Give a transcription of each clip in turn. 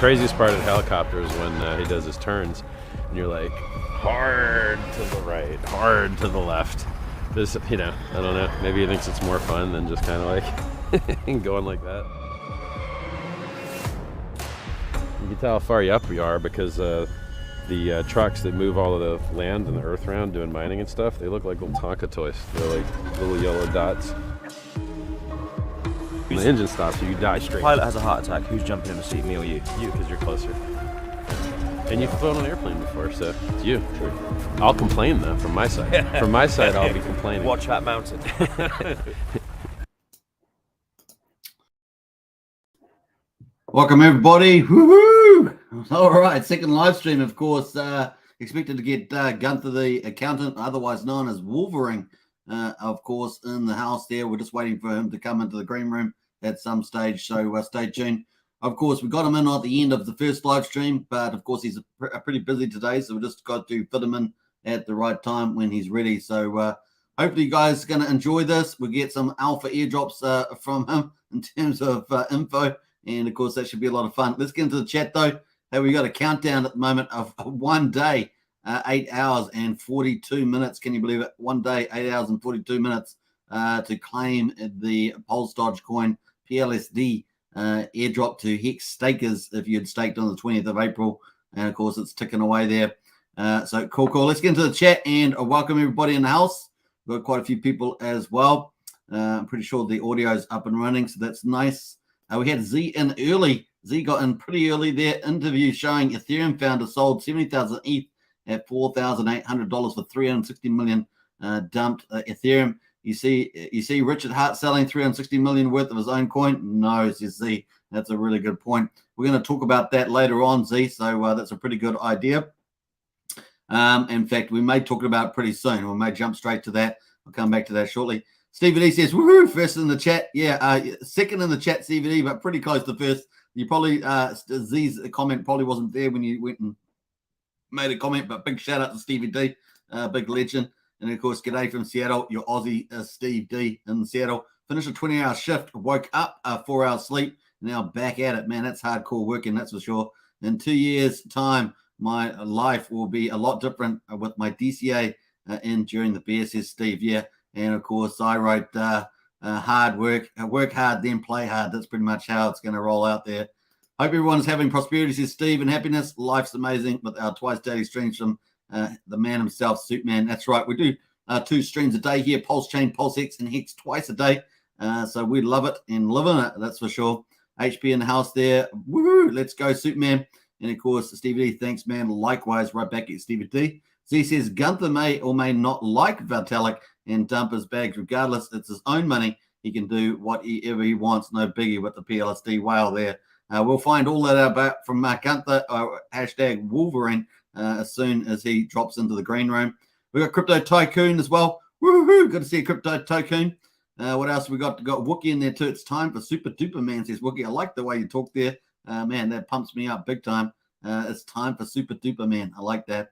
craziest part of the helicopter is when he does his turns, and you're like, hard to the right, hard to the left. Just, I don't know. Maybe he thinks it's more fun than just kind of like going like that. You can tell how far up we are because the trucks that move all of the land and the earth around doing mining and stuff, they look like little Tonka toys. They're like little yellow dots. When the engine stops, you die straight. The pilot has a heart attack. Who's jumping in the seat, me or you? You, because you're closer. And you've flown on an airplane before, so it's you. True. I'll complain though, from my side. From my side, I'll be complaining. Watch that mountain. Welcome everybody. Woohoo! All right, second live stream, of course. Expected to get Gunther the accountant, otherwise known as Wolverine, of course, in the house there. We're just waiting for him to come into the green room at some stage, so stay tuned. Of course, we got him in at the end of the first live stream, but of course he's pretty busy today, so we just got to fit him in at the right time when he's ready. So hopefully you guys are going to enjoy this. We'll get some alpha airdrops from him in terms of info, and of course that should be a lot of fun. Let's get into the chat though. Hey, we got a countdown at the moment of 1 day, 8 hours and 42 minutes. Can you believe it? 1 day, 8 hours and 42 minutes to claim the PulseDogeCoin PLSD airdrop to Hex stakers if you had staked on the 20th of April. And of course, it's ticking away there. So cool. Let's get into the chat and welcome everybody in the house. We've got quite a few people as well. I'm pretty sure the audio is up and running, so that's nice. We had Z in early. Z got in pretty early there. Interview showing Ethereum founder sold 70,000 ETH at $4,800 for 360 million dumped Ethereum. You see Richard Hart selling 360 million worth of his own coin? No, says Z. That's a really good point. We're going to talk about that later on, Z. So that's a pretty good idea. In fact, we may talk about it pretty soon. We may jump straight to that. I'll come back to that shortly. Stephen E says, woohoo, first in the chat. Yeah, second in the chat, Stephen E, but pretty close to first. You probably, Z's comment probably wasn't there when you went and made a comment, but big shout out to Stevie D, big legend. And of course, g'day from Seattle, your Aussie Steve D in Seattle. Finished a 20-hour shift, woke up 4 hours sleep, now back at it. Man, that's hardcore working, that's for sure. In 2 years' time, my life will be a lot different with my DCA in during the BSS, Steve. Yeah, and of course, I wrote hard work hard, then play hard. That's pretty much how it's going to roll out there. Hope everyone's having prosperity, says Steve, and happiness. Life's amazing with our twice daily streams from the man himself, Suitman. That's right. We do 2 streams a day here, Pulsechain, PulseX, and Hex twice a day. So we love it and live in it, that's for sure. HP in the house there. Woo! Let's go, Suitman. And of course, Stevie D, thanks, man. Likewise, right back at Stevie D. Z says Gunther may or may not like Vitalik and dump his bags. Regardless, it's his own money. He can do whatever he wants. No biggie with the PLSD whale there. We'll find all that out from Gunther, hashtag Wolverine, as soon as he drops into the green room. We got Crypto Tycoon as well. Woohoo! Good to see a Crypto Tycoon. What else we got? Got Wookie in there too. It's time for Super Duper Man, says Wookie. I like the way you talk there. Man, that pumps me up big time. It's time for Super Duper Man. I like that.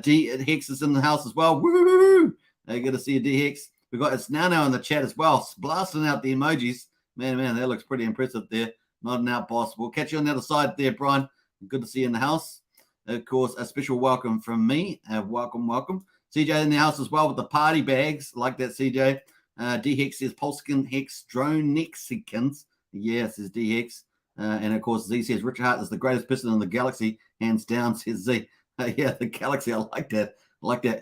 D Hex is in the house as well. Woohoo! Good to see you, D Hex. We got it's now in the chat as well, blasting out the emojis. Man, that looks pretty impressive there. Not an out boss. We'll catch you on the other side there, Brian. Good to see you in the house. Of course, a special welcome from me. Welcome. CJ in the house as well with the party bags. Like that, CJ. D Hex says Pulsechain Hex Drone Mexicans. Yes, says D Hex. And of course, Z says Richard Hart is the greatest person in the galaxy, hands down, says Z. Yeah, the galaxy. I like that.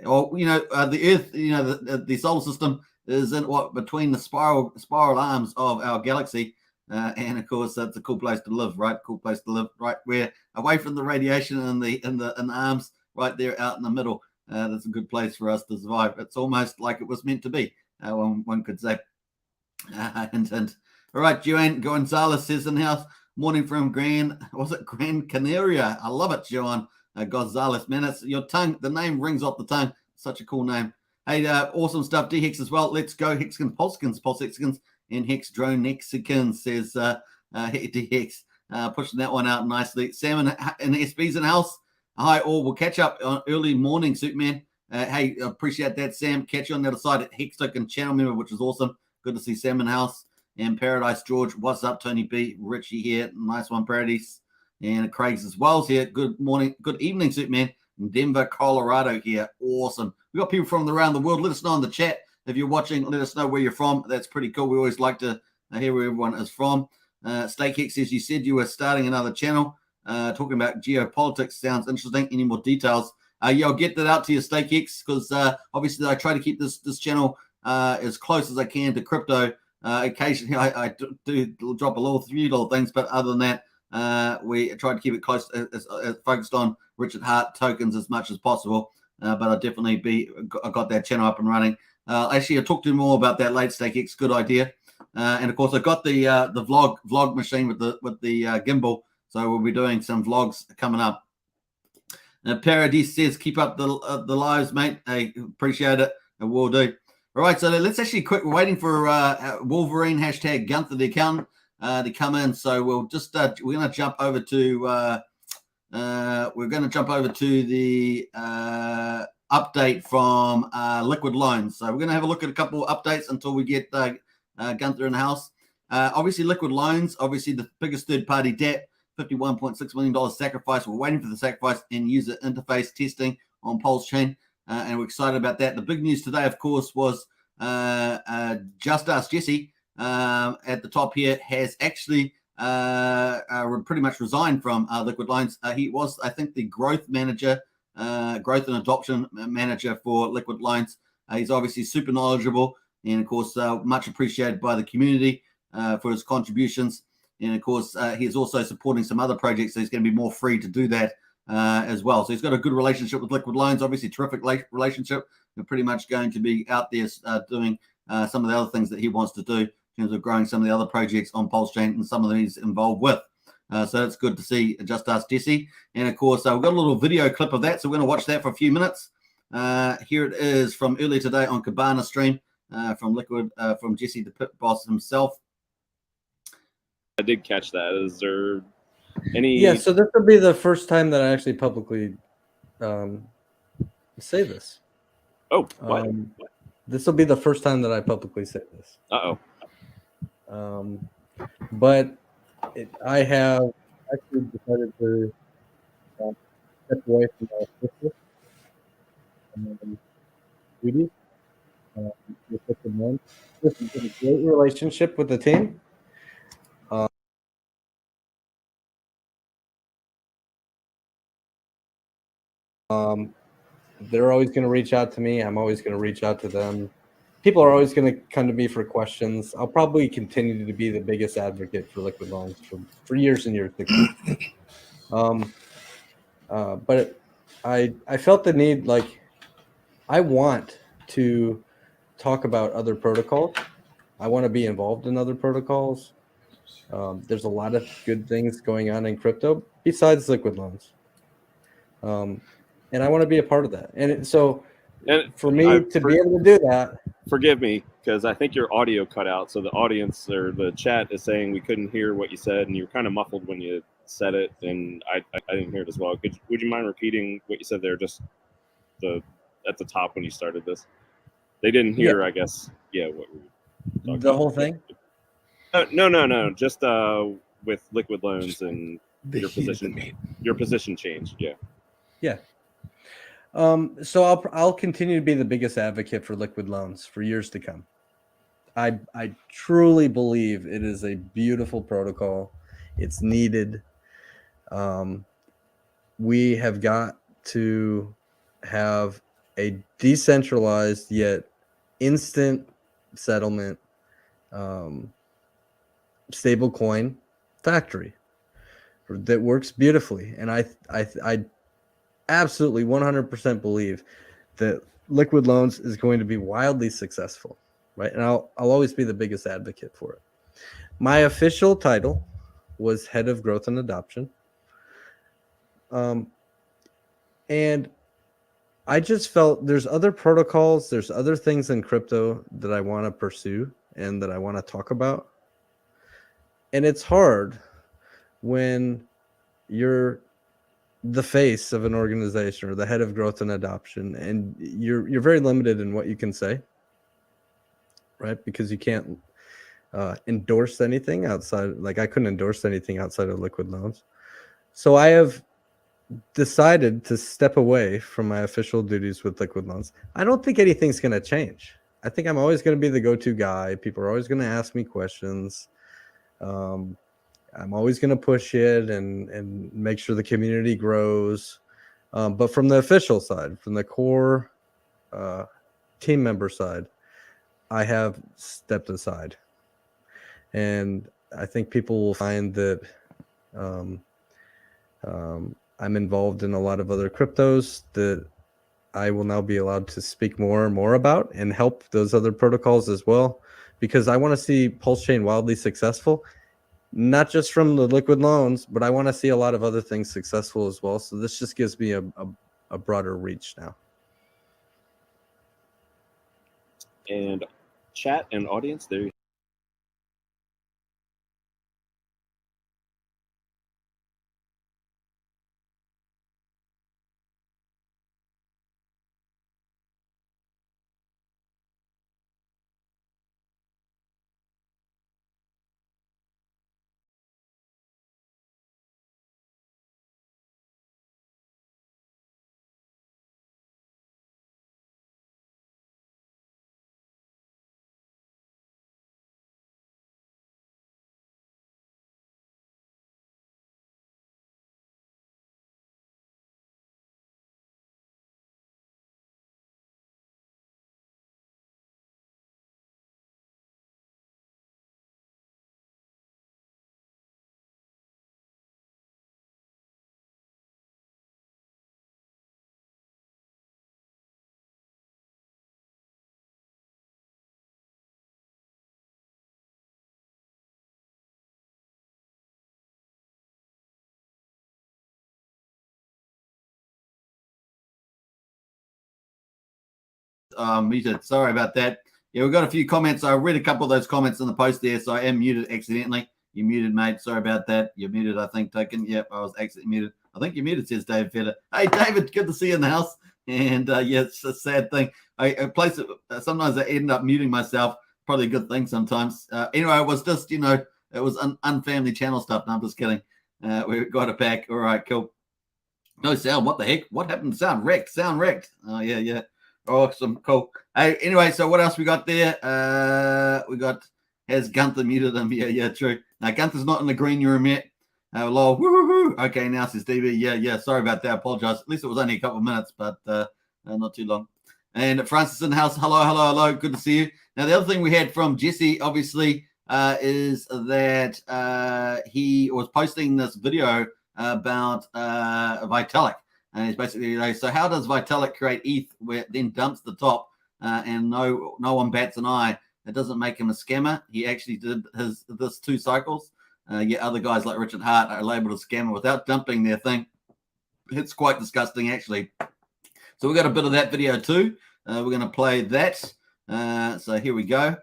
Oh, the Earth, the solar system is in between the spiral arms of our galaxy. And of course, that's a cool place to live, right? Cool place to live, right? We're away from the radiation and the arms, right there out in the middle. That's a good place for us to survive. It's almost like it was meant to be, one could say. Hint. All right, Joanne Gonzalez says in the house, morning from Gran Canaria. I love it, Joanne Gonzalez. Man, it's your tongue. The name rings off the tongue. Such a cool name. Hey, awesome stuff, D Hex as well. Let's go, Hexkins, Pulsexkins. And Hex Drone Mexicans, says D Hex, pushing that one out nicely. Sam and SB's in the house. Hi, all. We'll catch up on early morning, Suitman. Hey, appreciate that, Sam. Catch you on the other side at Hex Token channel member, which is awesome. Good to see Sam in the house. And Paradise George, what's up, Tony B? Richie here. Nice one, Paradise. And Craig's as well here. Good morning, good evening, Superman. In Denver, Colorado here. Awesome. We got people from around the world. Let us know in the chat if you're watching. Let us know where you're from. That's pretty cool. We always like to hear where everyone is from. StakeX says you said you were starting another channel talking about geopolitics. Sounds interesting. Any more details? Yeah, I'll get that out to you, StakeX, because obviously I try to keep this channel as close as I can to crypto. Occasionally I do drop a few little things, but other than that, we try to keep it close, as focused on Richard Hart tokens as much as possible. But I'll definitely I got that channel up and running. Actually, I'll talk to you more about that later, StakeX. Good idea. And of course, I got the vlog machine with the gimbal, so we'll be doing some vlogs coming up. Paradise says, "Keep up the lives, mate. Hey, appreciate it, and we'll do." All right, so let's actually we're waiting for Wolverine hashtag Gunther the accountant to come in. So we'll just we're going to jump over to the update from Liquid Loans. So we're going to have a look at a couple of updates until we get Gunther in the house. Obviously, Liquid Loans, obviously the biggest third-party debt, $51.6 million sacrifice. We're waiting for the sacrifice and user interface testing on Pulsechain. And we're excited about that. The big news today, of course, was Just Ask Jesse at the top here has actually pretty much resigned from Liquid Loans. He was, I think, the growth manager, growth and adoption manager for Liquid Loans. He's obviously super knowledgeable and, of course, much appreciated by the community for his contributions. And, of course, he's also supporting some other projects, so he's going to be more free to do that as well. So he's got a good relationship with Liquid Loans, obviously terrific relationship. We're pretty much going to be out there doing some of the other things that he wants to do in terms of growing some of the other projects on Pulsechain and some of these involved with. So that's good to see Just Ask Jesse. And of course, we've got a little video clip of that, so we're going to watch that for a few minutes. Here it is from earlier today on Cabana stream from Liquid, from Jesse the Pit Boss himself. I did catch that. Is there any? Yeah, so this will be the first time that I actually publicly say this. Oh, what? This will be the first time that I publicly say this. But I have actually decided to step away from my sister. Duty. This is a great relationship with the team. They're always going to reach out to me. I'm always going to reach out to them. People are always going to come to me for questions. I'll probably continue to be the biggest advocate for Liquid Loans for years and years to come. But I felt the need, like, I want to talk about other protocols. I want to be involved in other protocols. There's a lot of good things going on in crypto besides Liquid Loans. And I want to be a part of that. And for me to be able to do that. Forgive me, because I think your audio cut out. So the audience or the chat is saying we couldn't hear what you said, and you were kind of muffled when you said it, and I didn't hear it as well. Would you mind repeating what you said there, just at the top when you started this? They didn't hear, I guess. Yeah, what we were the whole thing? No. Just with Liquid Loans and your position change. Yeah. Yeah. So I'll continue to be the biggest advocate for Liquid Loans for years to come. I truly believe it is a beautiful protocol. It's needed. We have got to have a decentralized yet instant settlement stable coin factory that works beautifully. And I absolutely 100% believe that Liquid Loans is going to be wildly successful, right? And I'll always be the biggest advocate for it. My official title was Head of Growth and Adoption. And I just felt there's other protocols, there's other things in crypto that I want to pursue and that I want to talk about. And it's hard when you're the face of an organization or the head of growth and adoption, and you're very limited in what you can say, right? Because you can't endorse anything outside. Like I couldn't endorse anything outside of Liquid Loans. So I have decided to step away from my official duties with liquid loans. I don't think anything's going to change. I think I'm always going to be the go-to guy. People are always going to ask me questions. I'm always going to push it and make sure the community grows. But from the official side, from the core team member side, I have stepped aside. And I think people will find that I'm involved in a lot of other cryptos that I will now be allowed to speak more and more about and help those other protocols as well, because I want to see Pulsechain wildly successful, not just from the liquid loans, but I want to see a lot of other things successful as well. So this just gives me a broader reach now. And chat and audience, there you muted. Sorry about that. Yeah, we've got a few comments. I read a couple of those comments in the post there, so I am muted accidentally. You muted, mate. Sorry about that. You're muted, I think, Token. Yep, I was accidentally muted. I think you're muted, says David Feder. Hey, David, good to see you in the house. And yeah, it's a sad thing. Sometimes I end up muting myself. Probably a good thing sometimes. Anyway, it was just, it was unfamily channel stuff. No, I'm just kidding. We got it back. All right, cool. No sound. What the heck? What happened to sound? Wrecked. Sound wrecked. Oh, yeah. Awesome. Cool. Hey, anyway, so what else we got there? Has Gunther muted him? Yeah, true. Now, Gunther's not in the green room yet. Lol. Woo-hoo-hoo. Okay, now says DB. Yeah. Sorry about that. I apologize. At least it was only a couple of minutes, but not too long. And Francis in the house. Hello. Good to see you. Now, the other thing we had from Jesse, obviously, is that he was posting this video about Vitalik. And it's basically, so how does Vitalik create ETH where it then dumps the top and no one bats an eye? It doesn't make him a scammer. He actually did this 2 cycles. Yet other guys like Richard Hart are labeled a scammer without dumping their thing. It's quite disgusting, actually. So we got a bit of that video too. We're going to play that. So here we go.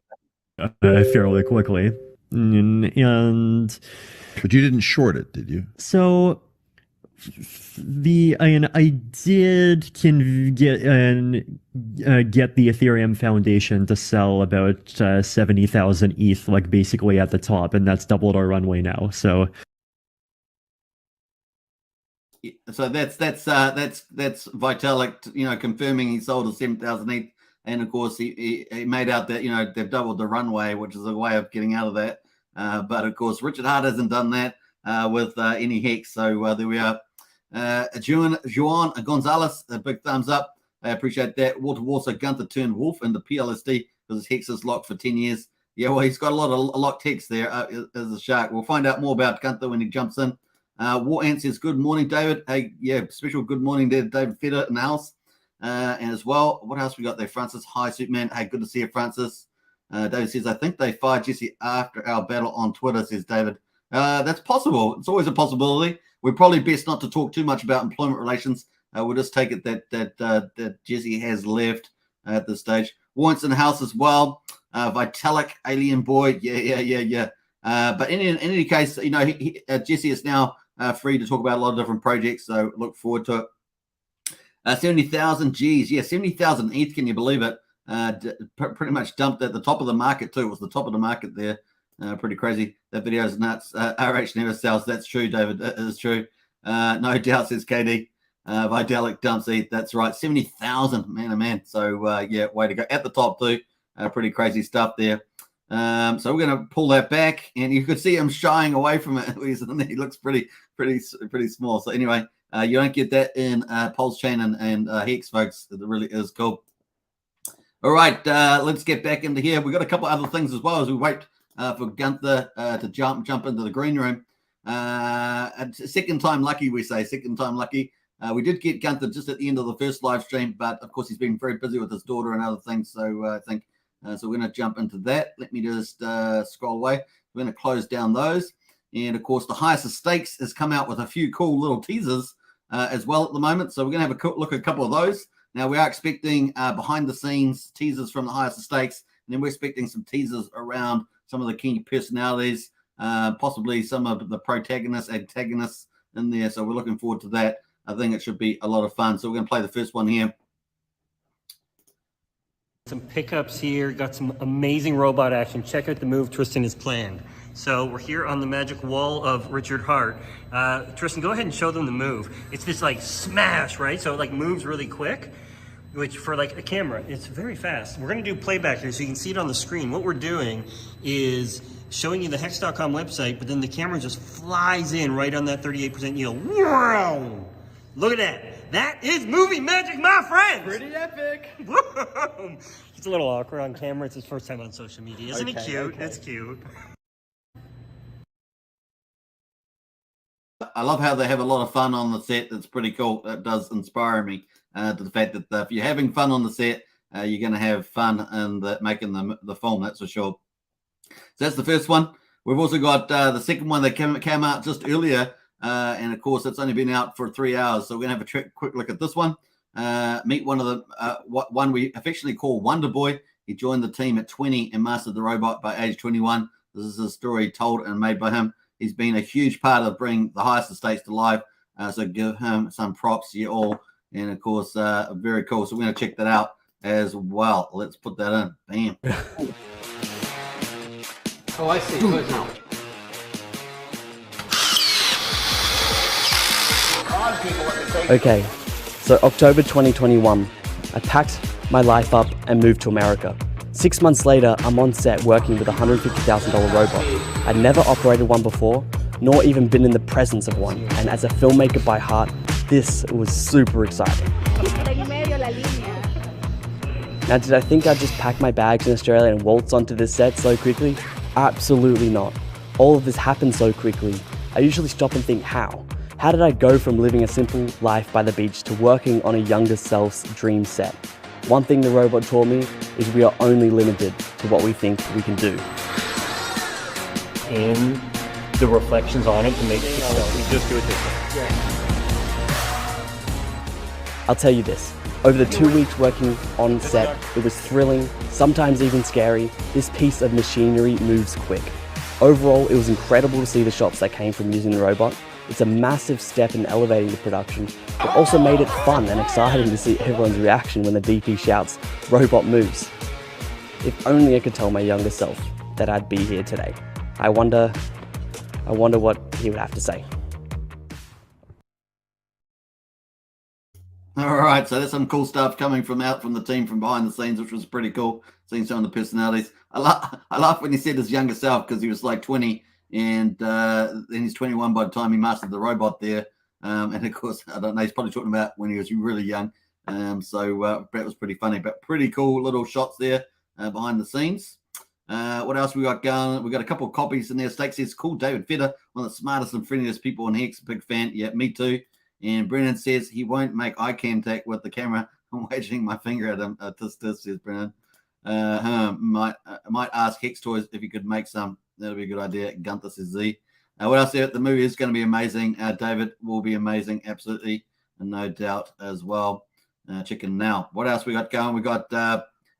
Fairly quickly. And but you didn't short it, did you? So I did get the Ethereum Foundation to sell about 70,000 ETH, like basically at the top, and that's doubled our runway now. So that's Vitalik, confirming he sold a 7,000 ETH, and of course he made out that they've doubled the runway, which is a way of getting out of that. But of course Richard Hart hasn't done that with any Hex. So there we are. Juan Gonzalez, a big thumbs up. I appreciate that. Walter Warsaw, Gunther turned wolf in the PLSD because his Hex is locked for 10 years. Yeah, well, he's got a lot of locked Hex there as a shark. We'll find out more about Gunther when he jumps in. War Ant says, good morning, David. Hey, yeah, special good morning there, David Feder in the house. And as well, what else we got there? Francis, hi, Superman. Hey, good to see you, Francis. David says, I think they fired Jesse after our battle on Twitter, says David. That's possible. It's always a possibility. We're probably best not to talk too much about employment relations. We'll just take it that Jesse has left at this stage. Warrant's in the house as well. Vitalik, alien boy. Yeah. But in any case, Jesse is now free to talk about a lot of different projects. So look forward to it. 70,000 G's. Yeah, 70,000 ETH. Can you believe it? Pretty much dumped at the top of the market too. It was the top of the market there. Pretty crazy. That video is nuts. RH never sells. That's true, David. That is true. No doubt, says KD. Vitalik dumps ETH. That's right, 70,000. Man, oh man. So yeah, way to go at the top too. Pretty crazy stuff there. So we're going to pull that back, and you could see him shying away from it. He looks pretty small. So anyway, you don't get that in Pulsechain and Hex, folks. It really is cool. All right, let's get back into here. We've got a couple other things as well as we wait for Gunther to jump into the green room. Second time lucky, we say. Second time lucky. We did get Gunther just at the end of the first live stream, but of course he's been very busy with his daughter and other things. So I think so we're going to jump into that. Let me just scroll away. We're going to close down those. And of course, the highest of stakes has come out with a few cool little teasers as well at the moment. So we're going to have a quick look at a couple of those. Now we are expecting behind the scenes teasers from the highest of stakes. And then we're expecting some teasers around some of the key personalities, possibly some of the protagonists, antagonists in there. So we're looking forward to that. I think it should be a lot of fun. So we're going to play the first one here. Some pickups here, got some amazing robot action. Check out the move Tristan has planned. So we're here on the magic wall of Richard Hart. Tristan, go ahead and show them the move. It's this like smash, right? So it like moves really quick, which for like a camera, it's very fast. We're gonna do playback here so you can see it on the screen. What we're doing is showing you the Hex.com website, but then the camera just flies in right on that 38% yield. Wow! Look at that. That is movie magic, my friends. Pretty epic. It's a little awkward on camera. It's his first time on social media. Isn't it cute? Okay. It's cute. I love how they have a lot of fun on the set. That's pretty cool. That does inspire me to the fact that if you're having fun on the set, you're going to have fun in making the film, that's for sure. So that's the first one. We've also got the second one that came out just earlier. And of course, it's only been out for 3 hours. So we're going to have a quick look at this one. Meet one of the one we affectionately call Wonder Boy. He joined the team at 20 and mastered the robot by age 21. This is a story told and made by him. He's been a huge part of bringing the highest of stakes to life. So give him some props, you all. And of course, very cool. So we're going to check that out as well. Let's put that in. Bam. Oh, I see. Okay, so October 2021, I packed my life up and moved to America. 6 months later, I'm on set working with a $150,000 robot. I'd never operated one before, nor even been in the presence of one. And as a filmmaker by heart, this was super exciting. Now, did I think I'd just pack my bags in Australia and waltz onto this set so quickly? Absolutely not. All of this happened so quickly. I usually stop and think, how? How did I go from living a simple life by the beach to working on a younger self's dream set? One thing the robot taught me is we are only limited to what we think we can do. In the reflections on it to make it so. We just do it this way. I'll tell you this, over the 2 weeks working on set, it was thrilling, sometimes even scary. This piece of machinery moves quick. Overall, it was incredible to see the shots that came from using the robot. It's a massive step in elevating the production, but also made it fun and exciting to see everyone's reaction when the DP shouts, "Robot moves." If only I could tell my younger self that I'd be here today. I wonder what he would have to say. All right, so there's some cool stuff coming from the team from behind the scenes, which was pretty cool. Seeing some of the personalities. I laugh when he said his younger self because he was like 20, and then he's 21 by the time he mastered the robot there. And of course, I don't know, he's probably talking about when he was really young. So that was pretty funny, but pretty cool little shots there behind the scenes. What else we got going? We got a couple of copies in there. Stake says, cool, David Fetter, one of the smartest and friendliest people in Hex. Big fan. Yeah, me too. And Brennan says he won't make eye contact with the camera. I'm waving my finger at him. Says Brennan. Might ask Hex Toys if he could make some. That'll be a good idea. Gunther says Z. What else there? The movie is going to be amazing. David will be amazing. Absolutely. And no doubt as well. Chicken now. What else we got going? We got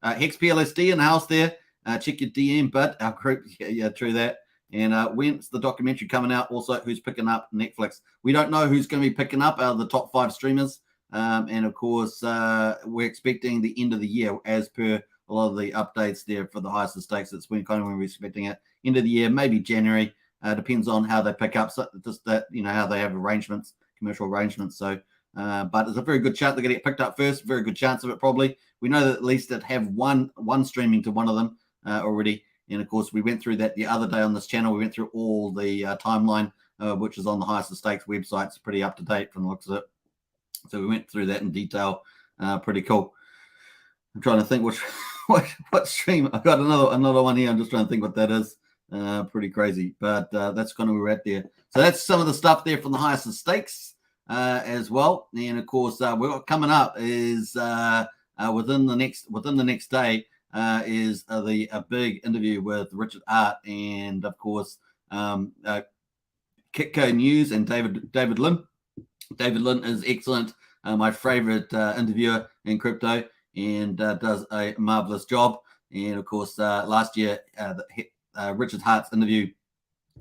Hex PLSD in the house there. Check your DM, but our group. Yeah, true that. And when's the documentary coming out? Also, who's picking up Netflix? We don't know who's going to be picking up out of the top 5 streamers. And of course, we're expecting the end of the year as per a lot of the updates there for the highest of stakes. It's when we're expecting it. End of the year, maybe January. Depends on how they pick up. So just that, how they have arrangements commercial arrangements. So, but it's a very good chance they're going to get picked up first. Very good chance of it, probably. We know that at least it have one streaming to one of them already. And of course, we went through that the other day on this channel. We went through all the timeline, which is on the Highest of Stakes website. It's pretty up to date from the looks of it. So we went through that in detail. Pretty cool. I'm trying to think what stream. I've got another one here. I'm just trying to think what that is. Pretty crazy, but that's kind of where we're at there. So that's some of the stuff there from the Highest of Stakes as well. And of course, we've got coming up is within the next day is a big interview with Richard Hart and of course Kitco News and David Lin. David Lin is excellent, my favorite interviewer in crypto, and does a marvelous job. And of course, last year, Richard Hart's interview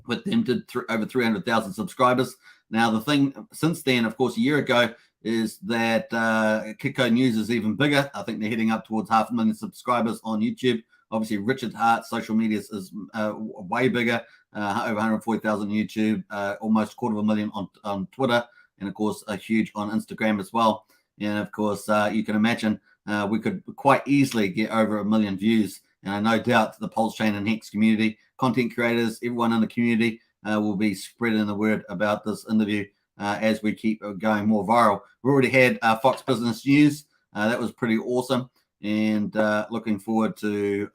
with them did over 300,000 subscribers. Now, the thing since then, of course, a year ago, is that Kitco News is even bigger. I think they're heading up towards 500,000 subscribers on YouTube. Obviously, Richard Hart's social media is way bigger, over 140,000 on YouTube, almost 250,000 on Twitter, and of course, a huge on Instagram as well. And of course, you can imagine we could quite easily get over 1 million views. And no doubt the Pulsechain and Hex community, content creators, everyone in the community will be spreading the word about this interview as we keep going more viral. We already had Fox Business News. That was pretty awesome. And looking forward to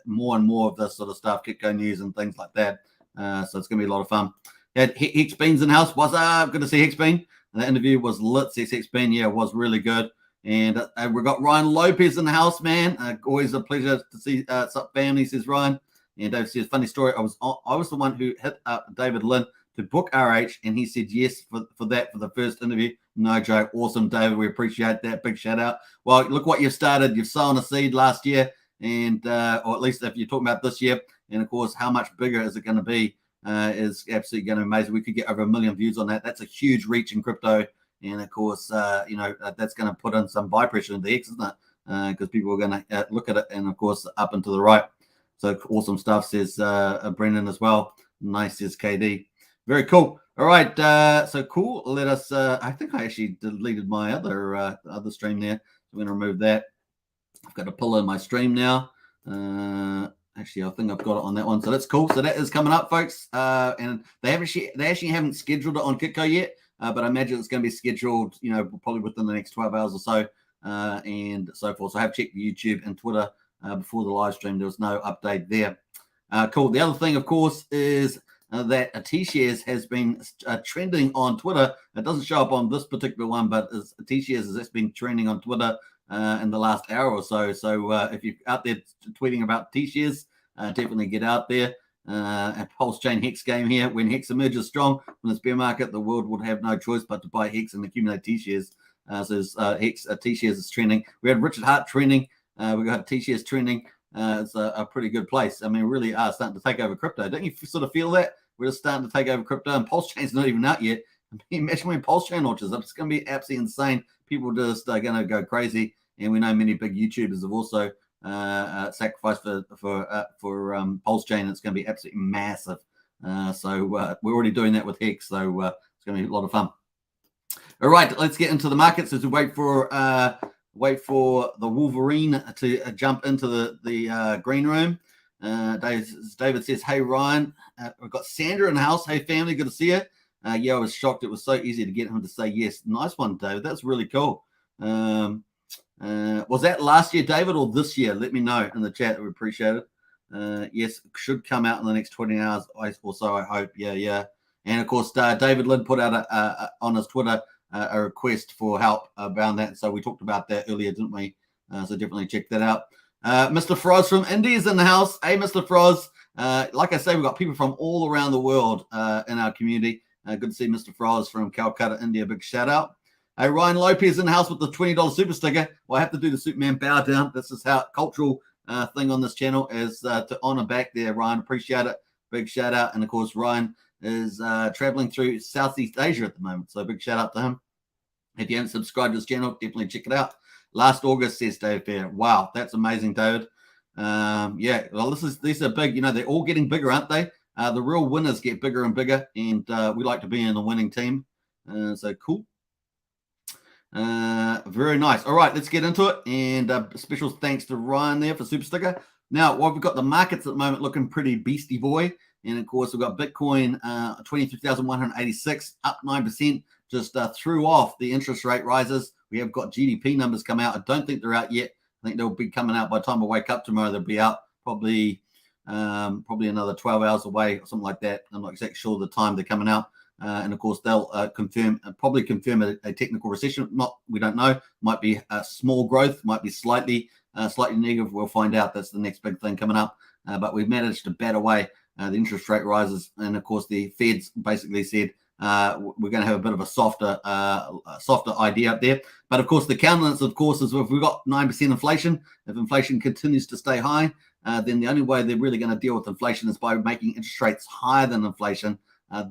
more and more of this sort of stuff, Kitco News and things like that. So it's going to be a lot of fun. Had Hex Beans in the house. What's up? Good to see Hex Bean. The interview was lit. Says Hex Bean. Yeah, it was really good. And we've got Ryan Lopez in the house, man. Always a pleasure to see sup family, says Ryan. And Dave says, funny story. I was the one who hit up David Lin to book RH, and he said yes for the first interview. No joke. Awesome, David. We appreciate that. Big shout out. Well, look what you've started. You've sown a seed last year, and or at least if you're talking about this year, and of course, how much bigger is it going to be? Is absolutely going to be amazing. We could get over 1 million views on that. That's a huge reach in crypto. And of course, that's going to put in some buy pressure into X, isn't it? Because people are going to look at it, and of course, up and to the right. So awesome stuff, says Brendan as well. Nice, says KD. Very cool. All right, so cool. Let us. I think I actually deleted my other stream there. So I'm going to remove that. I've got to pull in my stream now. Actually, I think I've got it on that one. So that's cool. So that is coming up, folks. And they actually haven't scheduled it on Kitco yet. But I imagine it's going to be scheduled, probably within the next 12 hours or so, and so forth. So I have checked YouTube and Twitter before the live stream. There was no update there. Cool. The other thing, of course, is that T-Shares has been trending on Twitter. It doesn't show up on this particular one, but T-Shares has been trending on Twitter in the last hour or so. So if you're out there tweeting about T-Shares, definitely get out there. A Pulsechain Hex game here. When Hex emerges strong from this bear market, the world would have no choice but to buy Hex and accumulate T-Shares. So Hex T-Shares is trending. We had Richard Hart trending. We got T-Shares trending. It's a pretty good place. I mean, we really are starting to take over crypto. Don't you sort of feel that? We're just starting to take over crypto, and Pulsechain's not even out yet. I mean, imagine when Pulsechain launches up. It's going to be absolutely insane. People just are going to go crazy. And we know many big YouTubers have also sacrificed for Pulsechain. It's going to be absolutely massive. So we're already doing that with Hex. So it's going to be a lot of fun. All right, let's get into the markets as we wait for the Wolverine to jump into the green room. David says, hey, Ryan, we've got Sandra in the house. Hey, family, good to see you. Yeah, I was shocked. It was so easy to get him to say yes. Nice one, David. That's really cool. Was that last year, David, or this year? Let me know in the chat. We appreciate it. Yes, should come out in the next 20 hours or so, I hope. Yeah. And, of course, David Lynn put out on his Twitter a request for help around that. So we talked about that earlier, didn't we? So definitely check that out. Mr. Froz from India is in the house. Hey, Mr. Froz. Like I say, we've got people from all around the world in our community. Good to see Mr. Froz from Calcutta, India. Big shout out. Hey, Ryan Lopez in the house with the $20 super sticker. Well, I have to do the Superman bow down. This is how cultural thing on this channel is to honor back there, Ryan. Appreciate it. Big shout out. And of course, Ryan is traveling through Southeast Asia at the moment. So big shout out to him. If you haven't subscribed to this channel, definitely check it out. Last August, says Dave Fair. Wow, that's amazing, David. Yeah, well, these are big. They're all getting bigger, aren't they? The real winners get bigger and bigger, and we like to be in the winning team. So cool. Very nice. All right, let's get into it. And special thanks to Ryan there for super sticker. Now, while we've got the markets at the moment looking pretty beastie boy, and of course we've got Bitcoin 23,186 up 9%, just threw off the interest rate rises. We have got GDP numbers come out. I don't think they're out yet. I think they'll be coming out by the time I wake up tomorrow. They'll be out probably another 12 hours away or something like that. I'm not exactly sure the time they're coming out. And of course, they'll probably confirm a technical recession. We don't know. Might be a small growth, might be slightly negative. We'll find out. That's the next big thing coming up. But we've managed to bat away the interest rate rises. And of course, the Feds basically said we're going to have a bit of a softer idea up there. But of course, the countenance, of course, is if we've got 9% inflation. If inflation continues to stay high, then the only way they're really going to deal with inflation is by making interest rates higher than inflation.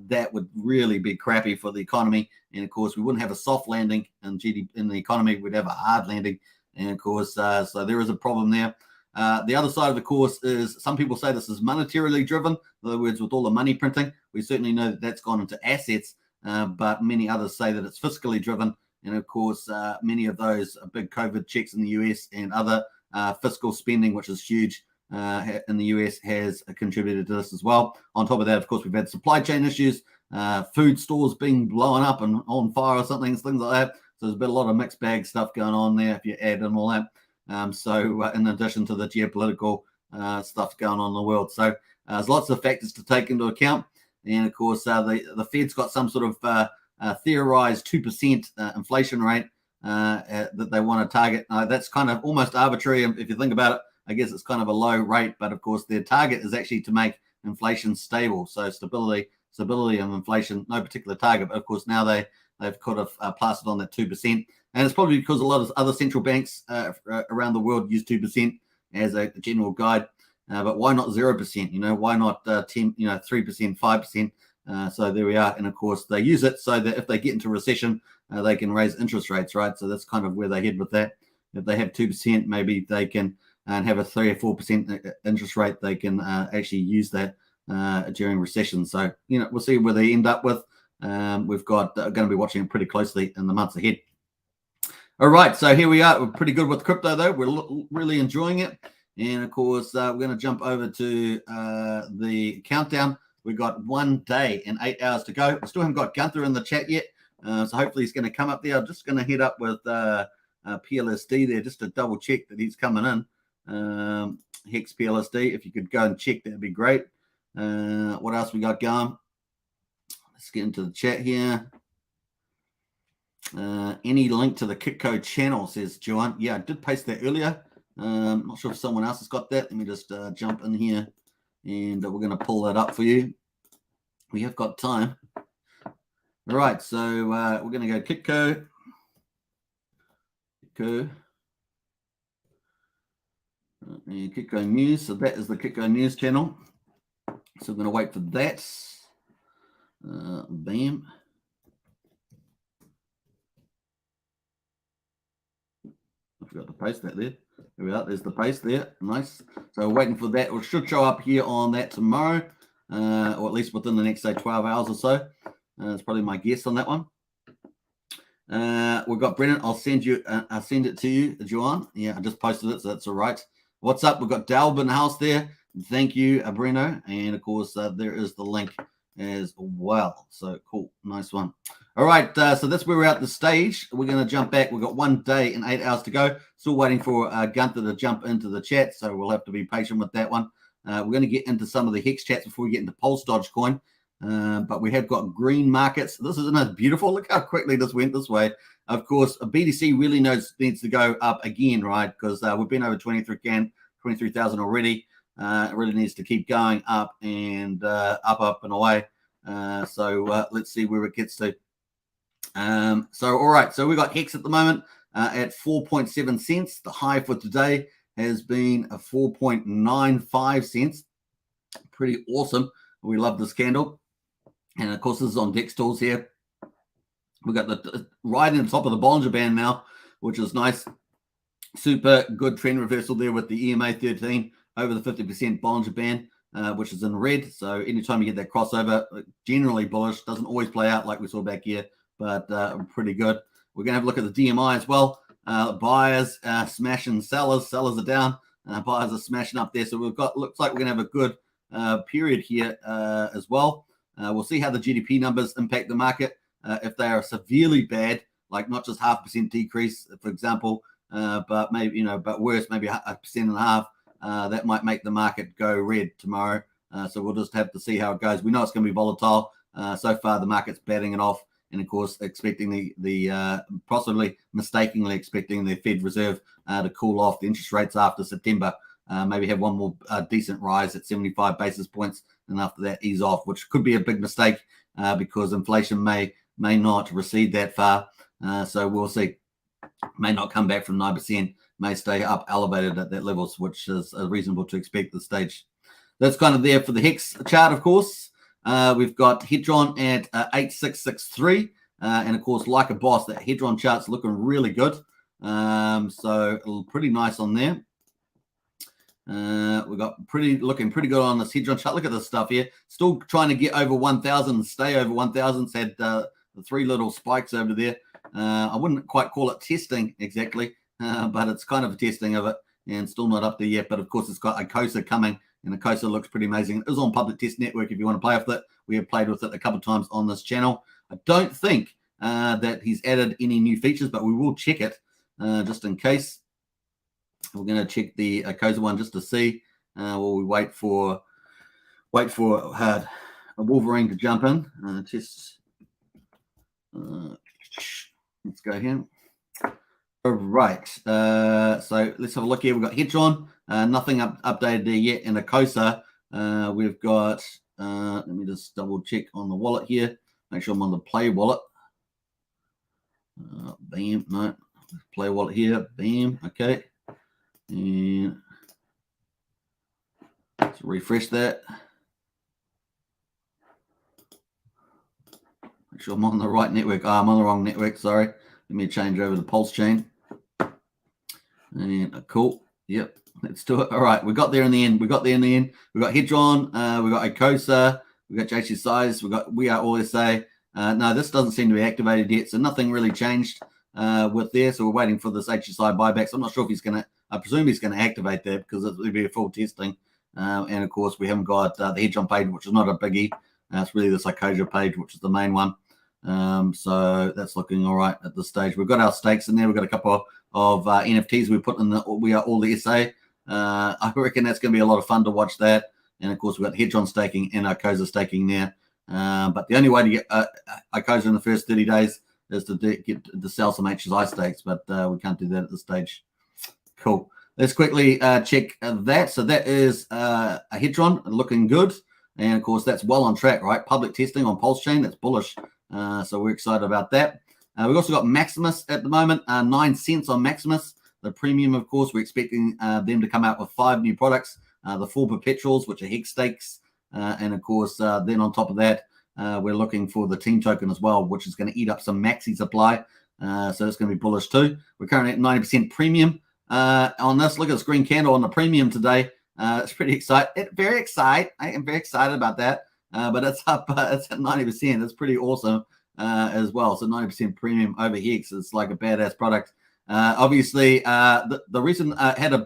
That would really be crappy for the economy. And of course, we wouldn't have a soft landing in the economy. We'd have a hard landing. And of course, so there is a problem there. The other side of the course is some people say this is monetarily driven. In other words, with all the money printing, we certainly know that that's gone into assets. But many others say that it's fiscally driven. And of course, many of those big COVID checks in the US and other fiscal spending, which is huge, in the US has contributed to this as well. On top of that, of course, we've had supply chain issues, food stores being blown up and on fire or something, things like that. So there's been a lot of mixed bag stuff going on there if you add in all that. So in addition to the geopolitical stuff going on in the world. So there's lots of factors to take into account. And of course, the Fed's got some sort of theorized 2% inflation rate that they want to target. That's kind of almost arbitrary if you think about it. I guess it's kind of a low rate, but of course their target is actually to make inflation stable. So stability of inflation, no particular target. But of course now they've kind of plastered on that 2%. And it's probably because a lot of other central banks around the world use 2% as a general guide. But why not 0%? Why not 10, 3%, 5%? So there we are. And of course they use it so that if they get into recession, they can raise interest rates, right? So that's kind of where they head with that. If they have 2%, maybe they can and have a 3 or 4% interest rate, they can actually use that during recession. So, we'll see where they end up with. We've got going to be watching it pretty closely in the months ahead. All right, so here we are. We're pretty good with crypto, though. We're really enjoying it. And, of course, we're going to jump over to the countdown. We've got 1 day and 8 hours to go. I still haven't got Gunther in the chat yet, so hopefully he's going to come up there. I'm just going to head up with PLSD there just to double check that he's coming in. Hex PLSD, if you could go and check, that'd be great. What else we got going? Let's get into the chat here. Any link to the Kitco channel, says Joanne. Yeah, I did paste that earlier. Not sure if someone else has got that. Let me just jump in here and we're going to pull that up for you. We have got time. All right, so we're going to go Kitco. Kitco News. So that is the Kitco News channel. So we're going to wait for that. Bam. I forgot to paste that there. There we are. There's the paste there. Nice. So we're waiting for that. It should show up here on that tomorrow, or at least within the next, say, 12 hours or so. That's probably my guess on that one. We've got Brennan. I'll send it to you, Joanne. Yeah, I just posted it, so that's all right. What's up? We've got Dalb in the house there. Thank you, Breno. And of course, there is the link as well. So cool. Nice one. All right. So that's where we're at the stage. We're going to jump back. We've got 1 day and 8 hours to go. Still waiting for Gunther to jump into the chat. So we'll have to be patient with that one. We're going to get into some of the Hex chats before we get into PulseDogeCoin. But we have got green markets. This isn't beautiful. Look how quickly this went this way. Of course, a BTC really needs to go up again, right? Because we've been over 23,000 already. It really needs to keep going up and up and away. So let's see where it gets to. All right. So we've got Hex at the moment at 4.7 cents. The high for today has been 4.95 cents. Pretty awesome. We love this candle. And of course, this is on Dex Tools here. We've got the right in the top of the Bollinger Band now, which is nice. Super good trend reversal there with the EMA 13 over the 50% Bollinger Band, which is in red. So anytime you get that crossover, generally bullish. Doesn't always play out like we saw back here but pretty good. We're going to have a look at the DMI as well. Buyers smashing sellers. Sellers are down. Buyers are smashing up there. So looks like we're going to have a good period here as well. We'll see how the GDP numbers impact the market. If they are severely bad, like not just 0.5% decrease, for example, but maybe, but worse, maybe 1.5%, that might make the market go red tomorrow. So we'll just have to see how it goes. We know it's going to be volatile. So far, the market's batting it off. And of course, expecting possibly mistakenly expecting the Fed Reserve to cool off the interest rates after September, maybe have one more decent rise at 75 basis points, and after that ease off, which could be a big mistake because inflation may not recede that far. So we'll see. May not come back from 9%, may stay up elevated at that levels, which is reasonable to expect at this stage. That's kind of there for the Hex chart, of course. We've got Hedron at 8663. And of course, like a boss, that Hedron chart's looking really good. So pretty nice on there. We've got looking pretty good on this Hedron chart. Look at this stuff here. Still trying to get over 1,000 and stay over 1,000. It's had the 3 little spikes over there. I wouldn't quite call it testing exactly, but it's kind of a testing of it and still not up there yet. But of course, it's got a COSA coming. And the COSA looks pretty amazing. It is on Public Test Network if you want to play with it. We have played with it a couple of times on this channel. I don't think that he's added any new features, but we will check it just in case. We're going to check the COSA one just to see. While we wait for a Wolverine to jump in. Let's go here. All right. So let's have a look here. We've got Hedron. Nothing updated there yet in a COSA. We've got, let me just double check on the wallet here. Make sure I'm on the Play wallet. Bam, no. Play wallet here. Bam, okay. And let's refresh that. Make sure I'm on the right network. I'm on the wrong network, sorry. Let me change over to Pulsechain. And cool. Yep. Let's do it. All right, we got there in the end. We got Hedron. We got Acosa. We got JC Size. We are all SA. No, this doesn't seem to be activated yet, so nothing really changed with there. So we're waiting for this HSI buybacks. I'm not sure if he's going to. I presume he's going to activate that because it will be a full testing. And of course, we haven't got the Hedron page, which is not a biggie. It's really the Psychosia page, which is the main one. So that's looking all right at this stage. We've got our stakes in there. We've got a couple of NFTs we put in We Are All the SA. I reckon that's going to be a lot of fun to watch that. And of course, we've got Hedron staking and Acosa staking there. But the only way to get Acosa in the first 30 days is to sell some HSI stakes, but we can't do that at this stage. Cool. Let's quickly check that. So that is a Hedron looking good. And of course, that's well on track, right? Public testing on Pulsechain, that's bullish. So we're excited about that. We've also got Maximus at the moment, 9 cents on Maximus. The premium, of course, we're expecting them to come out with 5 new products. The 4 perpetuals, which are Hex stakes. And of course, then on top of that, we're looking for the team token as well, which is going to eat up some maxi supply. So it's going to be bullish too. We're currently at 90% premium on this. Look at this green candle on the premium today. It's pretty exciting. Very excited. I am very excited about that. But it's up. It's at 90%. It's pretty awesome as well. So 90% premium over Hex. It's like a badass product. Obviously, the reason had a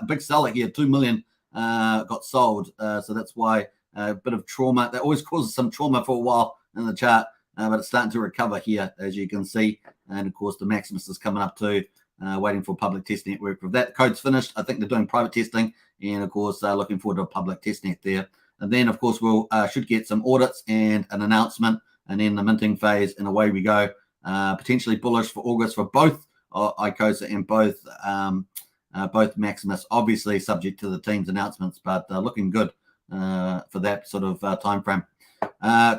big seller here, 2 million got sold. So that's why a bit of trauma. That always causes some trauma for a while in the chart, but it's starting to recover here, as you can see. And of course, the Maximus is coming up too. Waiting for public test network. If that code's finished, I think they're doing private testing, and of course, looking forward to a public testnet there. And then, of course, we'll should get some audits and an announcement, and then the minting phase, and away we go. Potentially bullish for August for both Icosa and both Maximus, obviously subject to the team's announcements, but looking good for that sort of time frame.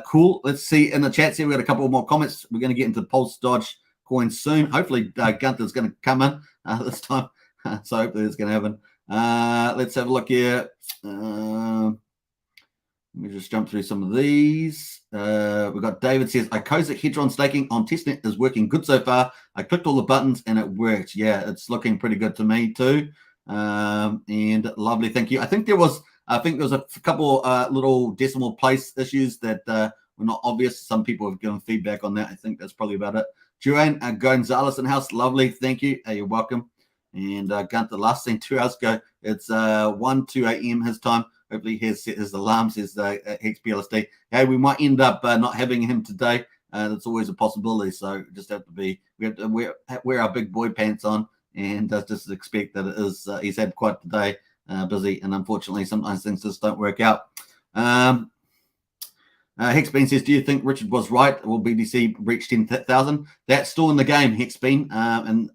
Cool. Let's see in the chat here. We've got a couple more comments. We're going to get into PulseDogeCoin's soon. Hopefully, Gunther's going to come in this time. So hopefully it's going to happen. Let's have a look here. Let me just jump through some of these. We've got David says, Icosa Hedron staking on testnet is working good so far. I clicked all the buttons and it worked. Yeah, it's looking pretty good to me too. And lovely, thank you. I think there was a couple little decimal place issues that not obvious. Some people have given feedback on that. I think that's probably about it. Joanne Gonzalez in house, lovely. Thank you. You're welcome. And Gunther, last thing 2 hours ago, it's 2 a.m. his time. Hopefully he has set his alarm, says Hex PLSD. Hey, we might end up not having him today. That's always a possibility. So just have to we have to wear our big boy pants on and just expect that it is. He's had quite the day, busy, and unfortunately sometimes things just don't work out. Hexbean says, do you think Richard was right? Will BTC reach 10,000? That's still in the game, Hexbean.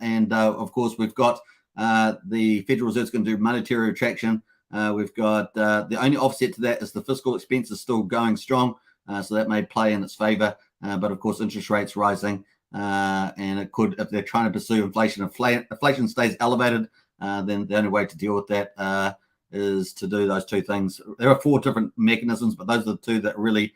And of course, we've got the Federal Reserve's going to do monetary retraction. We've got the only offset to that is the fiscal expense is still going strong. So that may play in its favor. But of course, interest rates rising. And it could, if they're trying to pursue inflation, if inflation stays elevated, then the only way to deal with that is to do those two things. There are 4 different mechanisms, but those are the 2 that are really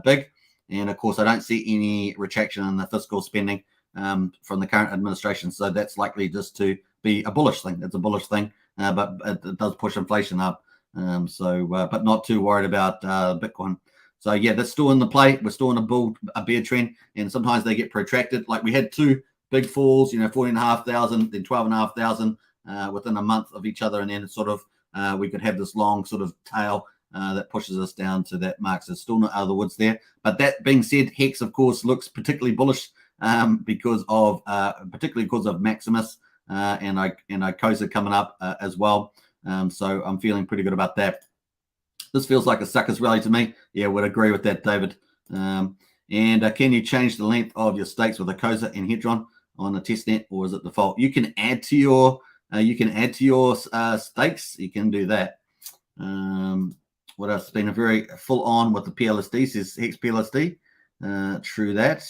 big. And of course, I don't see any retraction in the fiscal spending from the current administration. So that's likely just to be a bullish thing. It's a bullish thing, but it does push inflation up. But not too worried about Bitcoin. So yeah, that's still in the play. We're still in a bear trend, and sometimes they get protracted. Like we had 2 big falls, 14,500, then 12,500 within a month of each other, and then it's sort of we could have this long sort of tail that pushes us down to that mark. So still not out of the woods there. But that being said, Hex of course looks particularly bullish because of Maximus and Icosa coming up as well. So I'm feeling pretty good about that. This feels like a sucker's rally to me. Yeah, would agree with that, David. And can you change the length of your stakes with Icosa and Hedron on the testnet, or is it default? You can add to your stakes. You can do that. What else? It's been a very full on with the PLSD, says Hex PLSD. True that.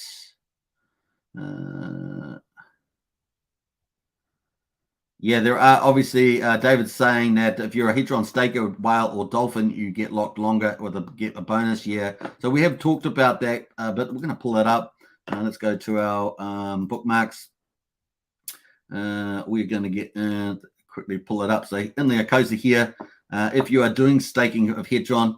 Yeah, there are obviously David's saying that if you're a Hedron staker, whale or dolphin, you get locked longer or get a bonus. Yeah, so we have talked about that, but we're going to pull that up. Let's go to our bookmarks. We're going to get quickly pull it up. So in the Icosa here, if you are doing staking of Hedron,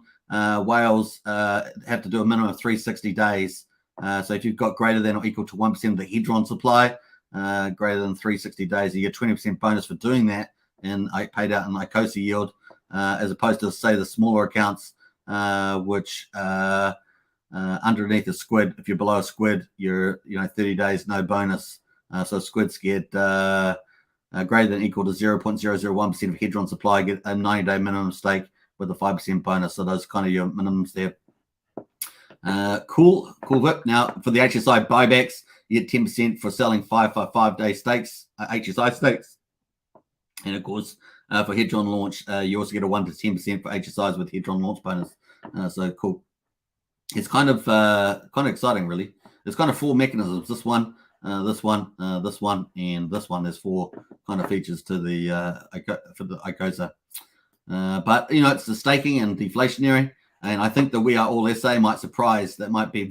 whales have to do a minimum of 360 days. So if you've got greater than or equal to 1% of the Hedron supply, greater than 360 days, you get 20% bonus for doing that, and I paid out an Icosa yield, as opposed to say the smaller accounts, which underneath a squid, if you're below a squid, you're 30 days no bonus. So squids get greater than or equal to 0.001% of Hedron supply, get a 90-day minimum stake with a 5% bonus. So those kind of your minimums there. Cool Vip. Now for the HSI buybacks, you get 10% for selling 5-day stakes, HSI stakes. And of course, for Hedron launch, you also get a 1 to 10% for HSIs with Hedron launch bonus. So cool. It's kind of exciting, really. There's kind of 4 mechanisms. This one, this one, this one, and this one. There's 4 kind of features to the for the Icosa. But it's the staking and deflationary. And I think the We Are All SA might surprise. That might be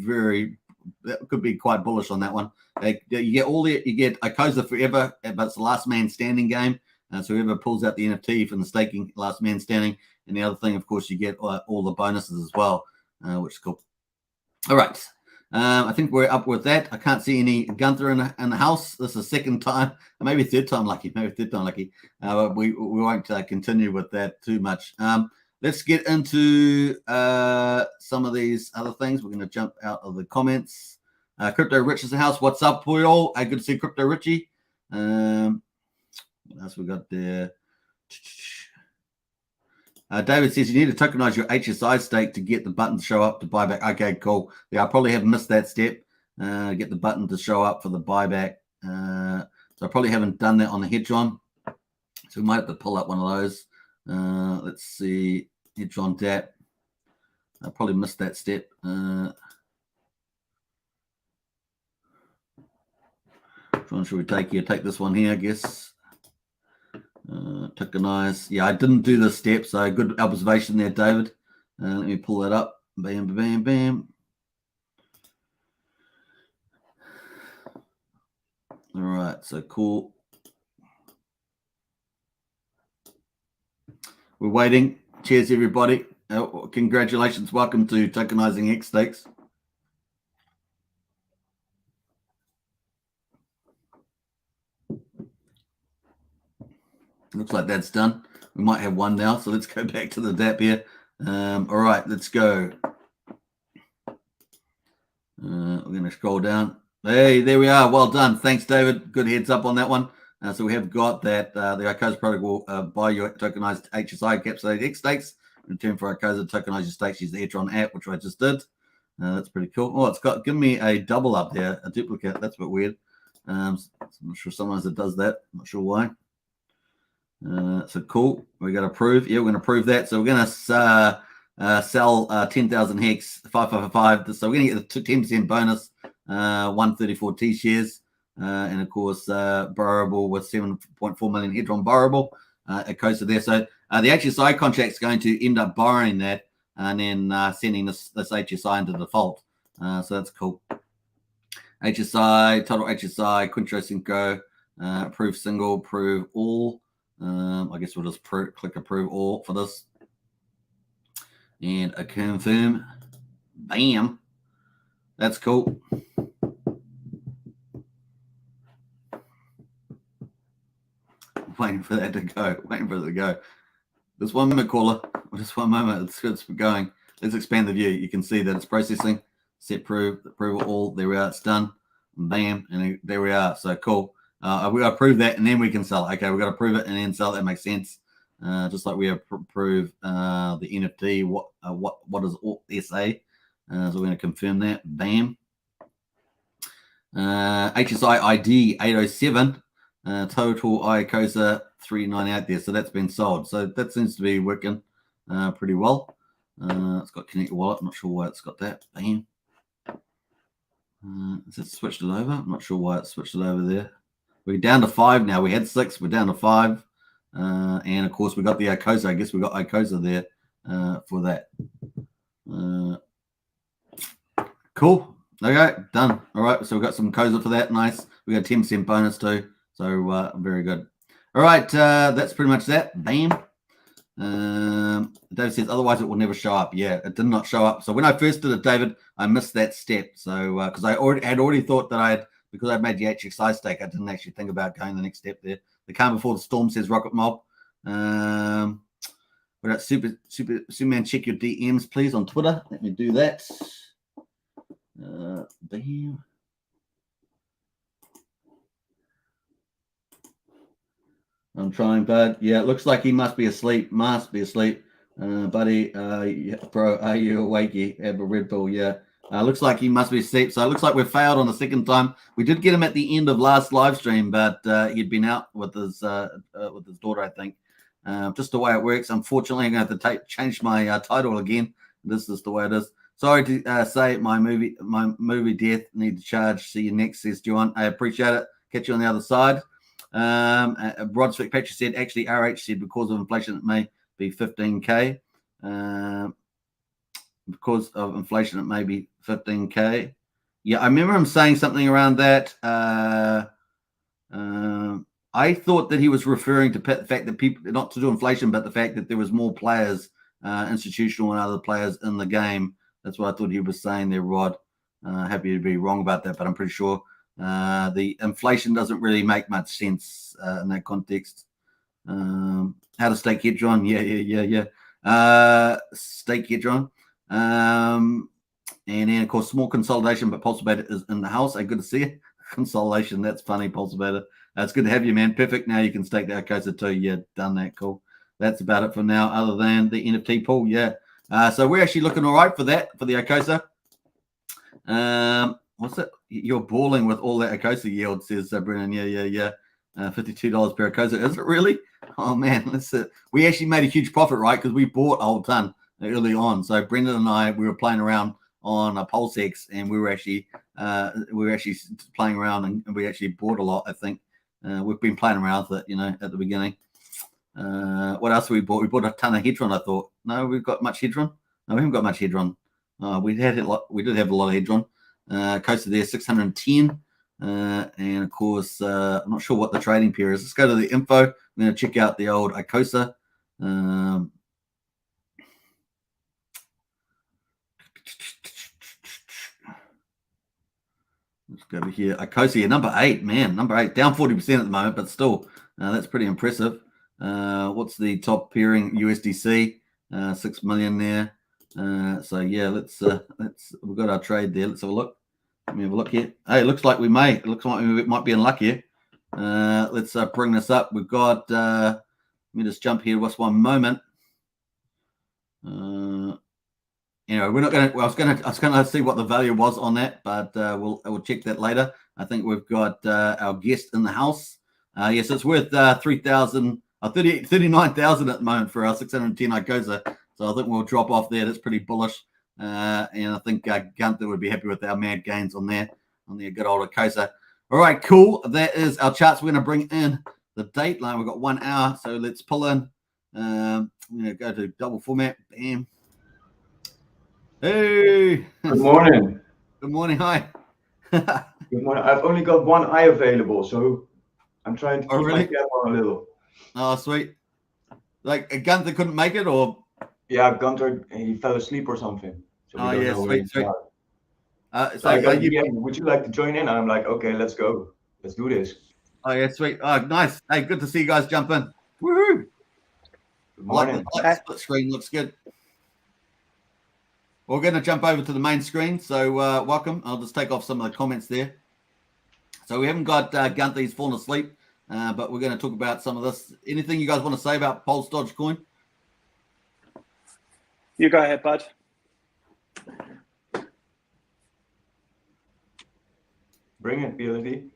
that could be quite bullish on that one. You get Icosa forever, but it's the last man standing game. So whoever pulls out the NFT from the staking, last man standing. And the other thing, of course, you get all the bonuses as well, which is cool. All right. I think we're up with that. I can't see any Gunther in the house. This is the second time, maybe third time lucky. We won't continue with that too much. Let's get into some of these other things. We're going to jump out of the comments. Crypto Rich is in the house. What's up, boy? All good to see Crypto Richie. What else we got there? David says you need to tokenize your HSI stake to get the button to show up to buyback. Okay, cool. Yeah, I probably have missed that step. Get the button to show up for the buyback. So I probably haven't done that on the Hedron. So we might have to pull up one of those. Let's see. Hedron DApp. I probably missed that step. Which one should we take here? Take this one here, I guess. Tokenize. Yeah, I didn't do this step, so good observation there, David. Let me pull that up. Bam, bam, bam. All right, so cool. We're waiting. Cheers, everybody. Congratulations. Welcome to Tokenizing Hex Stakes. Looks like that's done. We might have one now, so let's go back to the DAP here. All right, let's go. We're going to scroll down. Hey, there we are. Well done. Thanks, David. Good heads up on that one. So we have got that the ICOSA protocol buy your tokenized HSI encapsulated X stakes. In return for ICOSA, tokenize your stakes, use the Hedron app, which I just did. That's pretty cool. Oh, it's got given me a double up there, a duplicate. That's a bit weird. I'm not sure sometimes it does that. I'm not sure why. So cool. We got to prove. Yeah, we're going to prove that. So we're going to sell 10,000 Hex 5555. So we're going to get a 10% bonus, 134 T shares, and of course borrowable with 7.4 million Hedron borrowable at ICOSA there. So the HSI contract is going to end up borrowing that and then sending this HSI into default. So that's cool. HSI, total HSI, Quintro Cinco, approve single, approve all. I guess we'll just click approve all for this. And a confirm. Bam. That's cool. Waiting for that to go. Waiting for it to go. Just one moment, caller. Just one moment. It's going. Let's expand the view. You can see that it's processing. Set prove all. There we are. It's done. Bam. And there we are. So cool. We got to prove that and then we can sell it. Okay, we got to prove it and then sell it. That makes sense. Just like we have prove the NFT. What is all SA? So we're going to confirm that. Bam. HSI ID 807. Total ICOSA 398 there. So that's been sold. So that seems to be working pretty well. It's got connect wallet. I'm not sure why it's got that. Bam. Has it switched it over? I'm not sure why it switched it over there. We're down to 5 now. We had 6. We're down to 5. And of course, we got the ICOSA. I guess we got ICOSA there for that. Cool. Okay, done. All right, so we got some COSA for that. Nice. We got 10% bonus too. So very good. All right, that's pretty much that. Bam. David says, otherwise it will never show up. Yeah, it did not show up. So when I first did it, David, I missed that step. So because I had already thought that because I'd made the HXI stake, I didn't actually think about going the next step there. The calm before the storm, says Rocket Mob. What else? Superman, check your DMs, please, on Twitter. Let me do that. Bam. I'm trying, bud. Yeah, it looks like he must be asleep. Buddy, bro, are you awake? Have a Red Bull, yeah. Looks like he must be asleep. So it looks like we failed on the second time. We did get him at the end of last live stream, but he'd been out with his daughter, I think. Just the way it works. Unfortunately, I'm going to have to change my title again. This is the way it is. Sorry to say my movie death. Need to charge. See you next, says John. I appreciate it. Catch you on the other side. Rod Fitzpatrick said, actually, RH said because of inflation it may be 15K. Because of inflation it may be 15K. Yeah, I remember him saying something around that. I thought that he was referring to the fact that people, not to do inflation, but the fact that there was more players, institutional and other players in the game. That's what I thought he was saying there, Rod. Happy to be wrong about that, but I'm pretty sure the inflation doesn't really make much sense in that context. How to stake Hedron? Yeah. Stake Hedron. And then, of course, small consolidation, but Pulsechain is in the house. Good to see you. Consolidation, that's funny, Pulsechain. It's good to have you, man. Perfect. Now you can stake the ICOSA too. Yeah, done that. Cool. That's about it for now, other than the NFT pool. Yeah. So we're actually looking all right for that, for the ICOSA. What's it? You're balling with all that ICOSA yield, says Brennan. Yeah. $52 per ICOSA. Is it really? Oh, man. We actually made a huge profit, right? Because we bought a whole ton early on. So Brendan and I, we were playing around on a PulseX, and we were actually playing around, and we actually bought a lot, I think. We've been playing around with it, at the beginning. What else we bought? We bought a ton of Hedron, I thought. No, we've got much Hedron? No, we haven't got much Hedron. We did have a lot of Hedron. ICOSA there, 610. And of course, I'm not sure what the trading pair is. Let's go to the info. I'm going to check out the old ICOSA. Let's go over here. ICOSA, number 8, man. Number 8, down 40% at the moment, but still, that's pretty impressive. What's the top pairing? USDC, 6 million there. So yeah, let's we've got our trade there. Let's have a look. Let me have a look here. Hey, it looks like we may. It looks like we might be in luck here. Let's bring this up. We've got. Let me just jump here. Just one moment. Anyway, we're not going to. I was going to see what the value was on that, but we'll check that later. I think we've got our guest in the house. Yes, it's worth 39,000 at the moment for our 610 ICOSA. So I think we'll drop off there. That's pretty bullish. And I think Gunther would be happy with our mad gains on there, on the good old ICOSA. All right, cool. That is our charts. We're going to bring in the date line. We've got 1 hour. So let's pull in. We're going to go to double format. Bam. Hey. Good morning. Good morning. Hi. Good morning. I've only got one eye available, so I'm trying to keep my camera a little. Oh, sweet. Like Gunther couldn't make it, or? Yeah, Gunther, he fell asleep or something. So oh, yeah, sweet. So would you like to join in? And I'm like, okay, let's go. Let's do this. Oh, yeah, sweet. Oh, nice. Hey, good to see you guys jump in. Woohoo. Good morning. Like split screen looks good. We're going to jump over to the main screen. So welcome. I'll just take off some of the comments there. So we haven't got Gunther. He's fallen asleep. But we're going to talk about some of this. Anything you guys want to say about PulseDogeCoin? You go ahead, bud. Bring it, PLSD.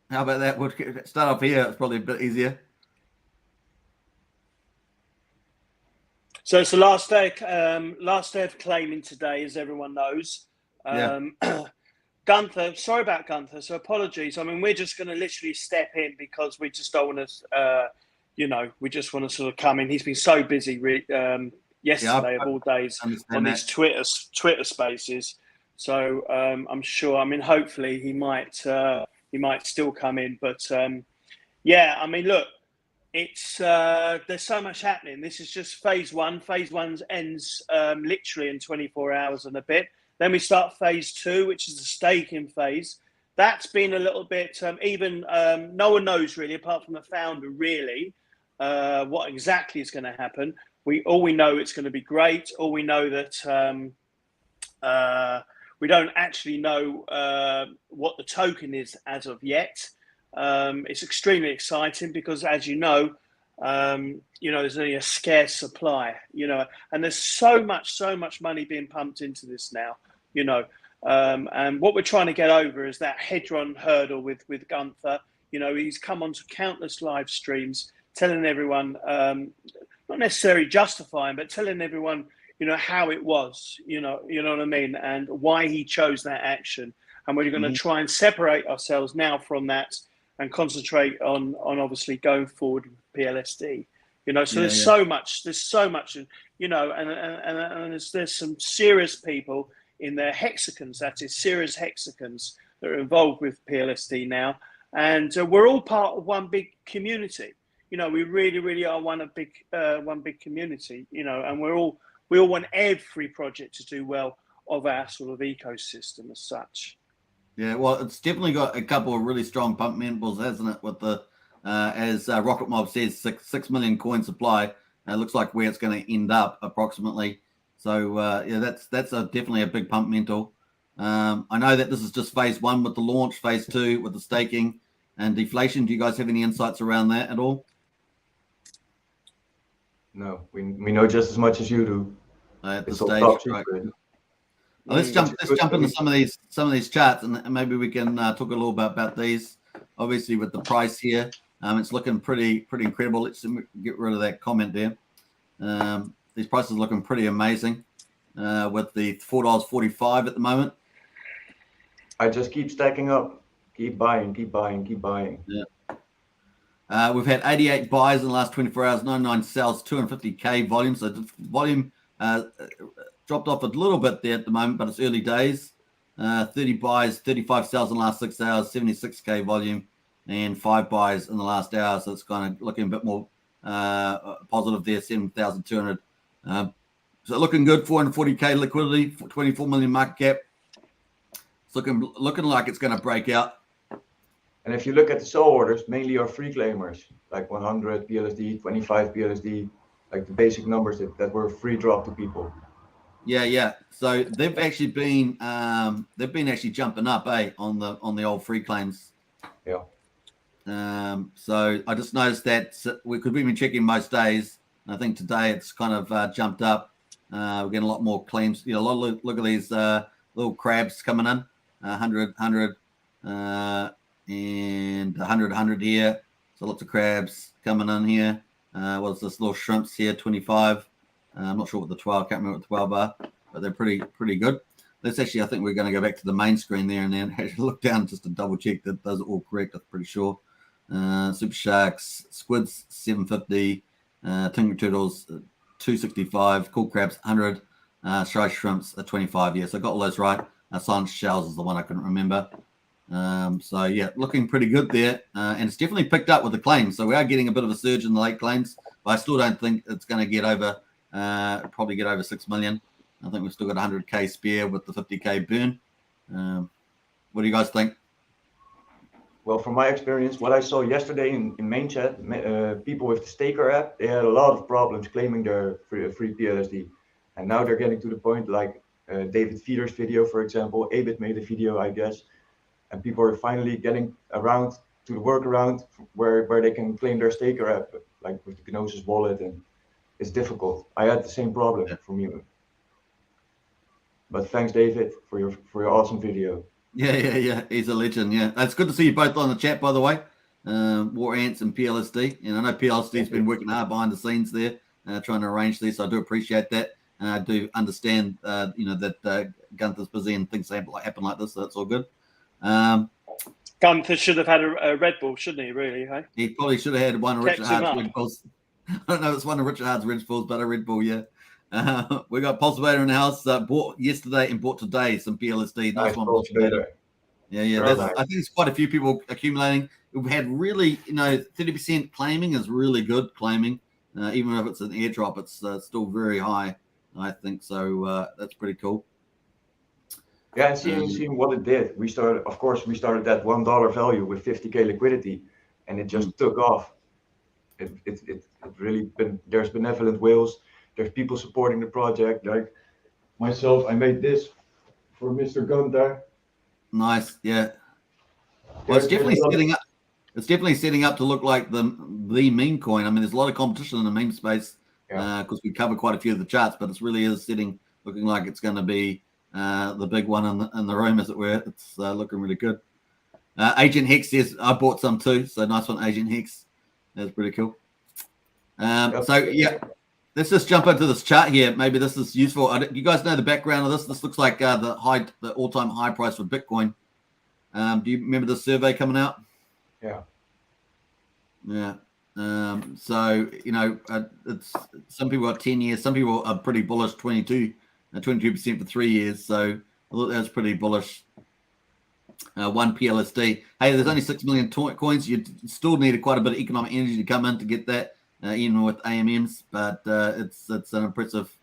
How about that? We'll start off here. It's probably a bit easier. So it's the last day of claiming today, as everyone knows. Gunther, sorry about Gunther. So apologies. I mean, we're just going to literally step in because we just don't want to, we just want to sort of come in. He's been so busy yesterday of all days on these Twitter spaces. So I'm sure. I mean, hopefully he might still come in. But yeah, I mean, look, it's there's so much happening. This is just phase one. Phase one ends literally in 24 hours and a bit. Then we start phase two, which is the staking phase. That's been a little bit no one knows really, apart from the founder, really, what exactly is going to happen. All we know it's going to be great. All we know that we don't actually know what the token is as of yet. It's extremely exciting because, as you know, there's only a scarce supply, and there's so much money being pumped into this now, and what we're trying to get over is that Hedron hurdle with Gunther. He's come onto countless live streams telling everyone, not necessarily justifying, but telling everyone, how it was, you know what I mean, and why he chose that action. And we're going to try and separate ourselves now from that and concentrate on obviously going forward with PLSD. So there's so much, and there's some serious people in their hexagons, that is serious hexagons, that are involved with PLSD now. And we're all part of one big community. We really are one big community, and we all want every project to do well of our sort of ecosystem as such. Yeah, well, it's definitely got a couple of really strong pump mentals, hasn't it? With the, as Rocket Mob says, 6 million coin supply. It looks like where it's going to end up approximately. So that's definitely a big pump mental. I know that this is just phase one with the launch, phase two with the staking and deflation. Do you guys have any insights around that at all? No, we know just as much as you do. At the stage, right. Well, let's jump into some of these charts, and maybe we can talk a little bit about these. Obviously, with the price here, it's looking pretty incredible. Let's get rid of that comment there. These prices are looking pretty amazing with the $4.45 at the moment. I just keep stacking up, keep buying. Yeah. We've had 88 buys in the last 24 hours, 99 sells, 250K volume. So the volume dropped off a little bit there at the moment, but it's early days. 30 buys, 35 sells in the last 6 hours, 76K volume, and 5 buys in the last hour. So it's kind of looking a bit more positive there, 7,200. So looking good, 440K liquidity, 24 million market cap. It's looking like it's going to break out. And if you look at the sell orders, mainly are free claimers, like 100 PLSD, 25 PLSD, like the basic numbers that were free drop to people. Yeah. So they've actually been actually jumping up, on the old free claims. Yeah. So I just noticed that we've been checking most days. I think today it's kind of jumped up. We're getting a lot more claims. You know, look at these little crabs coming in, 100, and 100 here. So lots of crabs coming in here. What's this? Little shrimps here, 25. I'm not sure what the 12. I can't remember what the 12 are, but they're pretty good. Let's actually, I think we're going to go back to the main screen there and then look down just to double check that those are all correct. I'm pretty sure. Super sharks, squids, 750. Tinker turtles, 265. Cool crabs, 100. Shy shrimps, 25. Yeah, so I got all those right. Silent shells is the one I couldn't remember. So yeah, looking pretty good there, and it's definitely picked up with the claims. So we are getting a bit of a surge in the late claims, but I still don't think it's going to get over, probably get over 6 million. I think we've still got 100k spare with the 50k burn. What do you guys think? Well, from my experience, what I saw yesterday in main chat, people with the Staker app, they had a lot of problems claiming their free PLSD, and now they're getting to the point like David Feeder's video, for example. Abit made a video, I guess. And people are finally getting around to the workaround where they can claim their Staker app, like with the Gnosis wallet, and it's difficult. I had the same problem from you. But thanks, David, for your awesome video. Yeah. He's a legend. Yeah, it's good to see you both on the chat, by the way. War Ants and PLSD. And I know PLSD's been working hard behind the scenes there, trying to arrange these. So I do appreciate that. And I do understand, that Gunther's busy and things happen like this. So that's all good. Gunther should have had a Red Bull, shouldn't he? Really? Hey? He probably should have had one of Richard Hart's Red Bulls. I don't know if it's one of Richard Hart's Red Bulls, but a Red Bull, yeah. We got PulseDoge in the house. Bought yesterday and bought today some PLSD. Nice one, PulseDoge. Yeah. I think there's quite a few people accumulating. We've had really, 30% claiming is really good claiming. Even if it's an airdrop, it's still very high, I think. So that's pretty cool. Yeah, and seeing what it did. We started at $1 value with 50k liquidity, and it just took off. It really there's benevolent whales. There's people supporting the project. Like myself, I made this for Mr. Gunther. Nice, yeah. Well, it's definitely setting up. It's definitely setting up to look like the meme coin. I mean, there's a lot of competition in the meme space because we cover quite a few of the charts, but it really is looking like it's going to be the big one in the room, as it were. It's looking really good. Agent Hex says I bought some too, so nice one, Agent Hex. That's pretty cool. So yeah, let's just jump into this chart here. Maybe this is useful. You guys know the background of this? This looks like the all-time high price for Bitcoin. Do you remember the survey coming out? Yeah. So it's some people are 10 years. Some people are pretty bullish, 22% for 3 years. So that's pretty bullish. 1 PLSD. Hey, there's only 6 million coins. You still need quite a bit of economic energy to come in to get that, even with AMMs. But it's an impressive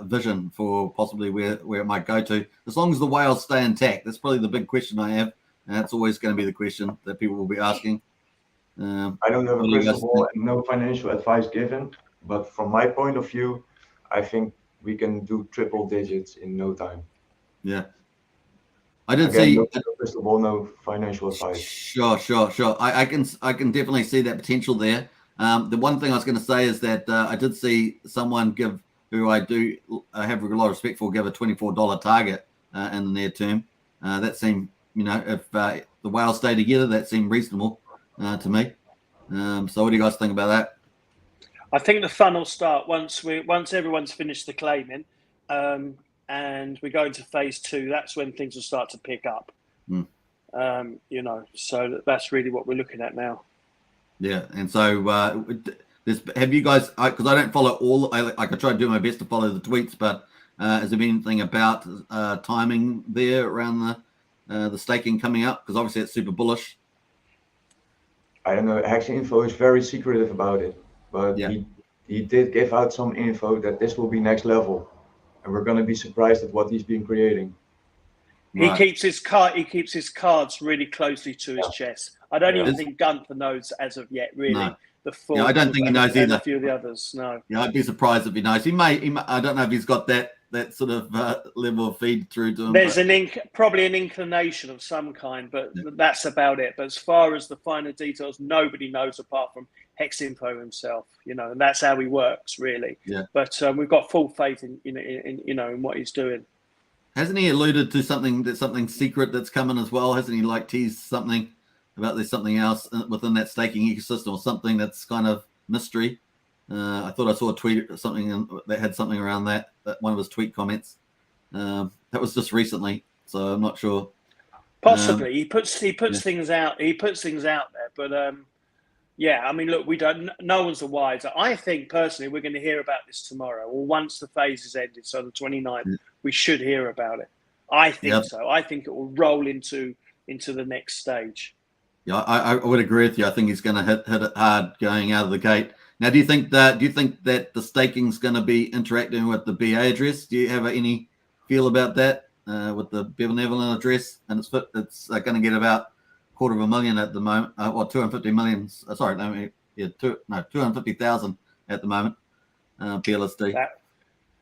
vision for possibly where it might go to, as long as the whales stay intact. That's probably the big question I have, and that's always going to be the question that people will be asking. I don't have a crystal ball and no financial advice given, but from my point of view, I think we can do triple digits in no time. Yeah. I did see no crystal ball, no financial advice. Sure. I can definitely see that potential there. The one thing I was going to say is that I did see someone who I do have a lot of respect for, give a $24 target in the near term. That seemed, if the whales stay together, that seemed reasonable to me. So what do you guys think about that? I think the fun will start once everyone's finished the claiming, and we go into phase 2. That's when things will start to pick up. So that's really what we're looking at now. Yeah, and so have you guys? Because I don't follow all. I try to do my best to follow the tweets, but has there been anything about timing there around the staking coming up? Because obviously it's super bullish. I don't know. Hex Info is very secretive about it, but he did give out some info that this will be next level, and we're going to be surprised at what he's been creating. He keeps his cards really closely to his chest. I don't even think Gunther knows as of yet, really. No. The full. I don't think he knows either. A few of the others, no. Yeah, I'd be surprised if he knows. He may. I don't know if he's got that sort of level of feed through to him. There's probably an inclination of some kind, but that's about it. But as far as the finer details, nobody knows apart from Hex Info himself, and that's how he works, really. Yeah. But we've got full faith in what he's doing. Hasn't he alluded to something secret that's coming as well? Hasn't he teased something about there's something else within that staking ecosystem or something that's kind of mystery? I thought I saw a tweet or something that had something around that one of his tweet comments. That was just recently, so I'm not sure. Possibly he puts things out. He puts things out there, but yeah, I mean, look, we don't. No one's the wiser. I think personally, we're going to hear about this tomorrow, or once the phase is ended, so the 29th, we should hear about it. I think so. I think it will roll into the next stage. Yeah, I would agree with you. I think he's going to hit it hard going out of the gate. Now, do you think that the staking is going to be interacting with the BA address? Do you have any feel about that with the benevolent address? And it's going to get about 250,000 at the moment. 250 million. Sorry, 250,000 at the moment. PLSD.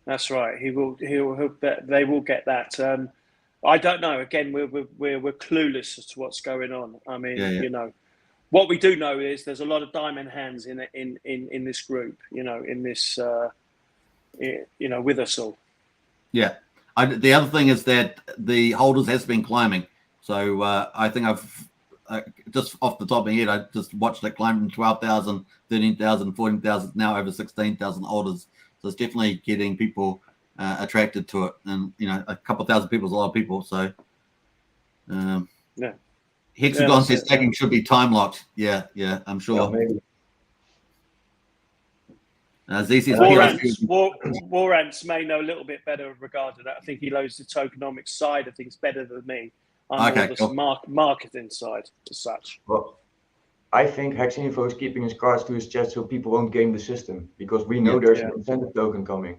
That's right. They will get that. I don't know. Again, we're clueless as to what's going on. I mean, what we do know is there's a lot of diamond hands in this group. In this, with us all. Yeah. The other thing is that the holders has been climbing. So I think I've just off the top of my head, I just watched it climb from 12,000, 13,000, 14,000, now over 16,000 holders. So it's definitely getting people attracted to it, and a couple thousand people is a lot of people. So Hexagon says staking should be time locked. Yeah, I'm sure. Maybe. Warrants may know a little bit better in regard to that. I think he knows the tokenomics side of things better than me. I'm more the marketing side as such. Well, I think Hex Info is keeping his cards to his chest so people won't game the system, because we know there's an incentive token coming.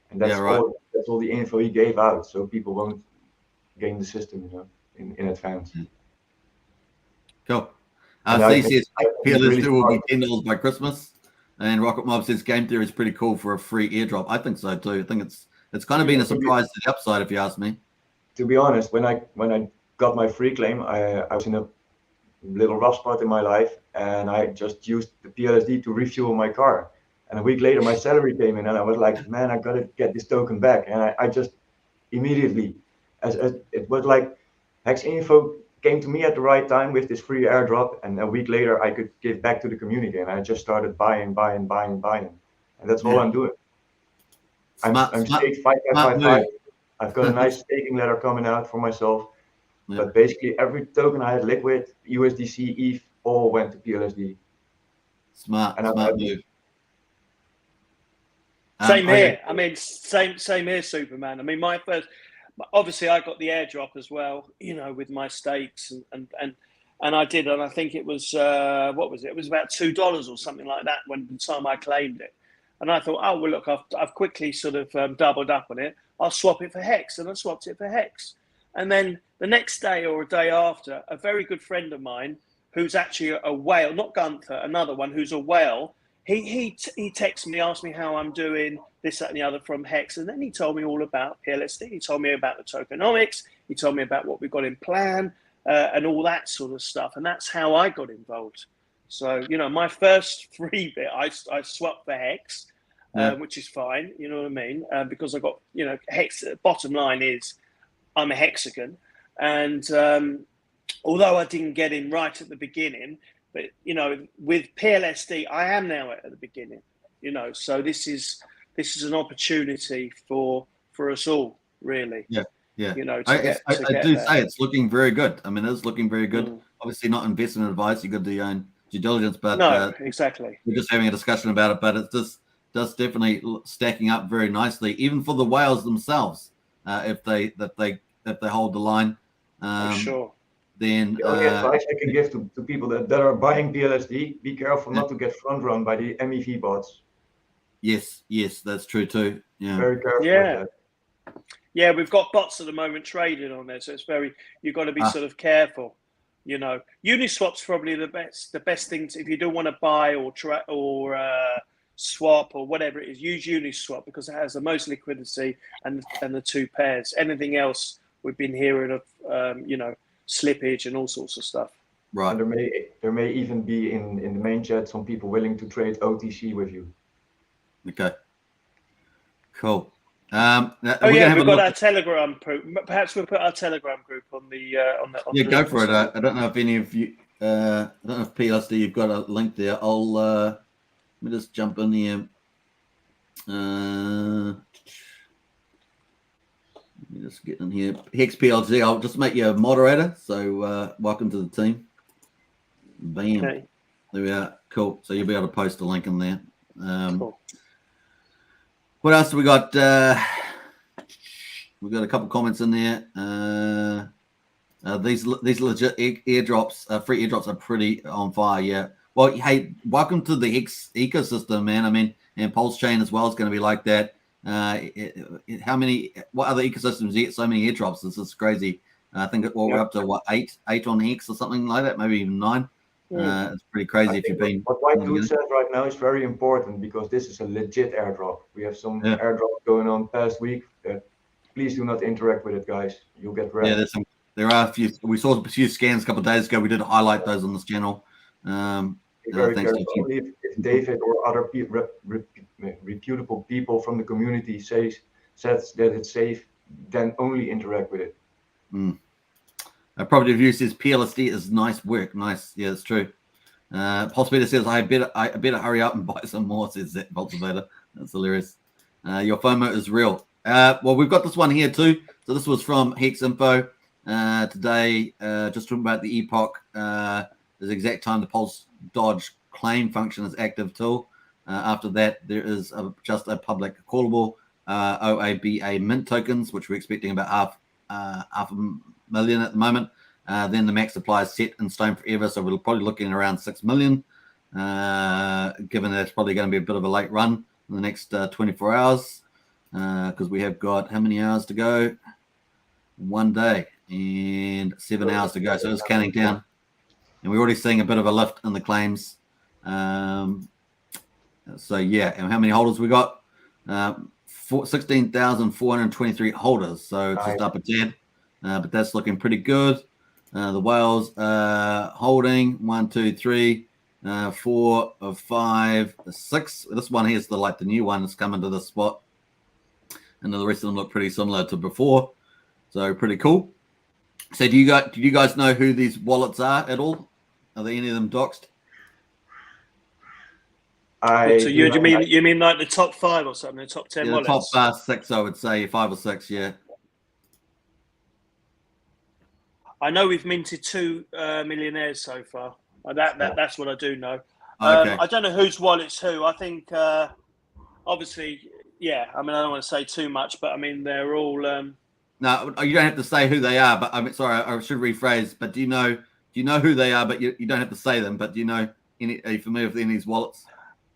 And that's all the info he gave out, so people won't game the system, in advance. Cool. Stacey says PLSD will be $10 by Christmas, and Rocket Mob says game theory is pretty cool for a free airdrop. I think so too. I think it's kind of been a surprise to the upside, if you ask me. To be honest, when I got my free claim, I was in a little rough spot in my life, and I just used the PLSD to refuel my car. And a week later, my salary came in, and I was like, man, I got to get this token back. And I just immediately, as it was like Hex Info came to me at the right time with this free airdrop, and a week later, I could give back to the community. And I just started buying. And that's all I'm doing. I'm staked 5.55. I've got a nice staking letter coming out for myself. Yeah. But basically, every token I had liquid, USDC, ETH, all went to PLSD. Smart move. Same here. I mean, same here, Superman. I mean, obviously I got the airdrop as well, with my stakes and I did, and I think it was what was it? It was about $2 or something like that when the time I claimed it. And I thought, oh well, look, I've quickly sort of doubled up on it. I'll swap it for Hex, and I swapped it for Hex. And then the next day or a day after, a very good friend of mine, who's actually a whale, not Gunther, another one who's a whale. He texted me, asked me how I'm doing, this, that, and the other from Hex. And then he told me all about PLSD. He told me about the tokenomics. He told me about what we got in plan and all that sort of stuff. And that's how I got involved. So, my first free bit, I swapped for Hex, which is fine. You know what I mean? Because I got, Hex, bottom line is I'm a hexagon. And although I didn't get in right at the beginning, but, with PLSD, I am now at the beginning, so this is an opportunity for us all, really. Yeah. I do say it's looking very good. I mean, it's looking very good. Obviously not investment advice. You got to do your own due diligence, but no, exactly. We're just having a discussion about it, but it's just definitely stacking up very nicely, even for the whales themselves, if they hold the line. For sure. Then the only advice I can give to people that are buying PLSD, be careful not to get front run by the MEV bots. Yes, that's true too. Yeah. Very careful with that. Yeah, we've got bots at the moment trading on there, so it's you've got to be sort of careful. You know, Uniswap's probably the best thing if you don't want to buy or swap or whatever it is. Use Uniswap because it has the most liquidity and the two pairs. Anything else, we've been hearing of, slippage and all sorts of stuff. Right. And there may even be in the main chat some people willing to trade OTC with you. Okay. Cool. We've got our Telegram group. Perhaps we'll put our Telegram group on the go for it. I don't know if any of you. I don't know if PLSD you've got a link there. I'll let me just jump in here. Let me just get in here. Hex PLSD. I'll just make you a moderator. So welcome to the team. Bam. Okay. There we are. Cool. So you'll be able to post a link in there. Cool. What else do we got? We've got a couple comments in there. These legit airdrops, free airdrops are pretty on fire. Yeah. Well, hey, welcome to the Hex ecosystem, man. I mean, and Pulsechain as well is going to be like that. What other ecosystems get so many airdrops? This is crazy. I think we're up to eight on Hex or something like that, maybe even 9. It's pretty crazy if you've been. What White Dude said right now is very important because this is a legit airdrop. We have some airdrops going on past week. Please do not interact with it, guys. You'll get wrecked. Yeah, there are a few. We saw a few scans a couple of days ago. We did highlight those on this channel. Be very careful. If David or other reputable people from the community says that it's safe, then only interact with it. Property Review says PLSD is nice work. Nice. Yeah, it's true. Pulsepeter says I better hurry up and buy some more, says that Pulsepeter. That's hilarious. Your FOMO is real. Well, we've got this one here too. So this was from Hex Info today. Just talking about the epoch. Is the exact time the Pulse Dodge claim function is active till. After that, there is just a public callable OABA mint tokens, which we're expecting about half a million at the moment. Then the max supply is set in stone forever, so we're probably looking around 6 million, given that it's probably going to be a bit of a late run in the next 24 hours, because we have got how many hours to go? 1 day and 7 hours to go, so it's counting down. And we're already seeing a bit of a lift in the claims. So yeah, and how many holders we got? 16,423 holders, so it's just up a tad. But that's looking pretty good. The whales holding 1, 2, 3, 4 of 5, 6. This one here is the new one that's coming to this spot, and the rest of them look pretty similar to before. So pretty cool. So do you guys know who these wallets are at all? Are there any of them doxed? So you mean like the top 5 or something, the top 10 wallets? The top 6, I would say 5 or 6. Yeah. I know we've minted 2 millionaires so far. That's what I do know. Okay. I don't know whose wallet's who. I think obviously, yeah. I mean, I don't want to say too much, but I mean they're all. No, you don't have to say who they are. But I mean, sorry, I should rephrase. But do you know who they are? But you don't have to say them. But do you know are you familiar with any of these wallets?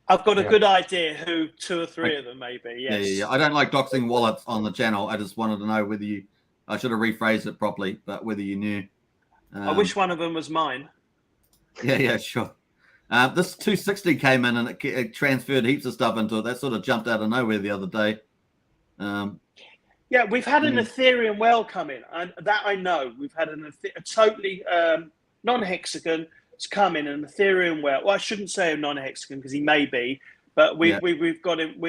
I've got a good idea who 2 or 3 of them may be. Yes. Yeah. I don't like doxing wallets on the channel. I just wanted to know whether you. I should have rephrased it properly, but whether you knew. I wish one of them was mine. Yeah, sure. This 260 came in and it transferred heaps of stuff into it. That sort of jumped out of nowhere the other day. Yeah, we've had an Ethereum well come in. That I know. We've had a totally non-hexagon. It's come in an Ethereum well. Well, I shouldn't say a non-hexagon because he may be, but we've got him.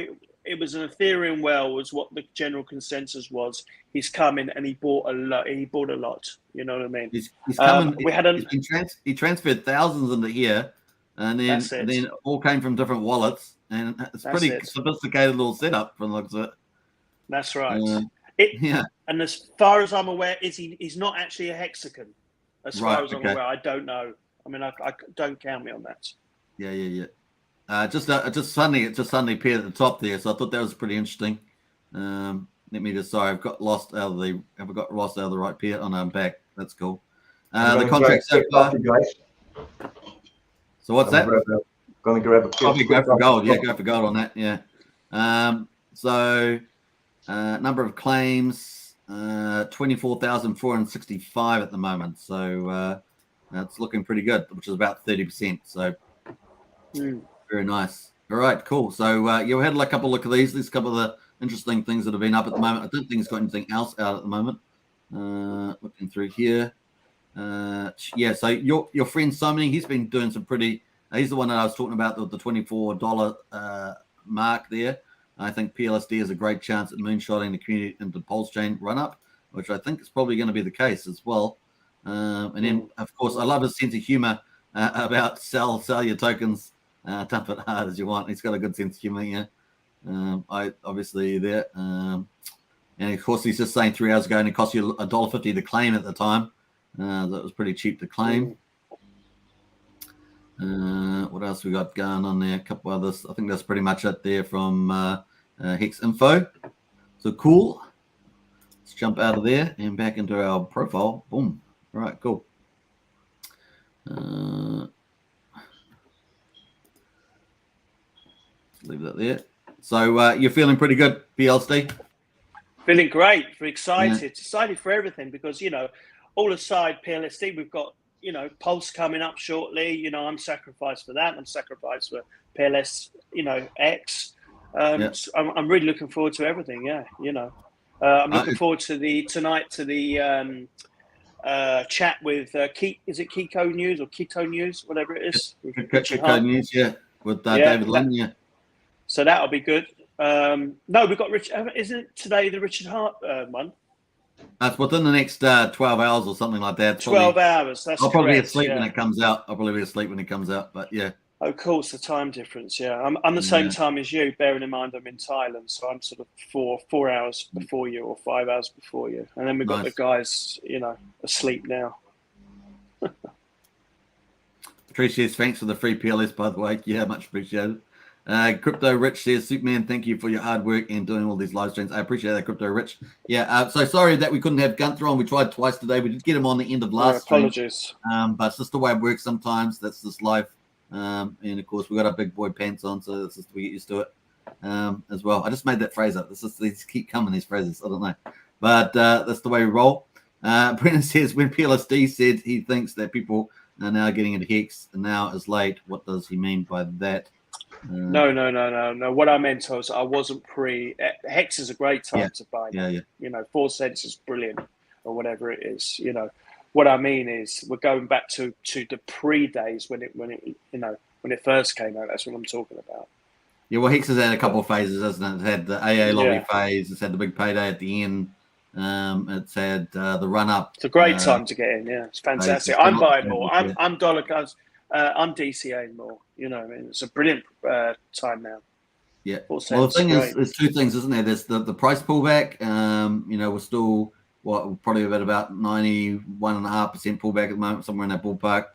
It was an Ethereum well, was what the general consensus was. He's come in and he bought a lot. You know what I mean? He's coming. He transferred thousands into here, and then all came from different wallets, and it's pretty sophisticated little setup from the looks of it. That's right. And as far as I'm aware, he's not actually a hexagon. As far as I'm aware, I don't know. I mean, I don't count me on that. Yeah. It just suddenly appeared at the top there, so I thought that was pretty interesting. Let me just I've got lost out of the right pair. Oh no, I'm back. That's cool. The contract so far. So what's that? Gonna grab a go for gold. Yeah, go for gold on that. Yeah. So number of claims. 24,465 at the moment. So it's looking pretty good, which is about 30%. So very nice. All right, cool. So we had a couple look at these. There's a couple of the interesting things that have been up at the moment. I don't think it's got anything else out at the moment. Looking through here. So your friend Simon, he's been doing some pretty. He's the one that I was talking about, the $24 mark there. I think PLSD has a great chance at moonshotting the community into Pulsechain run up, which I think is probably going to be the case as well. And then, of course, I love his sense of humor about sell your tokens, dump it hard as you want. He's got a good sense of humor here. I obviously there. And of course, he's just saying 3 hours ago, and it cost you $1.50 to claim at the time. That was pretty cheap to claim. What else we got going on there? A couple others. I think that's pretty much it there from Hex Info. So cool. Let's jump out of there and back into our profile. Boom. All right, cool. Leave that there. So you're feeling pretty good, PLSD? Feeling great. We're excited. Excited for everything because, all aside PLSD, we've got, Pulse coming up shortly. I'm sacrificed for that. I'm sacrificed for PLS, X. I'm really looking forward to everything. Yeah, I'm looking forward to tonight to the chat with is it Kiko News or Keto News, whatever it is? Kiko News, with David Lynn, So that'll be good. No, we've got Richard. Isn't it today the Richard Hart one? That's within the next 12 hours or something like that. 12 hours. That's I'll probably be correct, asleep when it comes out. But yeah. Oh, cool. It's the time difference. Yeah, I'm the same time as you. Bearing in mind I'm in Thailand, so I'm sort of 4 hours before you or 5 hours before you, and then we've got the guys, asleep now. Patricia, thanks for the free PLS, by the way. Yeah, much appreciated. Crypto Rich says, Superman, thank you for your hard work and doing all these live streams. I appreciate that, Crypto Rich. Yeah, so sorry that we couldn't have Gunther on. We tried twice today. We did get him on the end of last stream. Apologies. But it's just the way it works sometimes. That's just life. And of course, we got our big boy pants on, so it's just we get used to it as well. I just made that phrase up. These keep coming, these phrases. I don't know. But that's the way we roll. Brennan says, when PLSD said he thinks that people are now getting into Hex and now is late, what does he mean by that? No. What I meant was I wasn't Hex is a great time to buy. 4 cents is brilliant, or whatever it is. What I mean is we're going back to the pre-days when it first came out. That's what I'm talking about. Yeah, well, Hex has had a couple of phases, hasn't it? It's had the AA lobby phase. It's had the big payday at the end. It's had the run up. It's a great time to get in. Yeah, it's fantastic. I'm buying more. I'm dollar cards. I'm DCAing more. It's a brilliant time now. Yeah. Well, the thing is, there's two things, isn't there? There's the price pullback. We're still probably about 91.5% pullback at the moment, somewhere in that ballpark.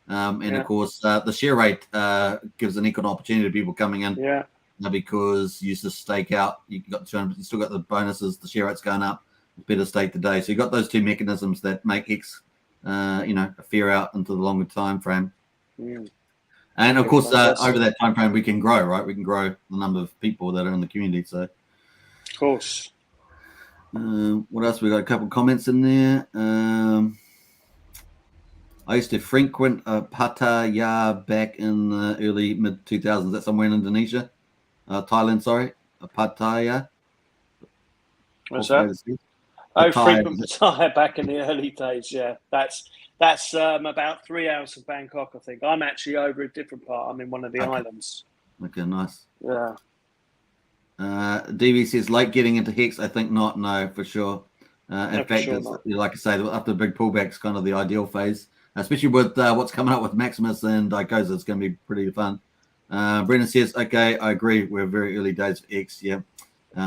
Of course, the share rate gives an equal opportunity to people coming in. Yeah. Because you just stake out. You got 200. You still got the bonuses. The share rate's going up. Better stake today. So you got those two mechanisms that make Hex, a fair out into the longer time frame. And of course, over that time frame, we can grow, right? We can grow the number of people that are in the community. So, of course. What else? We got a couple of comments in there. I used to frequent Pattaya back in the early mid 2000s. That's somewhere in Indonesia, Thailand. Sorry, Pattaya. What's that? Frequent Pattaya back in the early days. Yeah, that's about 3 hours from Bangkok, I think. I'm actually over a different part. I'm in one of the islands. Okay, nice. Yeah. DV says, late getting into Hex? I think not, no, for sure. In fact, like I say, after the big pullback is kind of the ideal phase, especially with what's coming up with Maximus and Dicosa. It's going to be pretty fun. Brendan says, okay, I agree. We're very early days of X, yeah.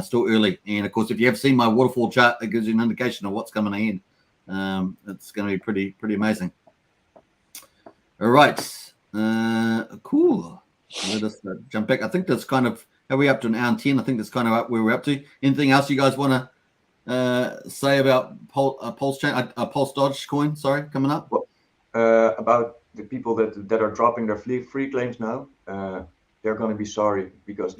Still early. And, of course, if you have seen my waterfall chart, it gives you an indication of what's coming ahead. It's going to be pretty amazing. All right. Cool. Let us jump back. I think that's kind of how we up to an hour and 10. I think that's kind of up where we're up to. Anything else you guys want to say about Pulsechain, PulseDogeCoin, sorry, coming up? About the people that are dropping their free claims now, they're going to be sorry because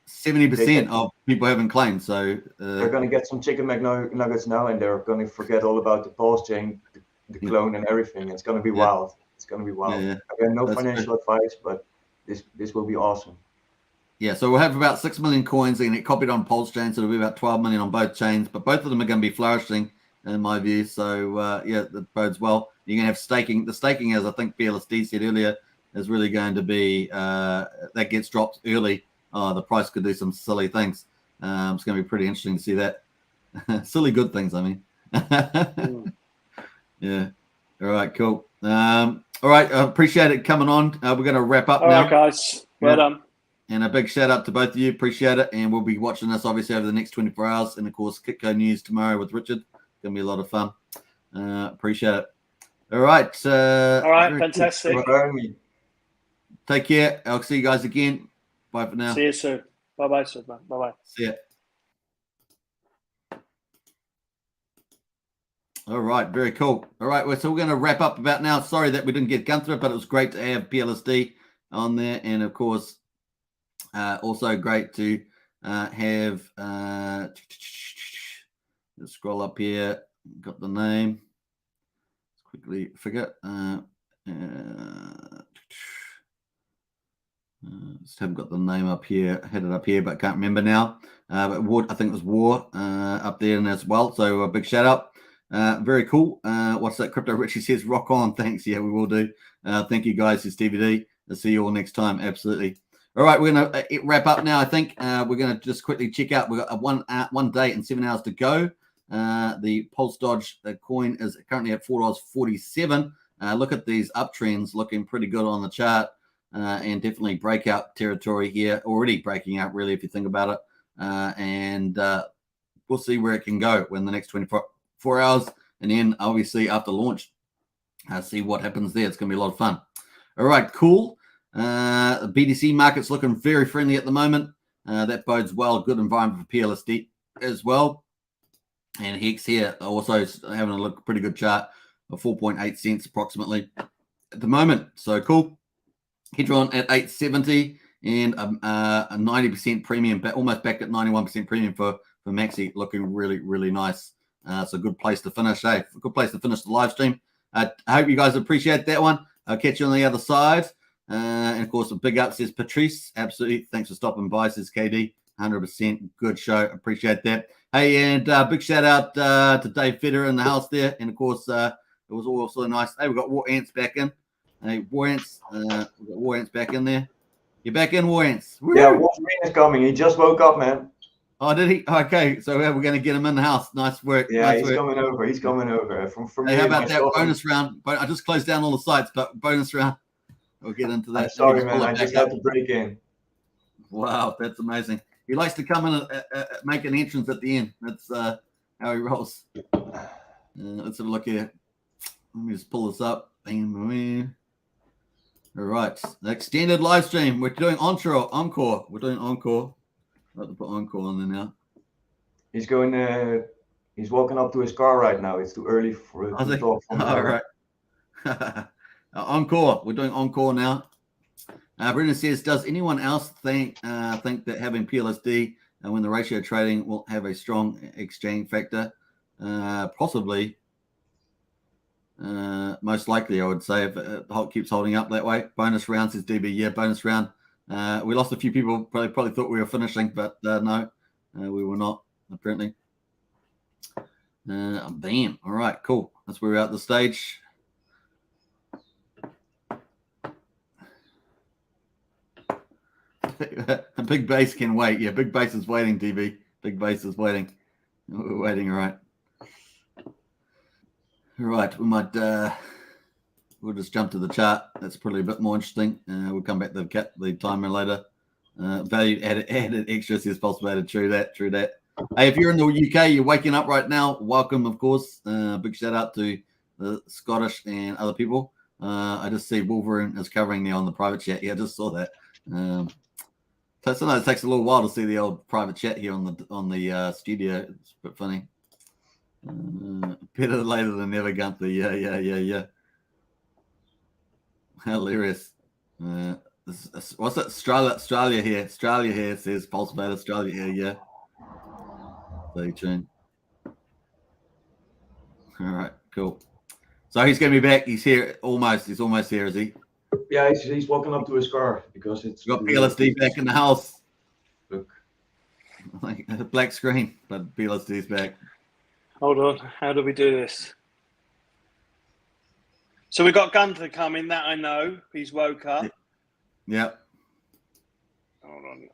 70% of people haven't claimed. So they're going to get some chicken McNuggets now, and they're going to forget all about the Pulsechain, the clone, and everything. It's going to be wild. It's going to be wild. Yeah. Again, no That's financial advice, but this will be awesome. Yeah, so we'll have about 6 million coins and get copied on Pulsechain, so it'll be about 12 million on both chains. But both of them are going to be flourishing, in my view. So yeah, that bodes well. You're going to have staking. The staking, as I think PLSD said earlier, is really going to be that gets dropped early. The price could do some silly things. It's going to be pretty interesting to see that. Silly good things, I mean. Yeah. All right, cool. All right, I appreciate it coming on. We're going to wrap up now. All right, guys. Well done. And a big shout out to both of you. Appreciate it. And we'll be watching this obviously over the next 24 hours. And of course, Kitco News tomorrow with Richard. Going to be a lot of fun. Appreciate it. All right. All right, fantastic. Cool. Take care. I'll see you guys again. Bye for now. See you soon. Bye-bye, sir. Bye-bye. See ya. All right, very cool. All right, so we're going to wrap up about now. Sorry that we didn't get Gunther, but it was great to have PLSD on there. And of course, also great to have, let's scroll up here, got the name, let's quickly figure, just haven't got the name up here, I had it up here, but can't remember now, but I think it was War up there and as well, so a big shout out. Very cool. What's that? Crypto Richie says, rock on. Thanks. Yeah, we will do. Thank you guys. It's DVD. I'll see you all next time. Absolutely. All right, we're going to wrap up now. I think we're going to just quickly check out. We've got 1 day and 7 hours to go. The PulseDoge coin is currently at $4.47. Look at these uptrends looking pretty good on the chart, and definitely breakout territory here. Already breaking out, really, if you think about it. And we'll see where it can go when the next 24 hours, and then obviously after launch, see what happens there. It's going to be a lot of fun. All right, cool. The BTC market's looking very friendly at the moment. That bodes well. Good environment for PLSD as well. And Hex here also having a look, pretty good chart of 4.8 cents approximately at the moment. So cool. Hedron at 870 and a 90% premium, almost back at 91% premium for Maxi, looking really, really nice. It's a good place to finish, a good place to finish the live stream. I hope you guys appreciate that one. I'll catch you on the other side. And of course, a big up says Patrice. Absolutely. Thanks for stopping by, says KD. 100% good show. Appreciate that. Hey, and big shout out to Dave Federer in the house there. And of course, it was also nice. Hey, we've got War Ants back in. Hey, War Ants. We've got War Ants back in there. You're back in, War Ants. Woo! Yeah, Wolverine is coming. He just woke up, man. Oh, did he? Okay, so we're going to get him in the house. Nice work. Yeah, nice he's work. coming over. He's coming over. From hey, how about that bonus round? I just closed down all the sites, but bonus round. We'll get into that. I'm sorry, man. I just had to break in. Wow, that's amazing. He likes to come in and make an entrance at the end. That's how he rolls. Let's have a look here. Let me just pull this up. All right, the extended live stream. We're doing encore. We're doing encore. I'll have to put encore on there now. He's going. He's walking up to his car right now. It's too early for to talk. All right. Encore. We're doing encore now. Brendan says, does anyone else think that having PLSD when the ratio trading will have a strong exchange factor? Possibly. Most likely, I would say, if it keeps holding up that way. Bonus round, says DB. Yeah, bonus round. We lost a few people. Probably thought we were finishing, but no, we were not, apparently. Bam. All right, cool. That's where we're at the stage. A big base can wait. Yeah, big base is waiting, DB. Big base is waiting. We're waiting, all right. All right, we might we'll just jump to the chart. That's probably a bit more interesting. We'll come back to the timer later. Value added extra says PulseDoge. True that. Hey, if you're in the UK, you're waking up right now. Welcome, of course. Big shout out to the Scottish and other people. I just see Wolverine is covering there on the private chat. Yeah, I just saw that. So sometimes it takes a little while to see the old private chat here on the studio. It's a bit funny. Better later than never, Gunther. Yeah. Hilarious. What's it? Australia here. Australia here, says PulseDoge. Australia here, yeah. Stay tuned. All right, cool. So he's going to be back. He's here almost. He's almost here, is he? Yeah, he's walking up to his car because it's got PLSD back in the house. Look, like a black screen, but PLSD's back. Hold on. How do we do this? So we got Gunther coming. That I know. He's woke up. Yep. Hold on.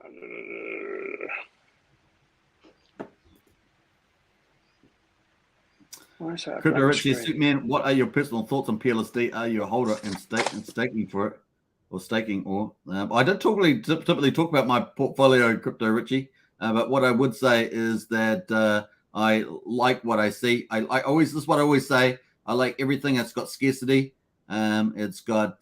Crypto Richie, Superman, what are your personal thoughts on PLSD? Are you a holder and staking for it, or staking? Or I don't typically talk about my portfolio, Crypto Richie, but what I would say is that I like what I see. This is what I always say. I like everything that's got scarcity. It's got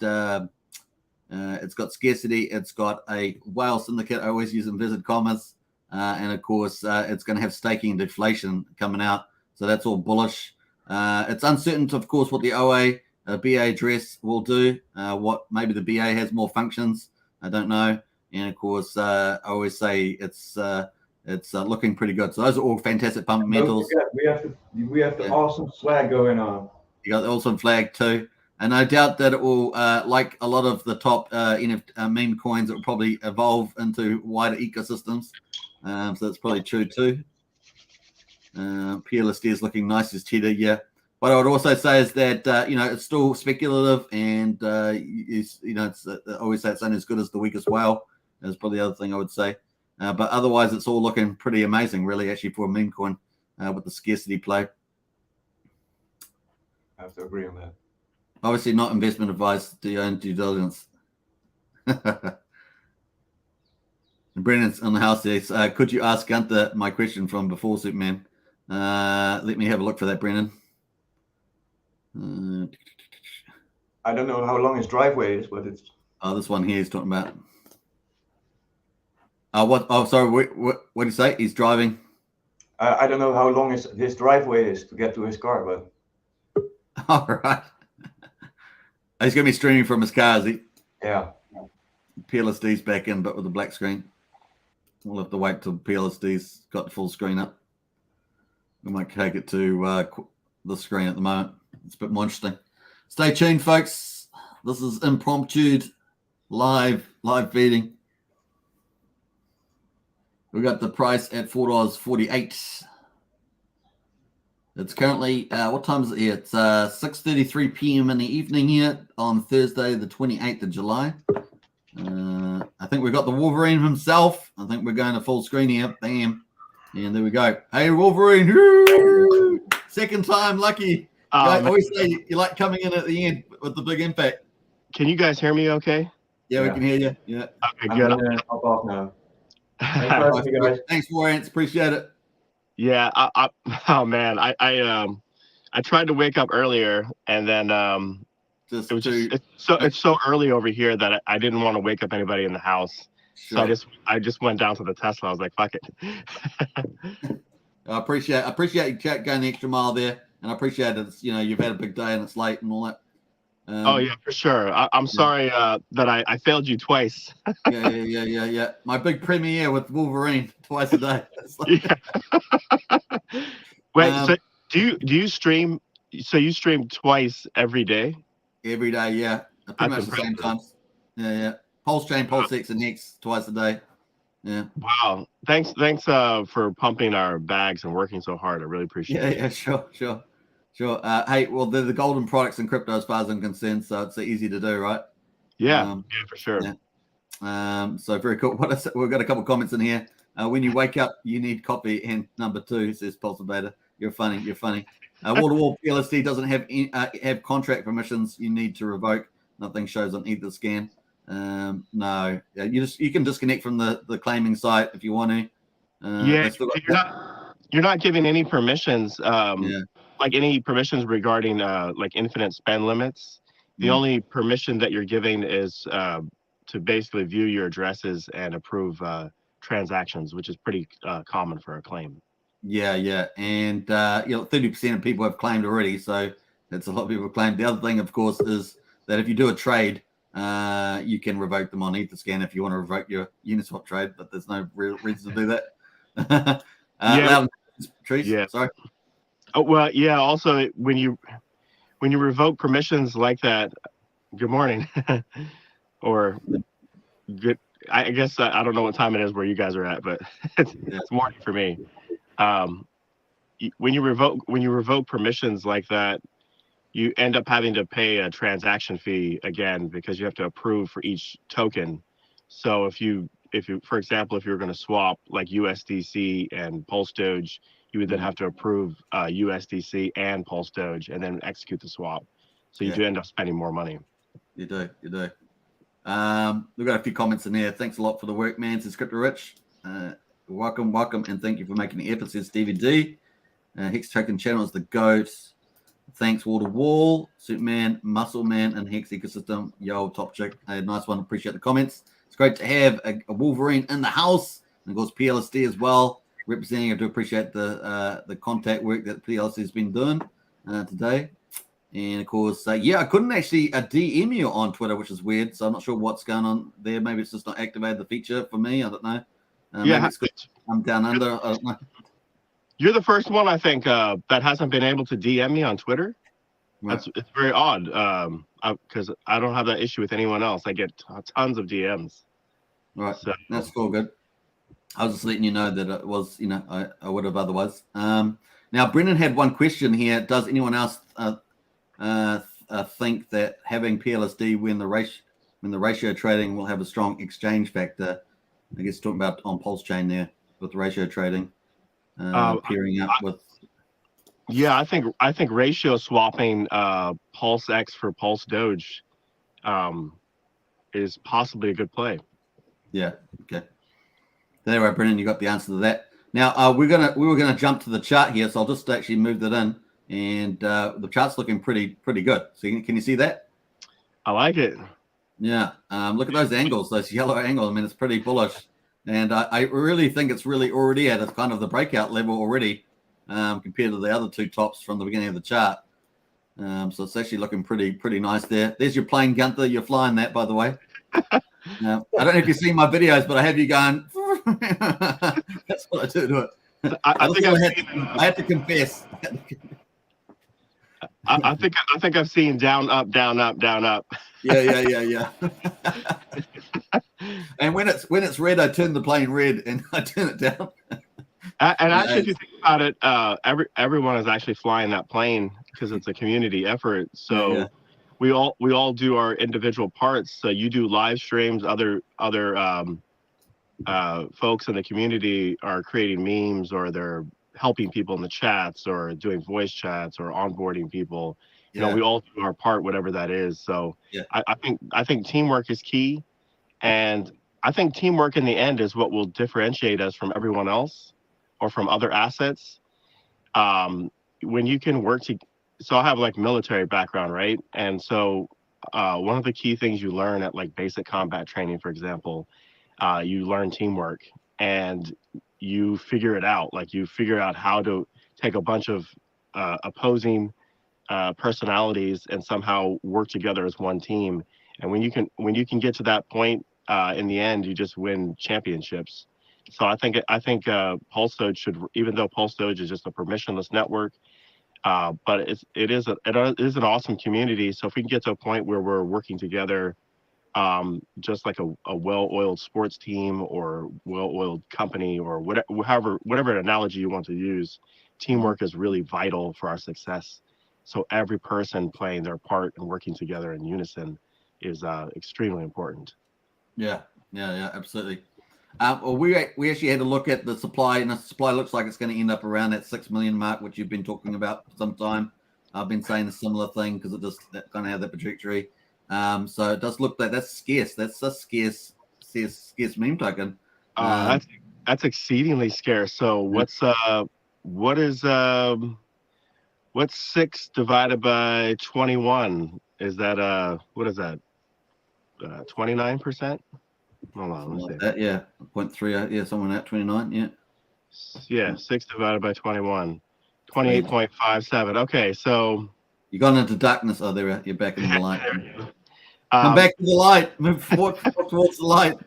scarcity. It's got a whale syndicate. I always use inverted commas, and of course, it's going to have staking and deflation coming out. So that's all bullish. It's uncertain, of course, what the OA BA address will do. What maybe the BA has more functions. I don't know. And of course, I always say it's looking pretty good. So those are all fantastic fundamentals. We have the awesome flag going on. You got the awesome flag too. And I doubt that it will, like a lot of the top meme coins, it will probably evolve into wider ecosystems. So that's probably true too. PLSD is looking nice as cheddar, yeah. What I would also say is that it's still speculative, and it's I always say it's only as good as the weakest whale. Is probably the other thing I would say. But otherwise, it's all looking pretty amazing, really, actually, for a meme coin with the scarcity play. I have to agree on that. Obviously, not investment advice. Do your own due diligence. Brennan's on the house there. Could you ask Gunther my question from before, Superman? Let me have a look for that, Brennan. I don't know how long his driveway is, but it's. Oh, this one here he's talking about. What? Oh, sorry. What did he say? He's driving. I don't know how long his driveway is to get to his car, but. All right. He's going to be streaming from his car, is he? Yeah. PLSD's back in, but with a black screen. We'll have to wait till PLSD's got the full screen up. We might take it to the screen at the moment. It's a bit more interesting. Stay tuned, folks. This is impromptu live feeding. We got the price at $4.48. It's currently what time is it here? It's 6:33 p.m. in the evening here on Thursday, the 28th of July. I think we've got the Wolverine himself. I think we're going to full screen here. Bam. And there we go. Hey, Wolverine. Woo! Second time lucky. I always say you like coming in at the end with the big impact. Can you guys hear me okay? Yeah, we can hear you. Yeah. Okay, good. I'm hop off now. Thanks, guys. Thanks, Warrants. Appreciate it. Yeah. Oh man, I tried to wake up earlier, and then it's so early over here that I didn't want to wake up anybody in the house. Sure. So I just went down to the Tesla. I was like, fuck it. I appreciate you going the extra mile there, and I appreciate it. It's, you've had a big day and it's late and all that. Oh yeah, for sure. I'm sorry that I failed you twice. Yeah. My big premiere with Wolverine twice a day. Wait, so do you stream? So you stream twice every day? Every day, yeah. Pretty much the same times. Yeah. Pulsechain, PulseX, and Hex twice a day. Yeah. Wow. Thanks for pumping our bags and working so hard. I really appreciate it. Yeah, sure. Hey, well, they're the golden products in crypto as far as I'm concerned, so it's easy to do, right? Yeah, for sure. Yeah. So very cool. We've got a couple of comments in here. When you wake up, you need coffee. And number 2 says PulseDoge. You're funny. Wall-to-wall PLSD doesn't have contract permissions. You need to revoke. Nothing shows on either scan. No, you can disconnect from the claiming site if you want to. You're not giving any permissions. Like any permissions regarding like infinite spend limits. The only permission that you're giving is to basically view your addresses and approve transactions, which is pretty common for a claim. Yeah, and 30% of people have claimed already, so that's a lot of people have claimed. The other thing, of course, is that if you do a trade, You can revoke them on Etherscan if you want to revoke your Uniswap trade, but there's no real reason to do that. Trees, yeah. Sorry. Oh well, yeah. Also, when you revoke permissions like that, good morning, or good. I guess I don't know what time it is where you guys are at, but it's morning for me. When you revoke permissions like that, you end up having to pay a transaction fee again because you have to approve for each token. So if you, for example, if you're going to swap like USDC and PulseDoge, you would then have to approve USDC and PulseDoge and then execute the swap. So you do end up spending more money. You do. We've got a few comments in there. Thanks a lot for the work, man. Says Crypto Rich. Welcome, and thank you for making the effort. Says Stevie D. Hex Token Channel is the GOAT. Thanks, Wall to Wall, Superman, Muscle Man, and Hex Ecosystem. Yo, top chick. Nice one. Appreciate the comments. It's great to have a Wolverine in the house. And of course, PLSD as well, representing. I do appreciate the contact work that PLSD has been doing today. And of course, I couldn't actually DM you on Twitter, which is weird. So I'm not sure what's going on there. Maybe it's just not activated the feature for me. I don't know. Maybe it's good. I'm down under. I don't know. You're the first one, I think, that hasn't been able to DM me on Twitter. Right. It's very odd because I don't have that issue with anyone else. I get tons of DMs. Right, so that's all good. I was just letting you know that it was, I would have otherwise. Now, Brendan had one question here. Does anyone else think that having PLSD when the ratio trading will have a strong exchange factor? I guess talking about on Pulsechain there with ratio trading. Pairing up with I think ratio swapping PulseX for PulseDoge is possibly a good play. Okay. Anyway, Brendan, you got the answer to that. Now we were gonna jump to the chart here, so I'll just actually move that in, and the chart's looking pretty good. So can you see that? I like it. Yeah. Look at those angles, those yellow angles. I mean, it's pretty bullish. And I really think it's really already at a kind of the breakout level already compared to the other two tops from the beginning of the chart. So it's actually looking pretty nice there. There's your plane, Gunther. You're flying that, by the way. I don't know if you've seen my videos, but I have you going. That's what I do to it. I have to confess. I think I've seen down, up, down, up, down, up. Yeah. And when it's red, I turn the plane red and I turn it down. And actually, if you think about it, everyone is actually flying that plane because it's a community effort. So we all do our individual parts. So you do live streams. Other folks in the community are creating memes, or they're helping people in the chats, or doing voice chats, or onboarding people. You know, we all do our part, whatever that is. So I think teamwork is key. And I think teamwork in the end is what will differentiate us from everyone else or from other assets. When you can work so I have like military background, right? And so one of the key things you learn at like basic combat training, for example, you learn teamwork and you figure it out. Like you figure out how to take a bunch of opposing personalities and somehow work together as one team. And when you can get to that point, in the end, you just win championships. So I think PulseDoge should, even though PulseDoge is just a permissionless network, but it is an awesome community. So if we can get to a point where we're working together, just like a well-oiled sports team or well-oiled company, or whatever analogy you want to use, teamwork is really vital for our success. So every person playing their part and working together in unison is extremely important. Yeah, absolutely. Well, we actually had to look at the supply, and the supply looks like it's going to end up around that 6 million mark, which you've been talking about for some time. I've been saying a similar thing because it just kind of have that trajectory. So it does look like that's scarce. That's a scarce meme token. That's exceedingly scarce. So what's 6 divided by 21? Is that what is that? 29%? Hold on, let's see. That, 0.3, somewhere at 29, Yeah, 6 divided by 21. 28.57. Okay, so you gone into darkness. Oh, there you're back in the light. Come back to the light. Move forward towards the light.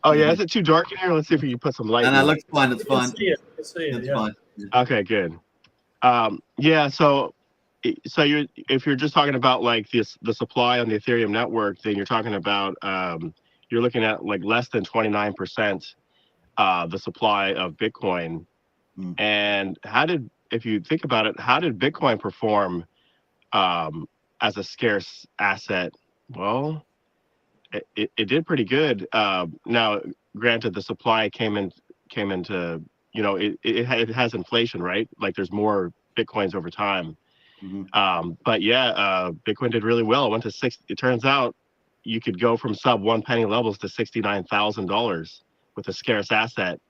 Oh yeah, is it too dark in here? Let's see if we can put some light. No, in. it looks fine. It's fine. It's fine. Okay, good. Yeah, so if you're just talking about like the supply on the Ethereum network, then you're talking about you're looking at like less than 29% the supply of Bitcoin. And if you think about it, how did Bitcoin perform as a scarce asset? Well, it did pretty good. Now, granted, the supply came into, you know, it has inflation, right? Like there's more Bitcoins over time. But yeah, Bitcoin did really well. It went to it turns out you could go from sub 1 penny levels to $69,000 with a scarce asset.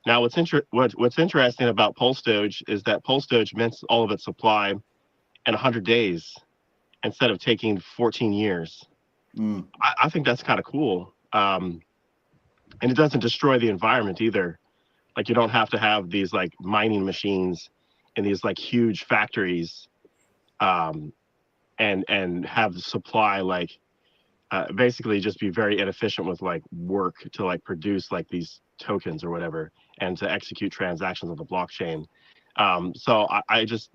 Now, what's interesting about PulseDoge is that PulseDoge mints all of its supply in 100 days instead of taking 14 years. I think that's kind of cool. And it doesn't destroy the environment either. Like you don't have to have these like mining machines in these like huge factories and have the supply like basically just be very inefficient with like work to like produce like these tokens or whatever and to execute transactions on the blockchain. So I just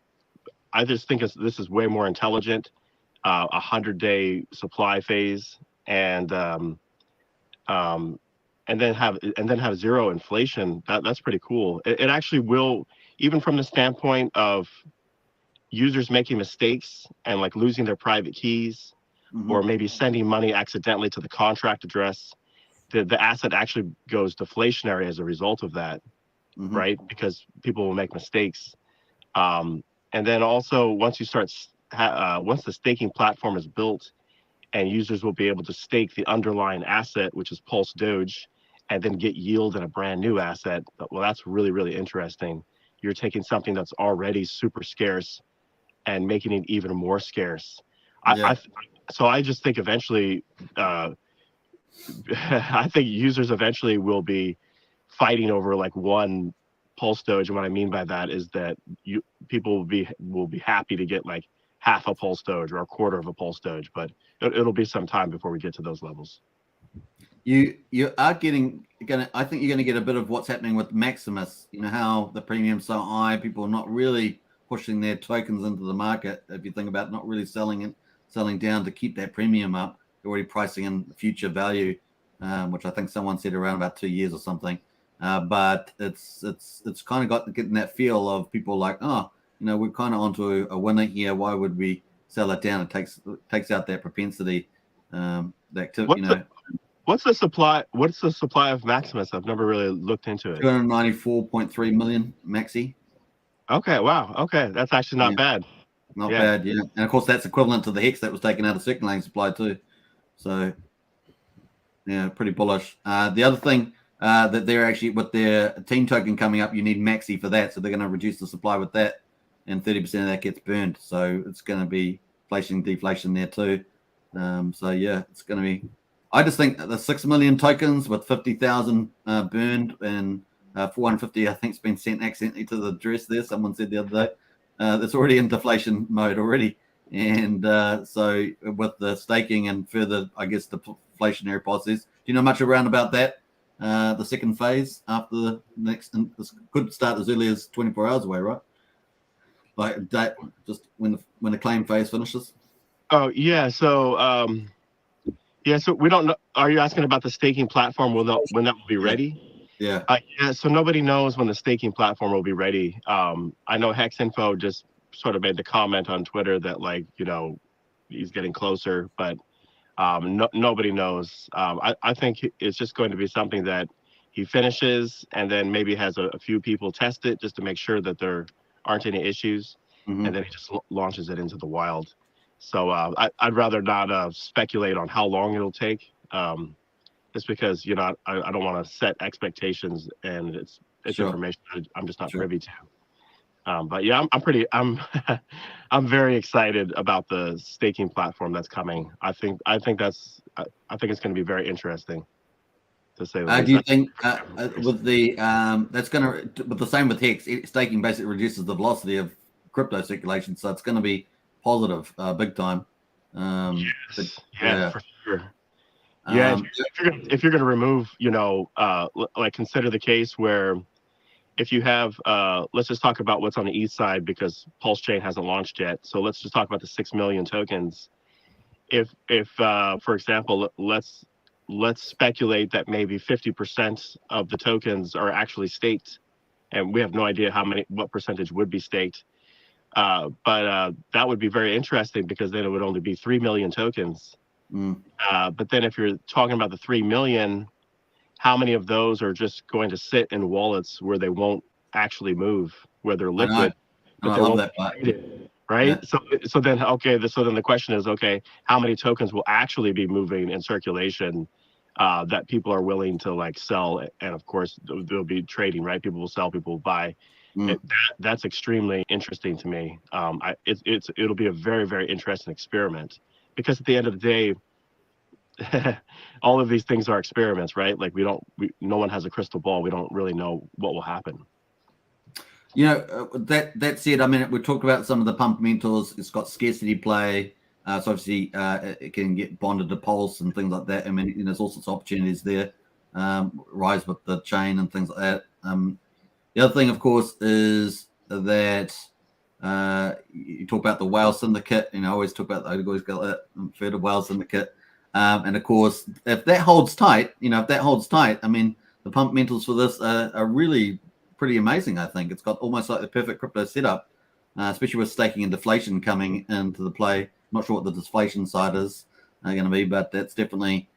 think this is way more intelligent. 100-day supply phase and then have zero inflation. That's pretty cool. It actually will, even from the standpoint of users making mistakes and like losing their private keys or maybe sending money accidentally to the contract address, the asset actually goes deflationary as a result of that, right? Because people will make mistakes. And then also once you start once the staking platform is built and users will be able to stake the underlying asset, which is PulseDoge, and then get yield in a brand new asset. Well, that's really, really interesting. You're taking something that's already super scarce and making it even more scarce. So I just think eventually, I think users eventually will be fighting over like one PulseDoge. And what I mean by that is that people will be happy to get like half a PulseDoge or a quarter of a PulseDoge, but it'll be some time before we get to those levels. You are I think you're gonna get a bit of what's happening with Maximus. You know how the premium's so high, people are not really pushing their tokens into the market. If you think about not really selling down to keep that premium up, they're already pricing in future value, which I think someone said around about 2 years or something. But it's kind of getting that feel of people like, oh, you know, we're kind of onto a winner here. Why would we sell it down? It takes out that propensity. What's the supply? What's the supply of Maximus? I've never really looked into it. 294.3 million maxi. Okay, wow. Okay, that's actually not bad. Not bad, yeah. And of course, that's equivalent to the Hex that was taken out of circulating supply too. So, yeah, pretty bullish. The other thing that they're actually with their team token coming up, you need maxi for that, so they're going to reduce the supply with that, and 30% of that gets burned. So it's going to be inflation, deflation there too. So yeah, it's going to be. I just think the 6 million tokens with 50,000 burned and 450, I think, has been sent accidentally to the address there. Someone said the other day. That's already in deflation mode already. And so with the staking and further, I guess, the deflationary process, do you know much around about that? The second phase after the next, and this could start as early as 24 hours away, right? Like date, just when the claim phase finishes. Oh yeah, so so we don't know. Are you asking about the staking platform? When that will be ready? Yeah. Yeah. So nobody knows when the staking platform will be ready. I know Hex Info just sort of made the comment on Twitter that like, you know, he's getting closer, but nobody knows. I think it's just going to be something that he finishes and then maybe has a few people test it just to make sure that there aren't any issues, and then he just launches it into the wild. So I'd rather not speculate on how long it'll take, just because, you know, I don't want to set expectations, and it's Sure. information I'm just not privy to. But yeah, I'm very excited about the staking platform that's coming. I think it's going to be very interesting, to say the least. Do you think with the that's going to, but the same with Hex, staking basically reduces the velocity of crypto circulation, so it's going to be positive big time. Yeah, for sure. Yeah, if you're going to remove, like consider the case where if you have, let's just talk about what's on the ETH side because Pulsechain hasn't launched yet. So let's just talk about the 6 million tokens. If for example, let's speculate that maybe 50% of the tokens are actually staked, and we have no idea what percentage would be staked. But that would be very interesting because then it would only be 3 million tokens. But then if you're talking about the 3 million, how many of those are just going to sit in wallets where they won't actually move, where they're liquid? I love that part. Right? Yeah. So then the question is, okay, how many tokens will actually be moving in circulation that people are willing to like sell? And of course, there'll be trading, right? People will sell, people will buy. That's extremely interesting to me. It'll be a very, very interesting experiment because at the end of the day, all of these things are experiments, right? Like no one has a crystal ball. We don't really know what will happen. That said, I mean, we talked about some of the pump mentors. It's got scarcity play. So obviously it can get bonded to Pulse and things like that. I mean, there's all sorts of opportunities there. Rise with the chain and things like that. The other thing, of course, is that you talk about the whale syndicate. I always talk about I always got that further whale syndicate. And of course, if that holds tight, I mean, the pump mentals for this are really pretty amazing. I think it's got almost like the perfect crypto setup, especially with staking and deflation coming into the play. I'm not sure what the deflation side is going to be, but that's definitely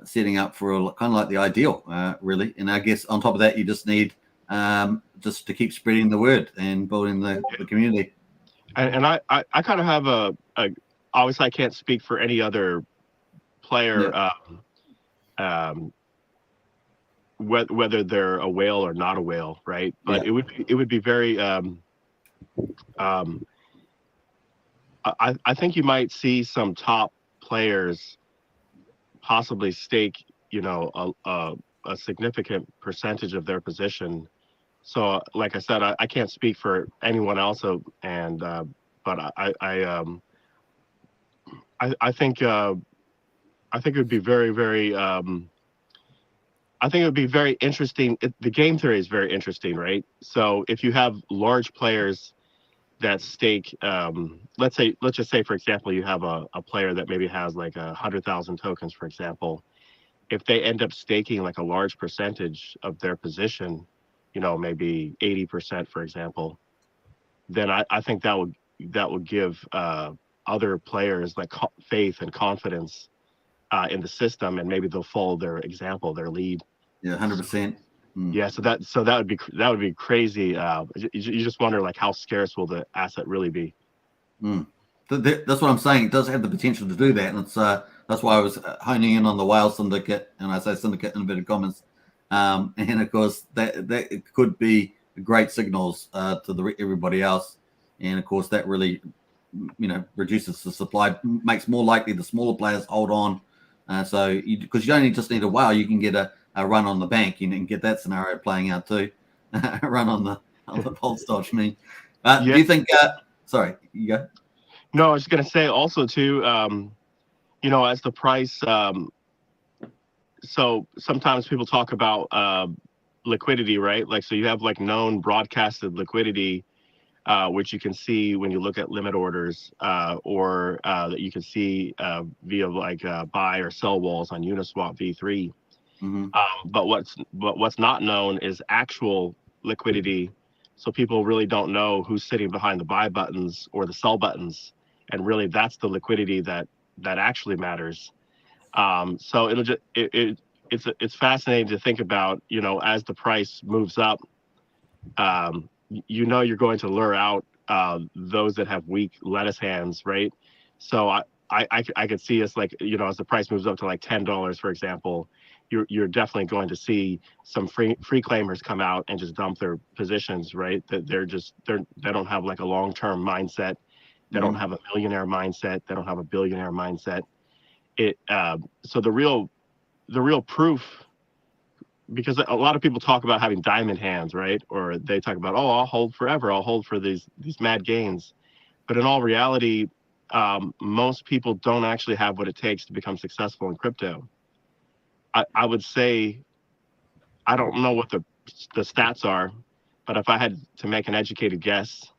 setting up for kind of like the ideal, really. And I guess on top of that, you just need just to keep spreading the word and building the community. And I kind of have obviously I can't speak for any other player, whether they're a whale or not a whale, right? But it would be very. I think you might see some top players possibly stake, a significant percentage of their position. So, like I said, I can't speak for anyone else, but I think it would be very, very. I think it would be very interesting. The game theory is very interesting, right? So if you have large players that stake, let's just say, for example, you have a player that maybe has like 100,000 tokens, for example. If they end up staking like a large percentage of their position, maybe 80%, for example, then I think that would give other players like faith and confidence in the system, and maybe they'll follow their example, their lead. Yeah, 100%. Yeah, so that would be crazy. You just wonder like how scarce will the asset really be? That's what I'm saying. It does have the potential to do that, and it's that's why I was honing in on the whale syndicate, and I say syndicate in inverted commas. And of course that it could be great signals to everybody else, and of course that really reduces the supply, makes more likely the smaller players hold on. So because you don't just need a whale, you can get a run on the bank. You can get that scenario playing out too. Run on the PulseDoge. Do you think? Sorry, you go. No, I was going to say also too. As the price. So sometimes people talk about liquidity, right? Like so, you have like known broadcasted liquidity, which you can see when you look at limit orders, or that you can see via like buy or sell walls on Uniswap V3. But what's not known is actual liquidity. So people really don't know who's sitting behind the buy buttons or the sell buttons, and really that's the liquidity that actually matters. So it'll just it's fascinating to think about. As the price moves up, you're going to lure out those that have weak lettuce hands, right? So I could see us like as the price moves up to like $10, for example. You're definitely going to see some free claimers come out and just dump their positions, right? That they don't have like a long-term mindset. They don't have a millionaire mindset. They don't have a billionaire mindset. So the real proof, because a lot of people talk about having diamond hands, right? Or they talk about, I'll hold forever. I'll hold for these mad gains. But in all reality, most people don't actually have what it takes to become successful in crypto. I would say, I don't know what the stats are, but if I had to make an educated guess,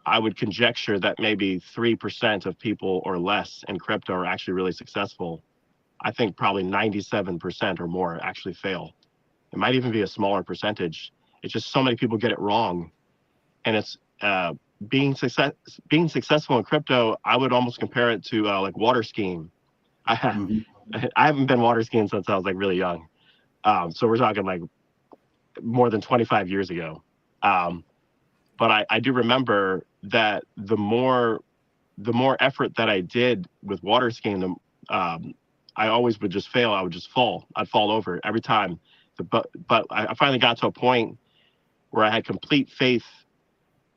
I would conjecture that maybe 3% of people or less in crypto are actually really successful. I think probably 97% or more actually fail. It might even be a smaller percentage. It's just so many people get it wrong. And it's being successful in crypto, I would almost compare it to like water skiing. I haven't been water skiing since I was like really young. So we're talking like more than 25 years ago. But I do remember that the more effort that I did with water skiing, I always would just fail. I would just fall. I'd fall over every time. But I finally got to a point where I had complete faith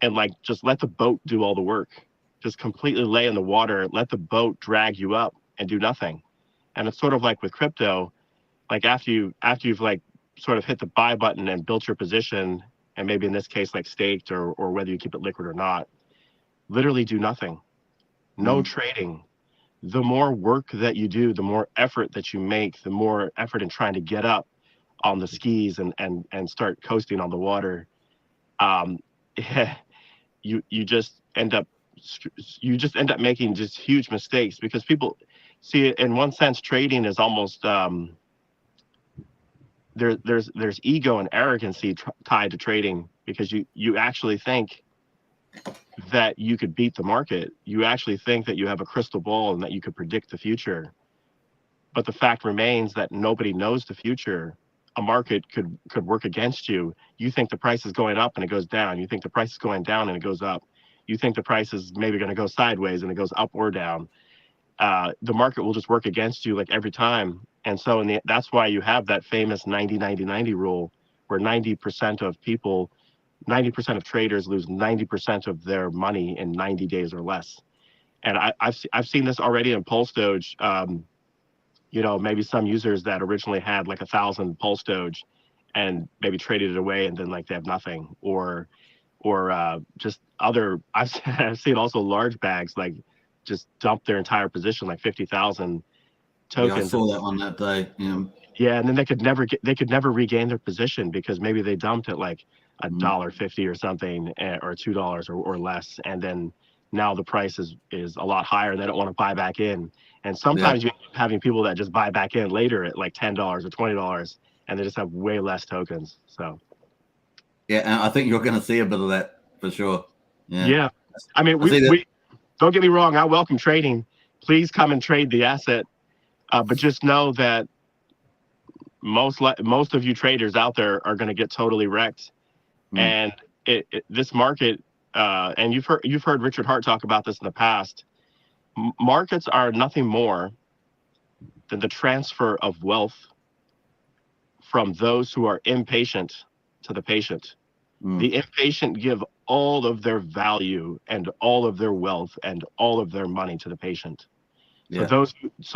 and like just let the boat do all the work. Just completely lay in the water, let the boat drag you up and do nothing. And it's sort of like with crypto, like after you've like sort of hit the buy button and built your position, and maybe in this case like staked or whether you keep it liquid or not, literally do nothing. No trading. The more work that you do, the more effort that you make, the more effort in trying to get up on the skis and start coasting on the water. You just end up making just huge mistakes, because people see it in one sense. Trading is almost there's ego and arrogancy tied to trading, because you actually think that you could beat the market. You actually think that you have a crystal ball and that you could predict the future. But the fact remains that nobody knows the future. A market could work against you. You think the price is going up and it goes down. You think the price is going down and it goes up. You think the price is maybe going to go sideways and it goes up or down. The market will just work against you like every time. And so that's why you have that famous 90-90-90 rule, where 90% of traders lose 90% of their money in 90 days or less. And I've seen this already in PulseDoge. Maybe some users that originally had like 1,000 PulseDoge and maybe traded it away, and then like they have nothing, or just other. I've seen also large bags like just dump their entire position, like 50,000 tokens. Yeah, I saw that on that day. Yeah, and then they could never regain their position, because maybe they dumped it like $1.50 or something, or $2 or less, and then now the price is a lot higher, and they don't want to buy back in. And sometimes you end up having people that just buy back in later at like $10 or $20, and they just have way less tokens. So yeah, and I think you're going to see a bit of that for sure. Yeah. I mean, we don't get me wrong. I welcome trading. Please come and trade the asset, but just know that most of you traders out there are going to get totally wrecked. And this market, and you've heard Richard Hart talk about this in the past. Markets are nothing more than the transfer of wealth from those who are impatient to the patient. The impatient give all of their value and all of their wealth and all of their money to the patient. So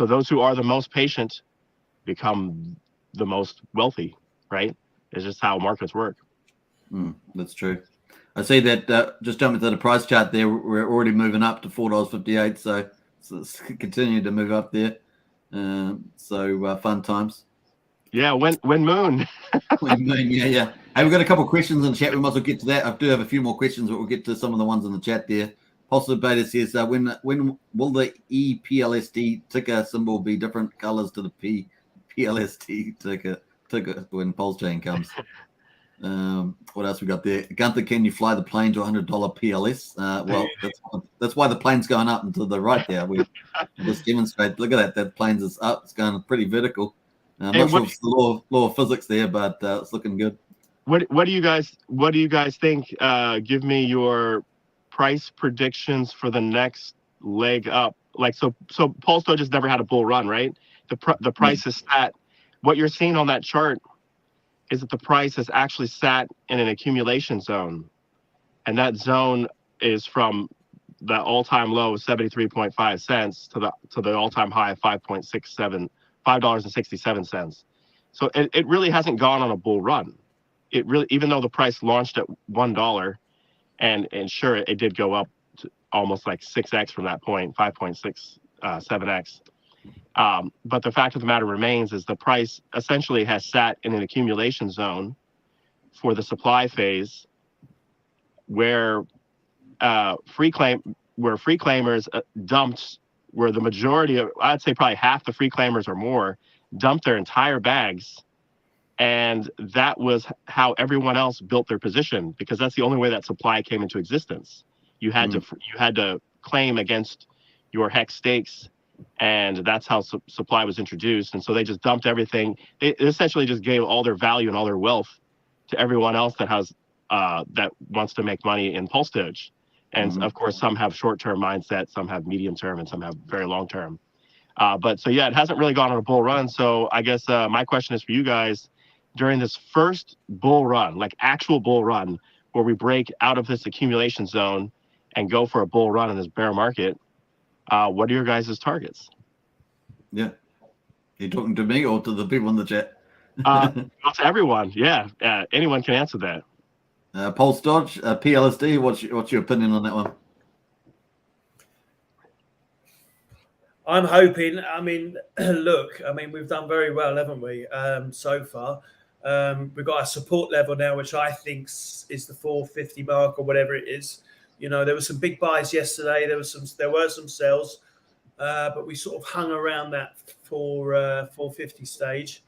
those who are the most patient become the most wealthy, right? It's just how markets work. That's true. I see that just jumping to the price chart there, we're already moving up to $4.58. So it's continuing to move up there. So fun times. Yeah, when moon. When moon, yeah. Hey, we've got a couple of questions in the chat. We might as well get to that. I do have a few more questions, but we'll get to some of the ones in the chat there. Pulse Beta says, when will the PLSD ticker symbol be different colors to the PLSD ticker when Pulsechain comes? What else we got there? Gunther, can you fly the plane to $100 PLS? Well, that's why the plane's going up and to the right there. We just demonstrate. Look at that. That plane's is up. It's going pretty vertical. I'm not sure if it's the law of physics there, but it's looking good. What do you guys think? Give me your price predictions for the next leg up. Like so PulseDoge has never had a bull run, right? The price is sat. What you're seeing on that chart is that the price has actually sat in an accumulation zone, and that zone is from the all-time low of 73.5 cents to the all-time high of $5.67. So it really hasn't gone on a bull run. It really, even though the price launched at $1, and sure, it did go up almost like 6x from that point, 5.6, 7x. But the fact of the matter remains is the price essentially has sat in an accumulation zone for the supply phase, where free claimers dumped, where the majority of, I'd say probably half the free claimers or more, dumped their entire bags. And that was how everyone else built their position, because that's the only way that supply came into existence. You had to claim against your Hex stakes, and that's how supply was introduced. And so they just dumped everything. They essentially just gave all their value and all their wealth to everyone else that has that wants to make money in PulseDoge. And of course, some have short-term mindset, some have medium-term, and some have very long-term. But so yeah, it hasn't really gone on a bull run. So I guess my question is for you guys, during this first bull run, like actual bull run, where we break out of this accumulation zone and go for a bull run in this bear market, what are your guys' targets? Yeah. Are you talking to me or to the people in the chat? To everyone. Yeah. Anyone can answer that. PulseDoge, PLSD, what's your opinion on that one? I'm hoping, I mean, look, I mean, we've done very well, haven't we, so far? We've got a support level now, which I think is the 450 mark or whatever it is. You know, there were some big buys yesterday. There were some sells, but we sort of hung around that 450 stage.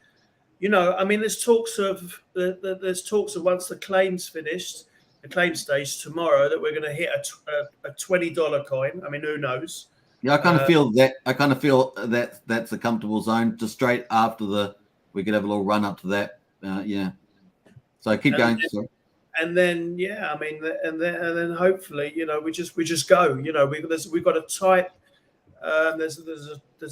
You know, I mean, there's talks of once the claim's finished, the claim stage tomorrow, that we're going to hit a $20 coin. I mean, who knows? Yeah, I kind of feel that. I kind of feel that that's a comfortable zone. Just straight after we could have a little run up to that. Yeah. So keep going. Sorry. And then, yeah, I mean, and then hopefully, you know, we just go. You know, we've got a tight. There's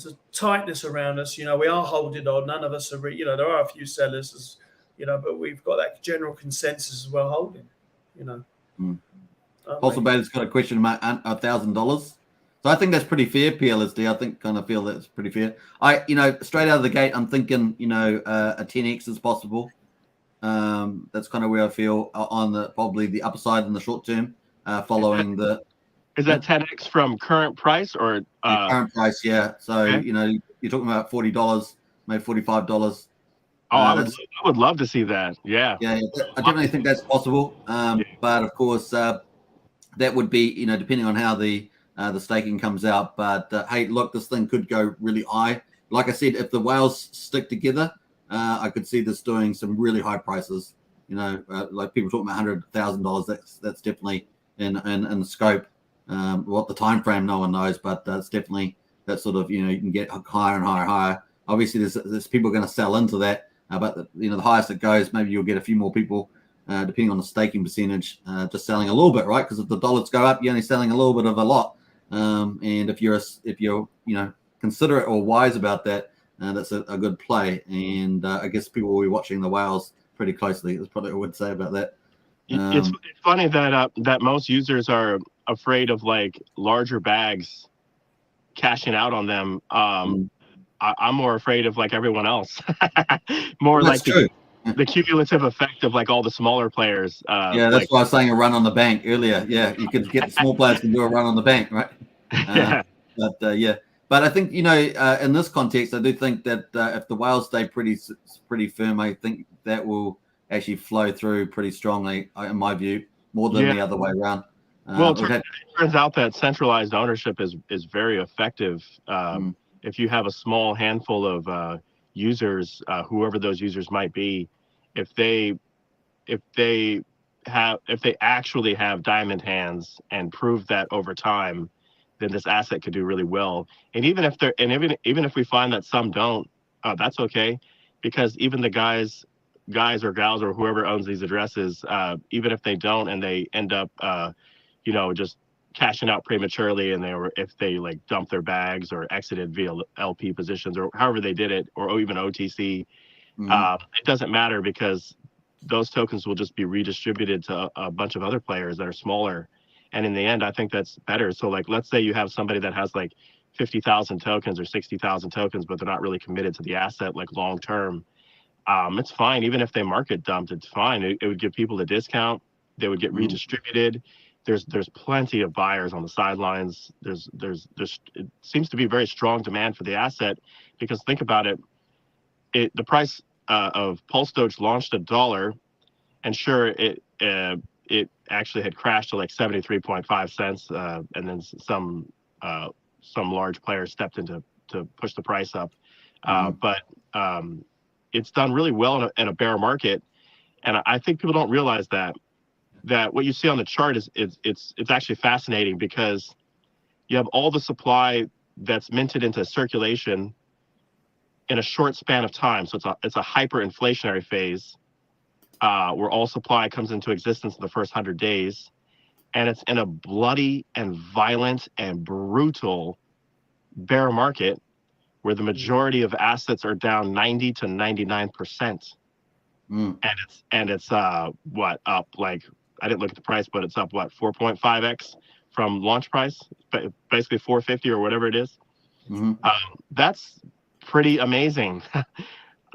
a tightness around us. You know, we are holding on. None of us are. You know, there are a few sellers, you know, but we've got that general consensus as well holding. You know. Also, Bailey's got a question about $1,000. So I think that's pretty fair, PLSD. I feel that's pretty fair. Straight out of the gate, I'm thinking, you know, a 10x is possible. That's kind of where I feel on probably the upper side in the short term, following the. Is that 10x from current price or current price? Yeah. So okay. You know, you're talking about $40, maybe $45. Oh, I would love to see that. Yeah. Yeah, I definitely think that's possible. But of course, that would be, you know, depending on how the staking comes out. But hey, look, this thing could go really high. Like I said, if the whales stick together, I could see this doing some really high prices. You know, like people talking about $100,000. That's definitely in the scope. What the time frame, no one knows, but it's definitely that sort of, you know, you can get higher and higher and higher. Obviously, there's people going to sell into that, but the highest it goes, maybe you'll get a few more people. Depending on the staking percentage, just selling a little bit, right? Because if the dollars go up, you're only selling a little bit of a lot. And if you're you know, considerate or wise about that, that's a good play. And I guess people will be watching the whales pretty closely. That's probably what I would say about that. It's funny that most users are afraid of like larger bags cashing out on them. I'm more afraid of like everyone else. More that's like true. The cumulative effect of like all the smaller players. Yeah, that's why I was saying a run on the bank earlier. Yeah, you could get the small players can do a run on the bank, right? But I think, you know, in this context, I do think that if the whales stay pretty firm, I think that will actually flow through pretty strongly, in my view, more than the other way around. Well, it turns out that centralized ownership is very effective. If you have a small handful of users, whoever those users might be, if they actually have diamond hands and prove that over time, then this asset could do really well. And even if we find that some don't, that's okay, because even the guys or gals or whoever owns these addresses, even if they don't and they end up you know, just cashing out prematurely, and if they like dump their bags or exited via LP positions or however they did it, or even OTC, it doesn't matter, because those tokens will just be redistributed to a bunch of other players that are smaller. And in the end, I think that's better. So like, let's say you have somebody that has like 50,000 tokens or 60,000 tokens, but they're not really committed to the asset like long term. It's fine. Even if they market dumped, it's fine. It would give people a discount. They would get redistributed. there's plenty of buyers on the sidelines. There's it seems to be very strong demand for the asset, because think about it, the price of Pulse Doge launched $1, and sure, it actually had crashed to like 73.5 cents, and then some large players stepped in to push the price up. But it's done really well in a bear market, and I think people don't realize that what you see on the chart is it's actually fascinating, because you have all the supply that's minted into circulation in a short span of time. So it's a hyperinflationary phase where all supply comes into existence in the first 100 days, and it's in a bloody and violent and brutal bear market where the majority of assets are down 90 to 99%. And it's what, up, like, I didn't look at the price, but it's up, what, 4.5x from launch price, basically 450 or whatever it is. That's pretty amazing.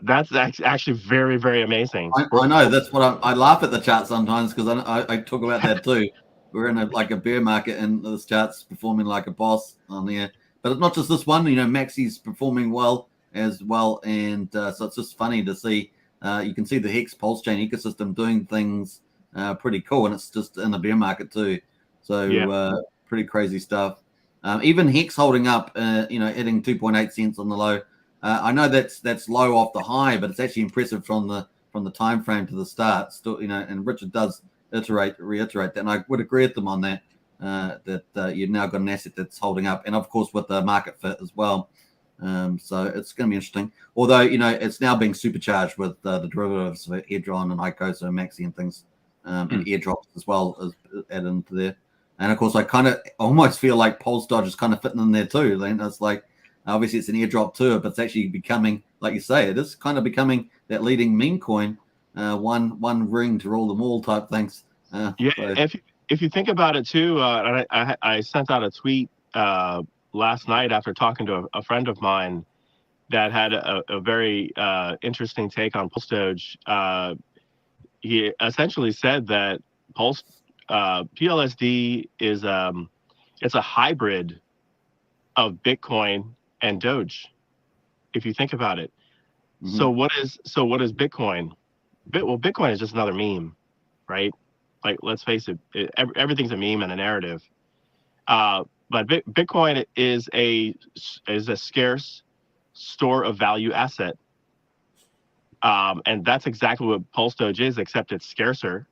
That's actually very, very amazing. I know, that's what I laugh at the chart sometimes, because I talk about that too. We're in a bear market, and this chart's performing like a boss on there. But it's not just this one, Maxi's performing well as well, and so it's just funny to see. You can see the Hex Pulsechain ecosystem doing things pretty cool, and it's just in the bear market too. So pretty crazy stuff. Even Hex holding up, hitting 2.8 cents on the low. I know that's low off the high, but it's actually impressive from the time frame to the start. Still, and Richard does reiterate that, and I would agree with them on that. That you've now got an asset that's holding up, and of course with the market fit as well. So it's going to be interesting. Although it's now being supercharged with the derivatives of Hedron and ICOSA and Maxi and things, and airdrops as well as added into there. And of course, I almost feel like PulseDoge is kind of fitting in there too. Then it's like, obviously it's an airdrop to it, but it's actually becoming, like you say, it is kind of becoming that leading meme coin, one ring to rule them all type things. So. If you think about it too, I sent out a tweet last night after talking to a friend of mine that had a very interesting take on PulseDoge. He essentially said that PLSD is it's a hybrid of Bitcoin and Doge, if you think about it. So what is Bitcoin? Well, Bitcoin is just another meme, right? Like, let's face it, everything's a meme and a narrative. But Bitcoin is a scarce store of value asset. And that's exactly what PulseDoge is, except it's scarcer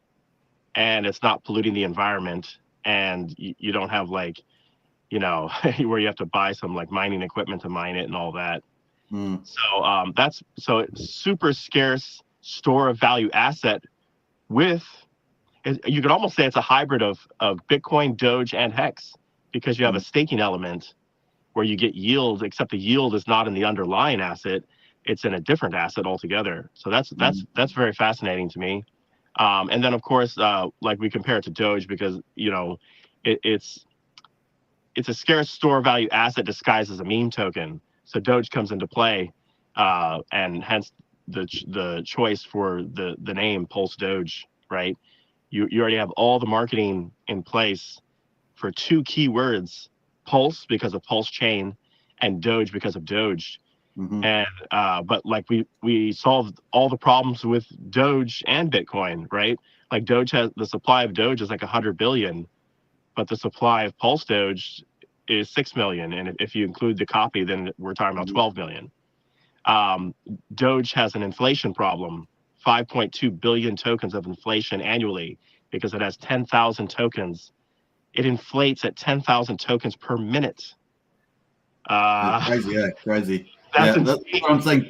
and it's not polluting the environment. And you don't have where you have to buy some mining equipment to mine it and all that. So it's super scarce store of value asset you could almost say it's a hybrid of Bitcoin, Doge, and Hex, because you have a staking element where you get yield, except the yield is not in the underlying asset, it's in a different asset altogether. So that's very fascinating to me. And then of course, we compare it to Doge because it's a scarce store value asset disguised as a meme token. So Doge comes into play, and hence the choice for the name PulseDoge, right? You already have all the marketing in place for two keywords: Pulse because of Pulsechain, and Doge because of Doge. And but we solved all the problems with Doge and Bitcoin, right? Like Doge has the supply of Doge is 100 billion, but the supply of PulseDoge is 6 million, and if you include the copy, then we're talking about 12 million. Doge has an inflation problem. 5.2 billion tokens of inflation annually, because it has 10,000 tokens. It inflates at 10,000 tokens per minute. Crazy. That's what I'm saying.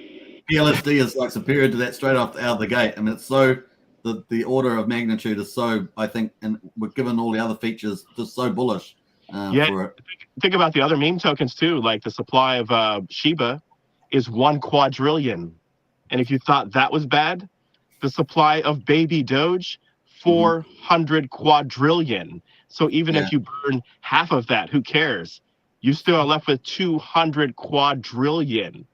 PLSD is superior to that straight out of the gate. I mean, it's so the order of magnitude is so, I think, and we're given all the other features, just so bullish. For it. Think about the other meme tokens too. Like the supply of Shiba is 1 quadrillion, and if you thought that was bad, the supply of baby Doge, 400 quadrillion. So even if you burn half of that, who cares? You still are left with 200 quadrillion.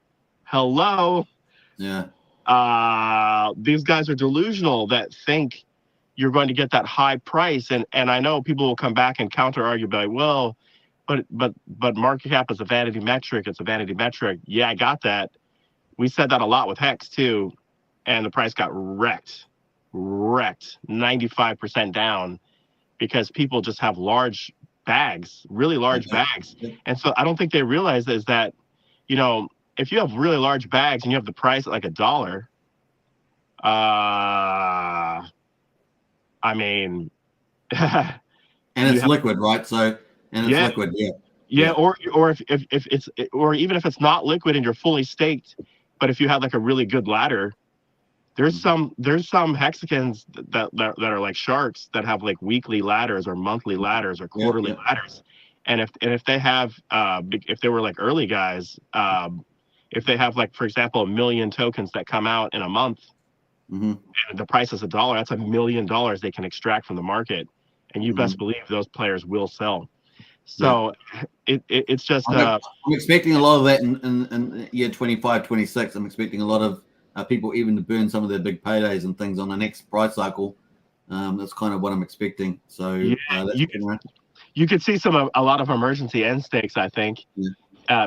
Hello? Yeah. These guys are delusional that think you're going to get that high price. And I know people will come back and counter argue by, well, but market cap is a vanity metric. It's a vanity metric. Yeah, I got that. We said that a lot with Hex too, and the price got wrecked, 95% down, because people just have large bags, really large bags. And so I don't think they realize is that, you know, if you have really large bags and you have the price at like $1, I mean, and it's liquid, right? So, and it's liquid, yeah. Or if it's, or even if it's not liquid and you're fully staked, but if you have like a really good ladder, there's some hexagons that are like sharks that have like weekly ladders or monthly ladders or quarterly ladders, and if they have if they were like early guys, if they have like, for example, 1 million tokens that come out in a month, and the price is $1, that's $1 million they can extract from the market, and you best believe those players will sell. So it's just I'm expecting a lot of that in year 25, 26. I'm expecting a lot of people even to burn some of their big paydays and things on the next price cycle. That's kind of what I'm expecting. So you could see a lot of emergency end stakes. I think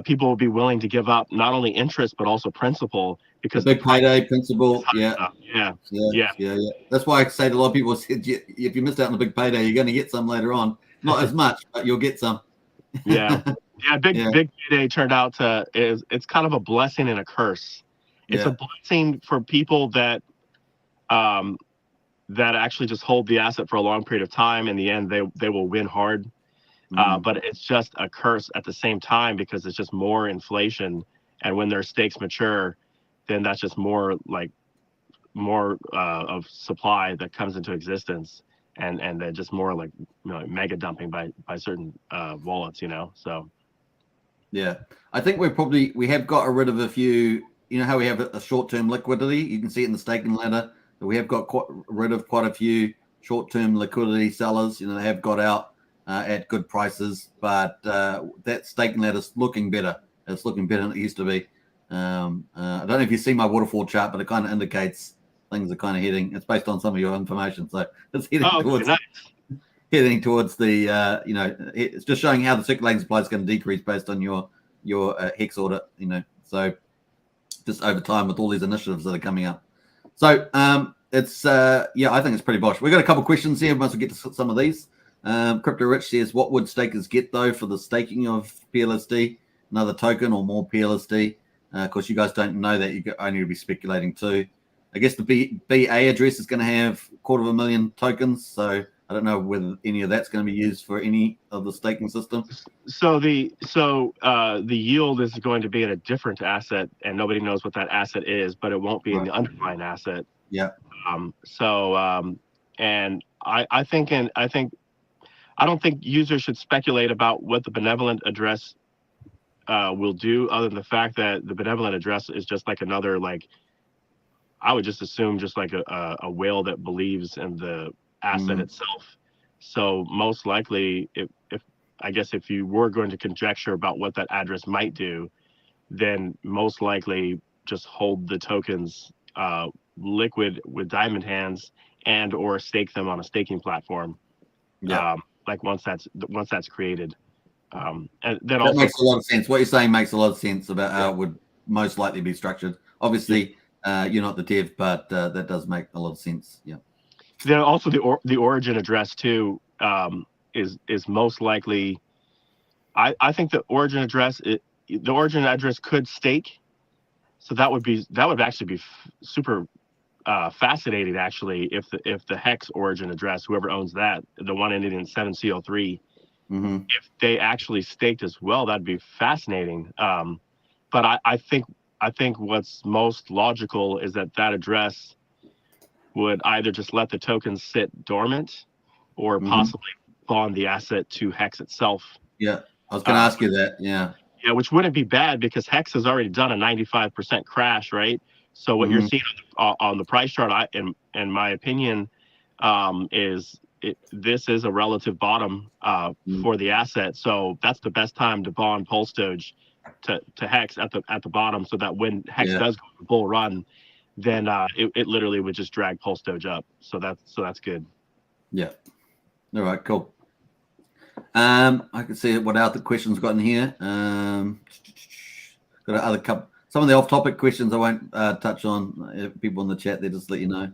people will be willing to give up not only interest but also principal, because the big payday principal. Yeah. That's why I say to a lot of people, if you missed out on the big payday, you're going to get some later on. Not as much, but you'll get some. Big payday turned out to it's kind of a blessing and a curse. It's a blessing for people that actually just hold the asset for a long period of time. In the end, they will win hard. But it's just a curse at the same time, because it's just more inflation. And when their stakes mature, then that's just more of supply that comes into existence. And then just more like, you know, mega dumping by certain wallets, you know. So I think we have got rid of a few. You know how we have a short-term liquidity? You can see it in the staking ladder that we have got rid of quite a few short-term liquidity sellers. You know, they have got out at good prices, but that staking ladder is looking better. It's looking better than it used to be. I don't know if you see my waterfall chart, but it kind of indicates things are kind of heading. It's based on some of your information, so it's heading towards the you know, it's just showing how the circulating supply is going to decrease based on your hex audit, you know. So just over time with all these initiatives that are coming up. So it's I think it's pretty bosh. We've got a couple of questions here. We must get to some of these. Crypto Rich says, what would stakers get though for the staking of PLSD? Another token or more PLSD? Of course, you guys don't know that. You only be speculating too. I guess the BA address is going to have 250,000 tokens. So I don't know whether any of that's going to be used for any of the staking systems. So the yield is going to be in a different asset, and nobody knows what that asset is, but it won't be in the underlying asset. And I don't think users should speculate about what the benevolent address will do, other than the fact that the benevolent address is just like another, like, I would just assume just like a whale that believes in the asset itself. So most likely, if you were going to conjecture about what that address might do, then most likely just hold the tokens liquid with diamond hands and or stake them on a staking platform. Like once that's created. And then that also makes a lot of sense. What you're saying makes a lot of sense about how it would most likely be structured. Obviously, you're not the dev, but that does make a lot of sense. Then also the origin address too is most likely. I think the origin address could stake, so that would actually be super fascinating actually if the Hex origin address, whoever owns that, the one ending in 7C03, if they actually staked as well, that'd be fascinating. But I think what's most logical is that address would either just let the tokens sit dormant or possibly bond the asset to Hex itself. I was going to ask you that. Which wouldn't be bad because Hex has already done a 95% crash, right? So what you're seeing on the price chart, in my opinion, this is a relative bottom for the asset. So that's the best time to bond PulseDoge to Hex at the bottom, so that when Hex does go on a bull run, then it literally would just drag PulseDoge up. So that's good. Yeah. All right, cool. I can see what other questions got in here. Got other couple. Some of the off-topic questions I won't touch on. People in the chat, they just let you know.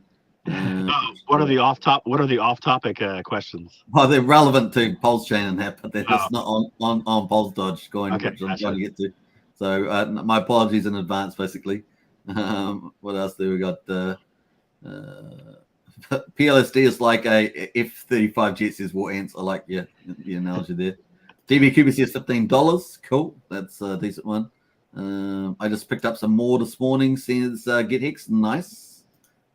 What are the off-topic questions? Well, they're relevant to Pulsechain and that, but they're just not on PulseDogeCoin, Okay, which I'm trying to get to. So my apologies in advance, basically. What else do we got? PLSD is like a F-35 jet, says War Ants. I like the analogy there. DBQBC is $15. Cool. That's a decent one. I just picked up some more this morning. Says Get Hex. Nice.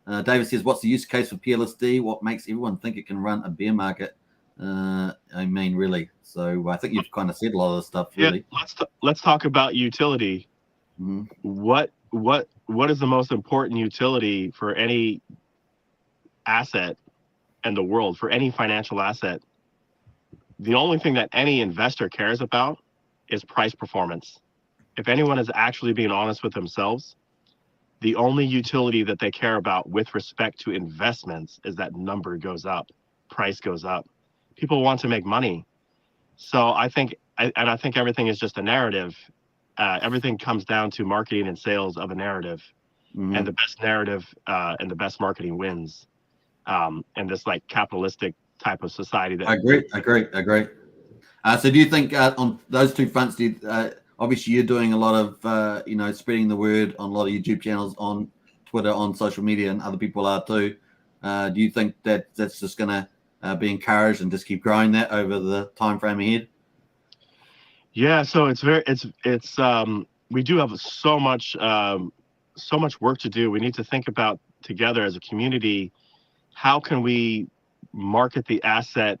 David says, what's the use case for PLSD? What makes everyone think it can run a bear market? I mean, really. So I think you've kind of said a lot of the stuff, really. Yeah, let's talk about utility. Mm-hmm. What is the most important utility for any asset in the world, for any financial asset? The only thing that any investor cares about is price performance. If anyone is actually being honest with themselves, the only utility that they care about with respect to investments is that number goes up, price goes up. People want to make money. So I think everything is just a narrative. Everything comes down to marketing and sales of a narrative. Mm-hmm. And the best narrative and the best marketing wins in this like capitalistic type of society. That I agree. So do you think on those two fronts, obviously you're doing a lot of, spreading the word on a lot of YouTube channels, on Twitter, on social media, and other people are too. Do you think that that's just going to be encouraged and just keep growing that over the time frame ahead? Yeah. So we do have so much work to do. We need to think about together as a community, how can we market the asset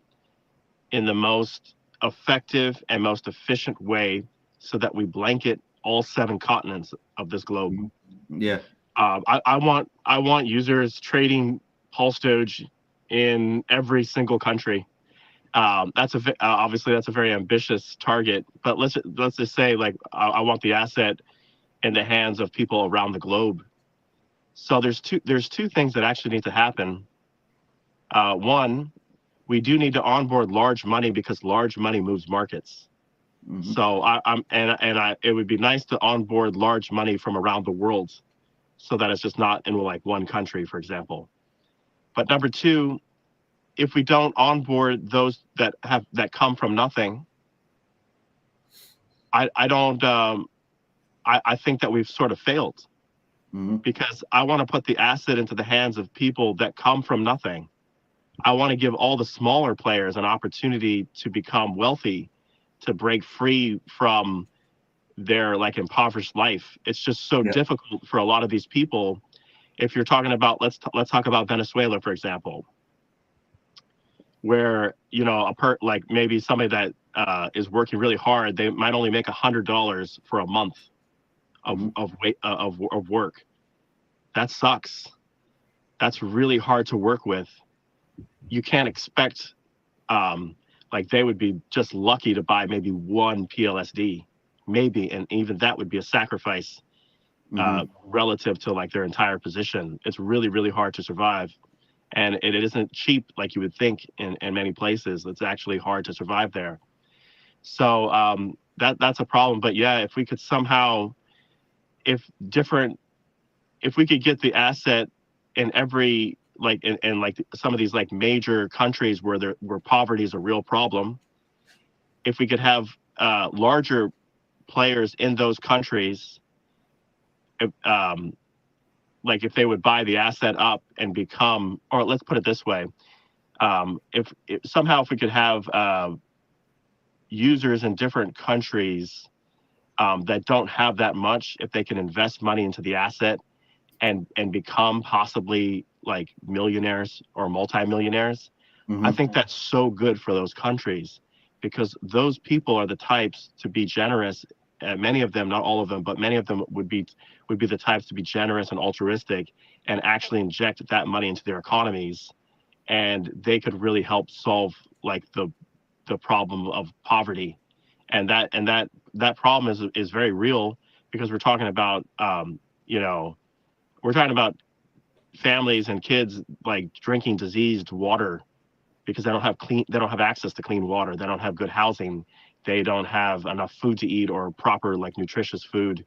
in the most effective and most efficient way so that we blanket all 7 continents of this globe. Yeah. I want users trading PulseDoge in every single country. Obviously that's a very ambitious target, but let's just say like I want the asset in the hands of people around the globe. So there's two things that actually need to happen. One, we do need to onboard large money because large money moves markets. Mm-hmm. So it would be nice to onboard large money from around the world, so that it's just not in like one country, for example. But number two, if we don't onboard those that come from nothing, I think that we've sort of failed. Mm-hmm. Because I want to put the asset into the hands of people that come from nothing. I want to give all the smaller players an opportunity to become wealthy, to break free from their like impoverished life. It's just so difficult for a lot of these people. If you're talking about, let's talk about Venezuela, for example, where like maybe somebody that is working really hard, they might only make $100 for a month of work. That sucks. That's really hard to work with. You can't expect like they would be just lucky to buy maybe one PLSD, maybe, and even that would be a sacrifice relative to like their entire position. It's really, really hard to survive, and it isn't cheap like you would think in many places. It's actually hard to survive there. So that's a problem. But yeah, if we could somehow, if we could get the asset in every like in like some of these like major countries where poverty is a real problem, if we could have larger players in those countries, like if they would buy the asset up and become, or let's put it this way, if we could have users in different countries that don't have that much, if they can invest money into the asset and become possibly like millionaires or multimillionaires, I think that's so good for those countries, because those people are the types to be generous. Many of them, not all of them, but many of them would be the types to be generous and altruistic and actually inject that money into their economies, and they could really help solve like the problem of poverty. And that problem is very real, because we're talking about we're talking about families and kids like drinking diseased water because they don't have access to clean water. They don't have good housing. They don't have enough food to eat or proper like nutritious food.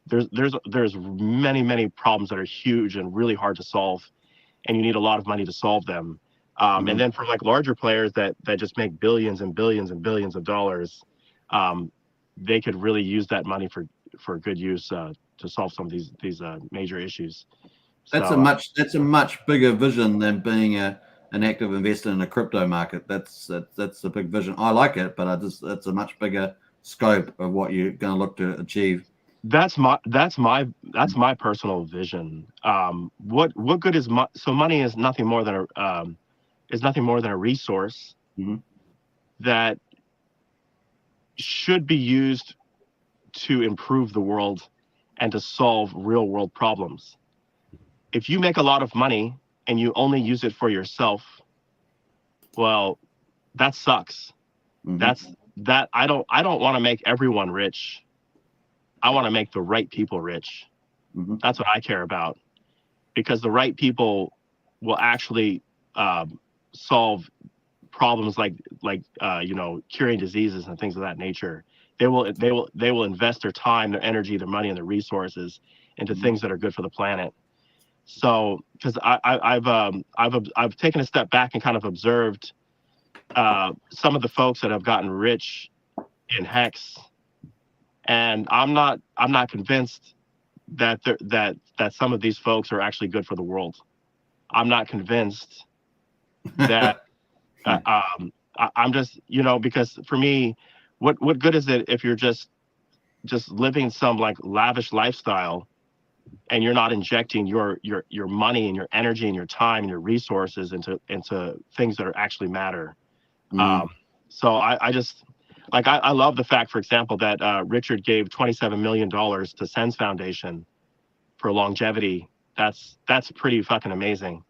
There's many problems that are huge and really hard to solve, and you need a lot of money to solve them. And then for like larger players that just make billions and billions and billions of dollars, they could really use that money for good use to solve some of these major issues. That's a much bigger vision than being an active investor in a crypto market. That's a big vision. I like it, but it's a much bigger scope of what you're going to look to achieve. That's my personal vision. What good is money is nothing more than a resource that should be used to improve the world and to solve real world problems. If you make a lot of money and you only use it for yourself, well, that sucks. I don't want to make everyone rich. I want to make the right people rich. That's what I care about, because the right people will actually solve problems like curing diseases and things of that nature. They will invest their time, their energy, their money, and their resources into things that are good for the planet. So, because I've taken a step back and kind of observed some of the folks that have gotten rich in Hex, and I'm not convinced that some of these folks are actually good for the world. I'm not convinced that I'm just, because for me, what good is it if you're just living some like lavish lifestyle and you're not injecting your money and your energy and your time and your resources into things that are actually matter. So I just like, I love the fact, for example, that Richard gave $27 million to Sense Foundation for longevity. That's pretty fucking amazing.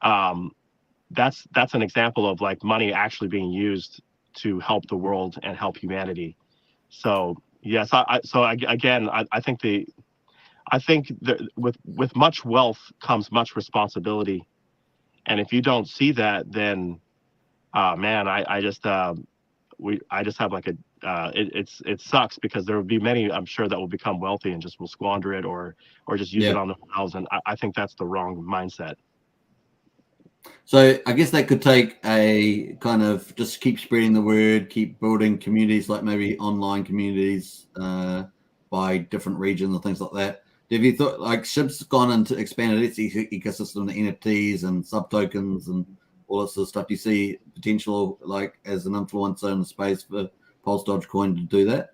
That's an example of like money actually being used to help the world and help humanity. So yes, I think that with much wealth comes much responsibility, and if you don't see that, then man, I just have like it sucks, because there will be many, I'm sure, that will become wealthy and just will squander it or just use it on themselves, and I think that's the wrong mindset. So I guess that could take a kind of just keep spreading the word, keep building communities, like maybe online communities by different regions and things like that. Have you thought, like, SHIB's gone into expanded its ecosystem to NFTs and sub tokens and all this sort of stuff? Do you see potential, like, as an influencer in the space for PulseDogeCoin to do that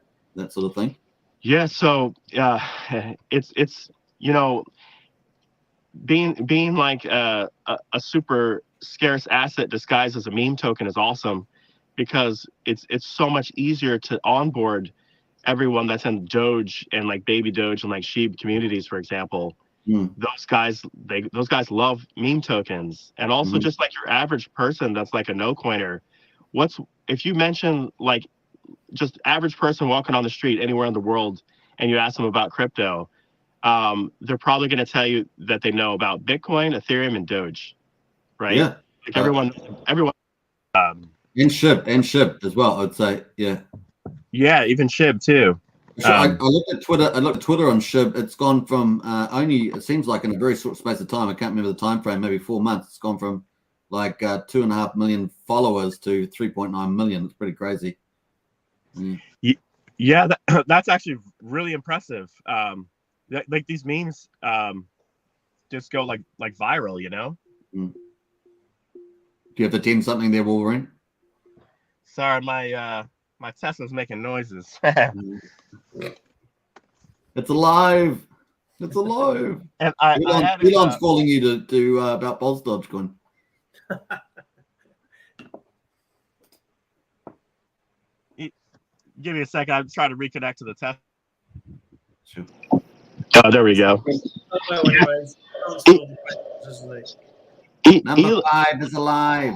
sort of thing? Yeah. So it's being like a super scarce asset disguised as a meme token is awesome, because it's so much easier to onboard everyone that's in Doge and like baby Doge and like SHIB communities, for example. Those guys love meme tokens. And also just like your average person that's like a no coiner, if you mention like just average person walking on the street anywhere in the world and you ask them about crypto, they're probably going to tell you that they know about Bitcoin, Ethereum, and Doge, right? Yeah. Like everyone. And SHIB as well, I'd say. Yeah. Yeah, even SHIB too. I looked at Twitter. I looked at Twitter on SHIB. It's gone from it seems like in a very short space of time, I can't remember the time frame, maybe 4 months. It's gone from like 2.5 million followers to 3.9 million. It's pretty crazy. Yeah, that's actually really impressive. Like these memes just go like viral, Do you have to tend something there, Wolverine? Sorry, my Tesla's making noises. It's alive. It's alive. And Elon's calling you to about PulseDogeCoin. Give me a second. I'm trying to reconnect to the Tesla. Sure. Oh, there we go. Number 5 is alive.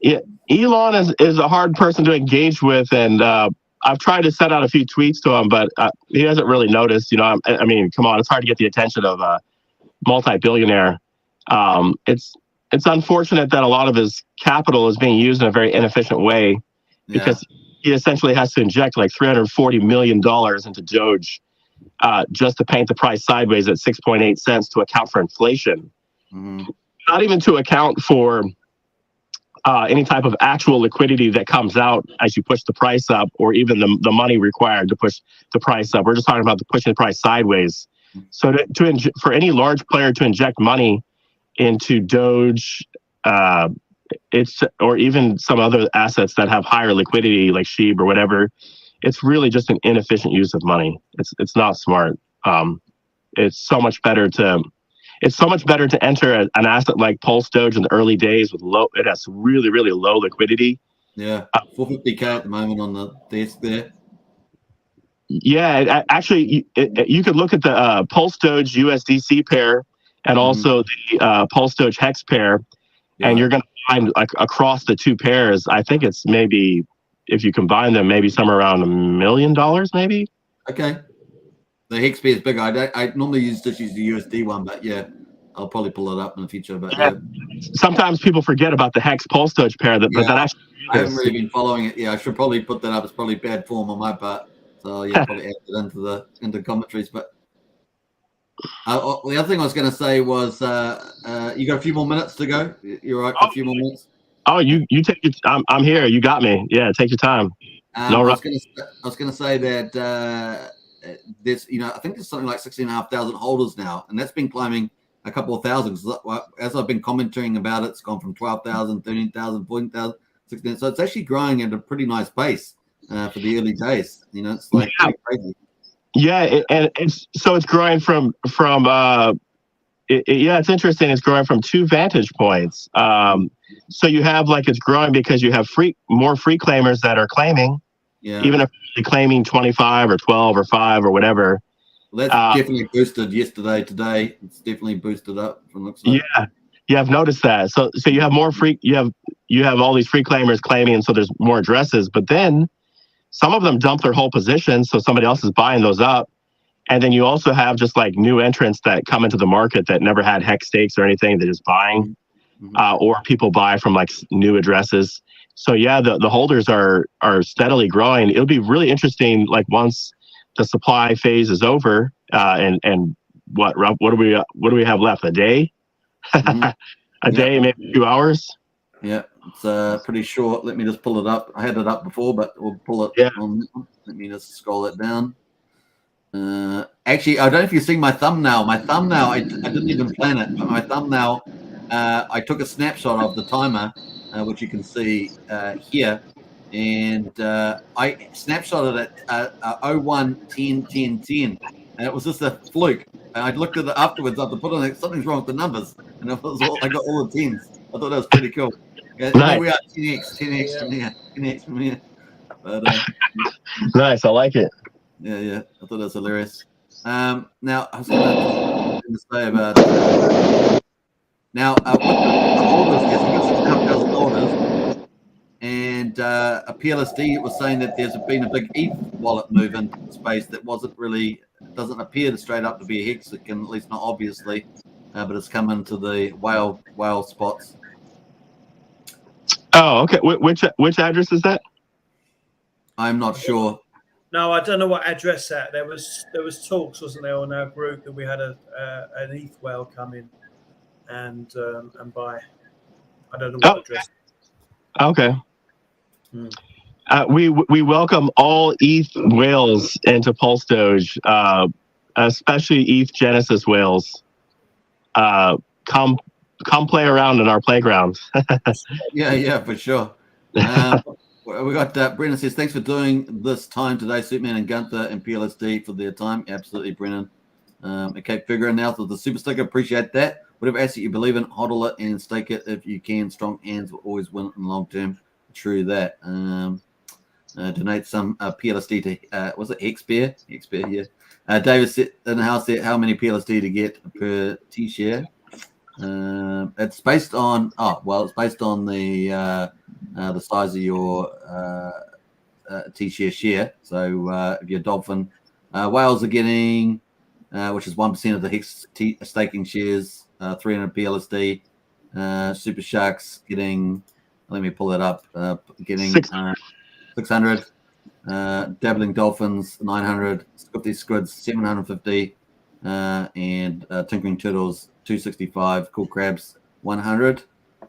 Yeah, Elon is a hard person to engage with, and I've tried to send out a few tweets to him, but he hasn't really noticed. I mean, come on, it's hard to get the attention of a multi-billionaire. it's unfortunate that a lot of his capital is being used in a very inefficient way because he essentially has to inject like $340 million into Doge just to paint the price sideways at 6.8 cents to account for inflation. Not even to account for any type of actual liquidity that comes out as you push the price up, or even the money required to push the price up. We're just talking about pushing the price sideways. So for any large player to inject money into Doge, or even some other assets that have higher liquidity like SHIB or whatever, it's really just an inefficient use of money. It's not smart. It's so much better to enter an asset like PulseDoge in the early days with it has really, really low liquidity. Yeah, 450K at the moment on the desk there. Yeah, actually, you could look at the PulseDoge USDC pair and also the PulseDoge Hex pair, and you're going to find like across the two pairs, I think it's maybe, if you combine them, maybe somewhere around $1 million, maybe. Okay. The Hex pair is bigger. I normally just use the USD one, but yeah, I'll probably pull it up in the future. But sometimes people forget about the Hex PulseDoge pair, but that actually I haven't really been following it. Yeah, I should probably put that up. It's probably bad form on my part. So yeah, probably add it into commentaries. But the other thing I was going to say was, you got a few more minutes to go. You're right for a few more minutes. Oh, you take it. I'm here. You got me. Yeah, take your time. I was going to say that there's, I think there's something like 16,500 holders now, and that's been climbing a couple of thousand. As I've been commenting about it, it's gone from 12,000, 13,000, 14,000, 16,000. So it's actually growing at a pretty nice pace for the early days. It's like pretty crazy. Yeah, and it's growing from it's interesting. It's growing from two vantage points. So you have it's growing because you have more free claimers that are claiming, even if you're claiming 25 or 12 or 5 or whatever. Well, that's definitely boosted yesterday. Today, it's definitely boosted up from looks like. Yeah, I've noticed that. So you have more you have all these free claimers claiming, and so there's more addresses. But then some of them dump their whole position, so somebody else is buying those up. And then you also have just like new entrants that come into the market that never had hex stakes or anything. They're just buying, or people buy from like new addresses. So yeah, the holders are steadily growing. It'll be really interesting, like once the supply phase is over, and what do we have left? A day, a day, maybe 2 hours. Yeah, it's pretty short. Let me just pull it up. I had it up before, but we'll pull it. Let me just scroll it down. Actually, I don't know if you've seen my thumbnail. My thumbnail, I didn't even plan it, but my thumbnail, I took a snapshot of the timer, which you can see here, and I snapshotted it at 01:10:10:10, and it was just a fluke. And I looked at it afterwards. I had to put on it. Something's wrong with the numbers, and it was I got all the 10s. I thought that was pretty cool. Yeah, nice. We are 10x from here, 10x from here. But, nice, I like it. Yeah, I thought that was hilarious. Now I was going to say about now with the holders, yes, we got 6,500 holders, and a PLSD was saying that there's been a big ETH wallet move in space that doesn't appear to straight up to be a hex. It can, at least not obviously, but it's come into the whale spots. Oh, okay. Which address is that? I'm not sure. No, I don't know what address that. There was talks, wasn't there, on our group that we had an ETH whale come in and buy. I don't know what address. Okay. We welcome all ETH whales into PulseDoge, especially ETH Genesis whales. Come play around in our playground. yeah, for sure. We got Brennan says, thanks for doing this time today, Superman and Gunther and PLSD for their time. Absolutely, Brennan. Okay, figuring now for the super sticker. Appreciate that. Whatever asset you believe in, hodl it and stake it if you can. Strong hands will always win in the long term. True that. Donate some PLSD to, was it Xpear? Xpear, yeah. David said in the house there, how many PLSD to get per T-share? It's based on, it's based on the size of your T-share share. So if you're Dolphin, whales are getting, which is 1% of the Hex staking shares, 300 PLSD. Super Sharks getting, let me pull that up, getting 600. Dabbling Dolphins 900. Squifty Squids 750. And Tinkering Turtles 265. Cool Crabs 100.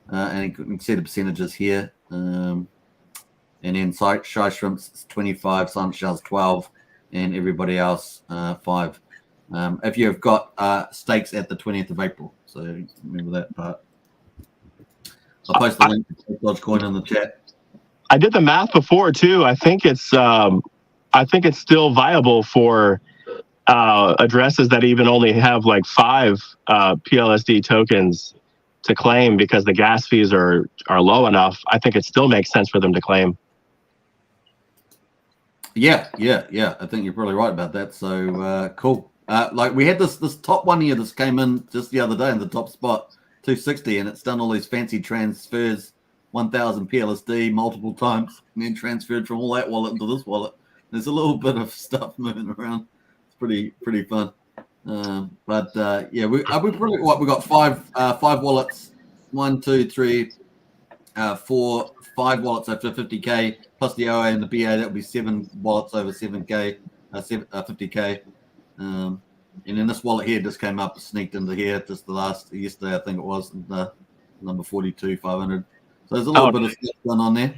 And you can see the percentages here. And then Shy Shrimps 25, Silent Shells 12, and everybody else 5. If you've got stakes at the 20th of April, so remember that part. I'll post the link to PulseDogeCoin in the chat. I did the math before too. I think it's still viable for addresses that even only have like 5 PLSD tokens to claim, because the gas fees are low enough. I think it still makes sense for them to claim. Yeah. I think you're probably right about that. So cool. Like we had this top one here. This came in just the other day in the top spot, 260, and it's done all these fancy transfers, 1,000 PLSD multiple times, and then transferred from all that wallet into this wallet. There's a little bit of stuff moving around. It's pretty fun. But yeah, we probably we got five wallets, 1, 2, 3, 4, 5 wallets over 50k plus the OA and the BA. That would be 7 wallets over 7k, 50k. And then this wallet here just came up, sneaked into here just yesterday, I think it was, number 42, 500. So there's a little bit of stuff going on there.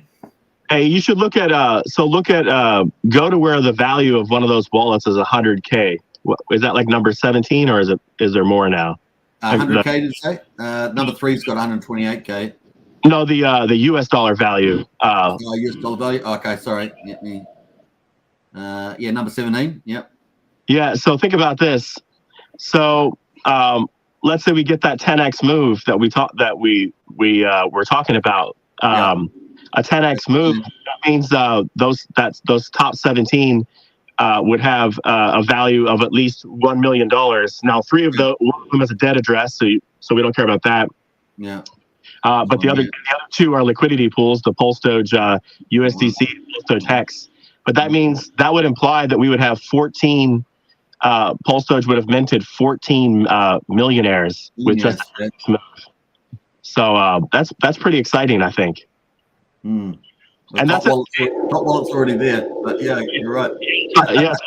Hey, you should look at go to where the value of one of those wallets is 100k. Is that like number 17, or is there more now? 100k, did you say? Number 3's got 128k. No, the US dollar value. US dollar value. Okay, sorry. Let me. Yeah, number 17. Yep. Yeah. So think about this. So let's say we get that 10x move that we're talking about. A 10x move, that means those top 17 would have a value of at least $1 million. Now, 3 of them is a dead address, so we don't care about that. Yeah. But the other 2 are liquidity pools, the PulseDoge USDC, PulseDoge Hex. But that means that would imply that we would have 14. PulseDoge would have minted 14 millionaires with just that move. So that's pretty exciting, I think. Mm. And top wallet's already there, but yeah, you're right. Yes.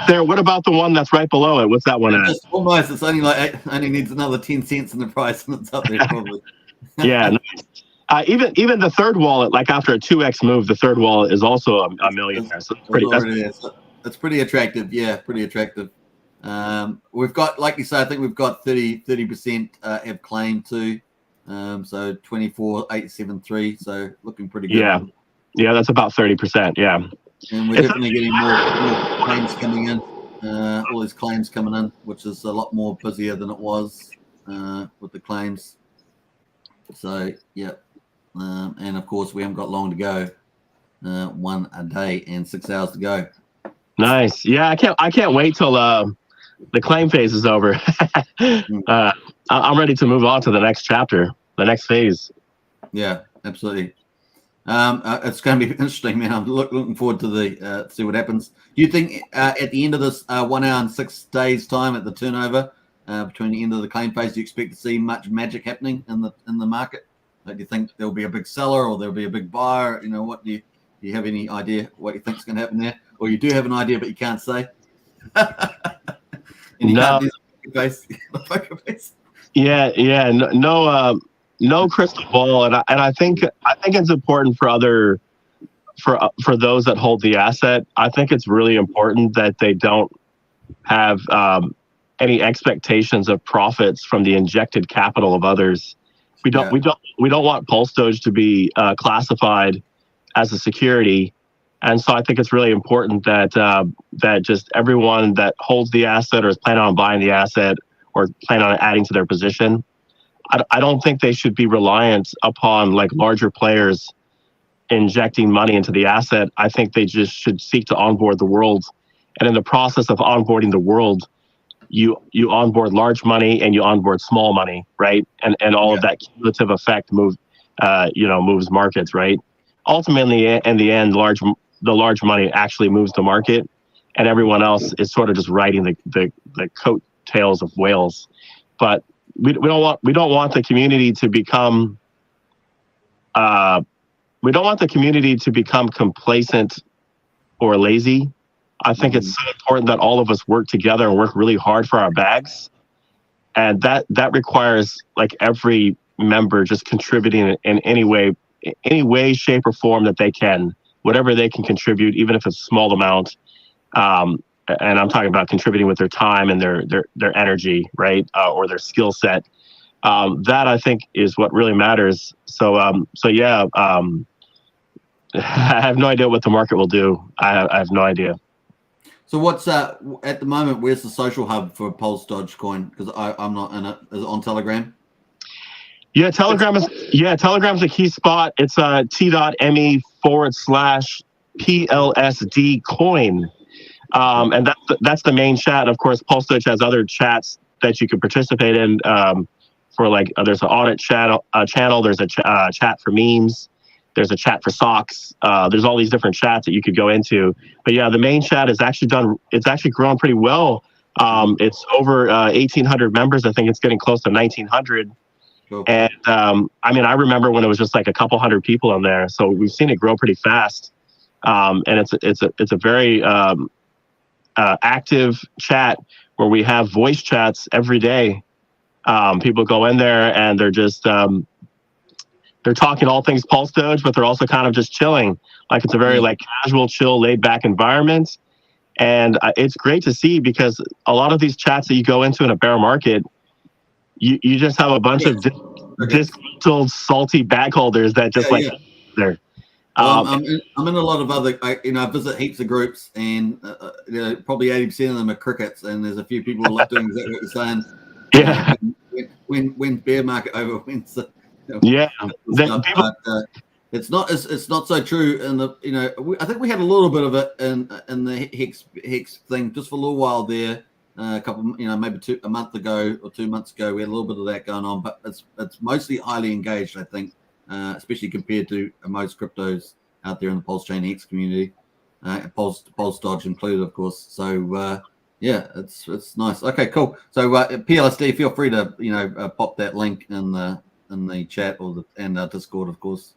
There. What about the one that's right below it? What's that one at? It's almost. It's only needs another 10 cents in the price, and it's up there probably. Yeah. Nice. Even the third wallet, like after a 2x move, the third wallet is also a millionaire. So that's pretty attractive. Yeah, pretty attractive. We've got, like you say, I think we've got 30% have claimed too. So 24,873. So looking pretty good. Yeah, that's about 30%. Yeah. And we're definitely getting more claims coming in. All these claims coming in, which is a lot more busier than it was with the claims. So yeah, and of course we haven't got long to go. 1 a day and 6 hours to go. Nice. Yeah, I can't wait till the claim phase is over. I'm ready to move on to the next chapter, the next phase. Yeah, absolutely. It's going to be interesting, man. I'm looking forward to see what happens. Do you think at the end of this 1 hour and 6 days time at the turnover between the end of the claim phase, do you expect to see much magic happening in the market? Do you think there'll be a big seller or there'll be a big buyer? You know, what do you have any idea what you think is going to happen there, or you do have an idea but you can't say? No crystal ball, and I think it's important for those that hold the asset. I think it's really important that they don't have any expectations of profits from the injected capital of others. We don't want PulseDoge to be classified as a security. And so I think it's really important that just everyone that holds the asset or is planning on buying the asset or planning on adding to their position, I don't think they should be reliant upon like larger players injecting money into the asset. I think they just should seek to onboard the world. And in the process of onboarding the world, you onboard large money and you onboard small money, right? And all of that cumulative effect moves markets, right? Ultimately, in the end, the large money actually moves the market, and everyone else is sort of just riding the coattails of whales. But we don't want the community to become complacent or lazy. I think it's so important that all of us work together and work really hard for our bags, and that requires like every member just contributing in any way, shape, or form that they can, whatever they can contribute, even if it's a small amount. And I'm talking about contributing with their time and their energy, right, or their skill set. That I think is what really matters. So yeah, I have no idea what the market will do. I have no idea. So what's at the moment? Where's the social hub for PulseDogeCoin? Because I'm not in it. Is it on Telegram? Yeah, Telegram's a key spot. It's t.me/PLSD coin. And that's the main chat. Of course, PulseDoge has other chats that you can participate in. For like, there's an audit channel. There's a chat for memes. There's a chat for socks. There's all these different chats that you could go into. But yeah, the main chat is actually it's actually grown pretty well. It's over 1,800 members. I think it's getting close to 1,900. Cool. And I mean, I remember when it was just like a couple hundred people in there. So we've seen it grow pretty fast. And it's a very active chat where we have voice chats every day. People go in there and they're just they're talking all things PulseDoge, but they're also kind of just chilling. Like, it's a very like casual, chill, laid back environment. And it's great to see, because a lot of these chats that you go into in a bear market, you just have a bunch of disgruntled, salty bag holders that just there. I'm in a lot of other, I visit heaps of groups, and probably 80% of them are crickets, and there's a few people who are doing exactly what you're saying. Yeah. When bear market overwins. Yeah. It's not so true. And I think we had a little bit of it in the Hex thing just for a little while there. A couple, maybe a month ago or 2 months ago, we had a little bit of that going on. But it's mostly highly engaged, I think, especially compared to most cryptos out there in the Pulsechain Hex community, PulseDoge included, of course. So yeah, it's nice. Okay, cool. So PLSD, feel free to pop that link in the chat or and Discord, of course.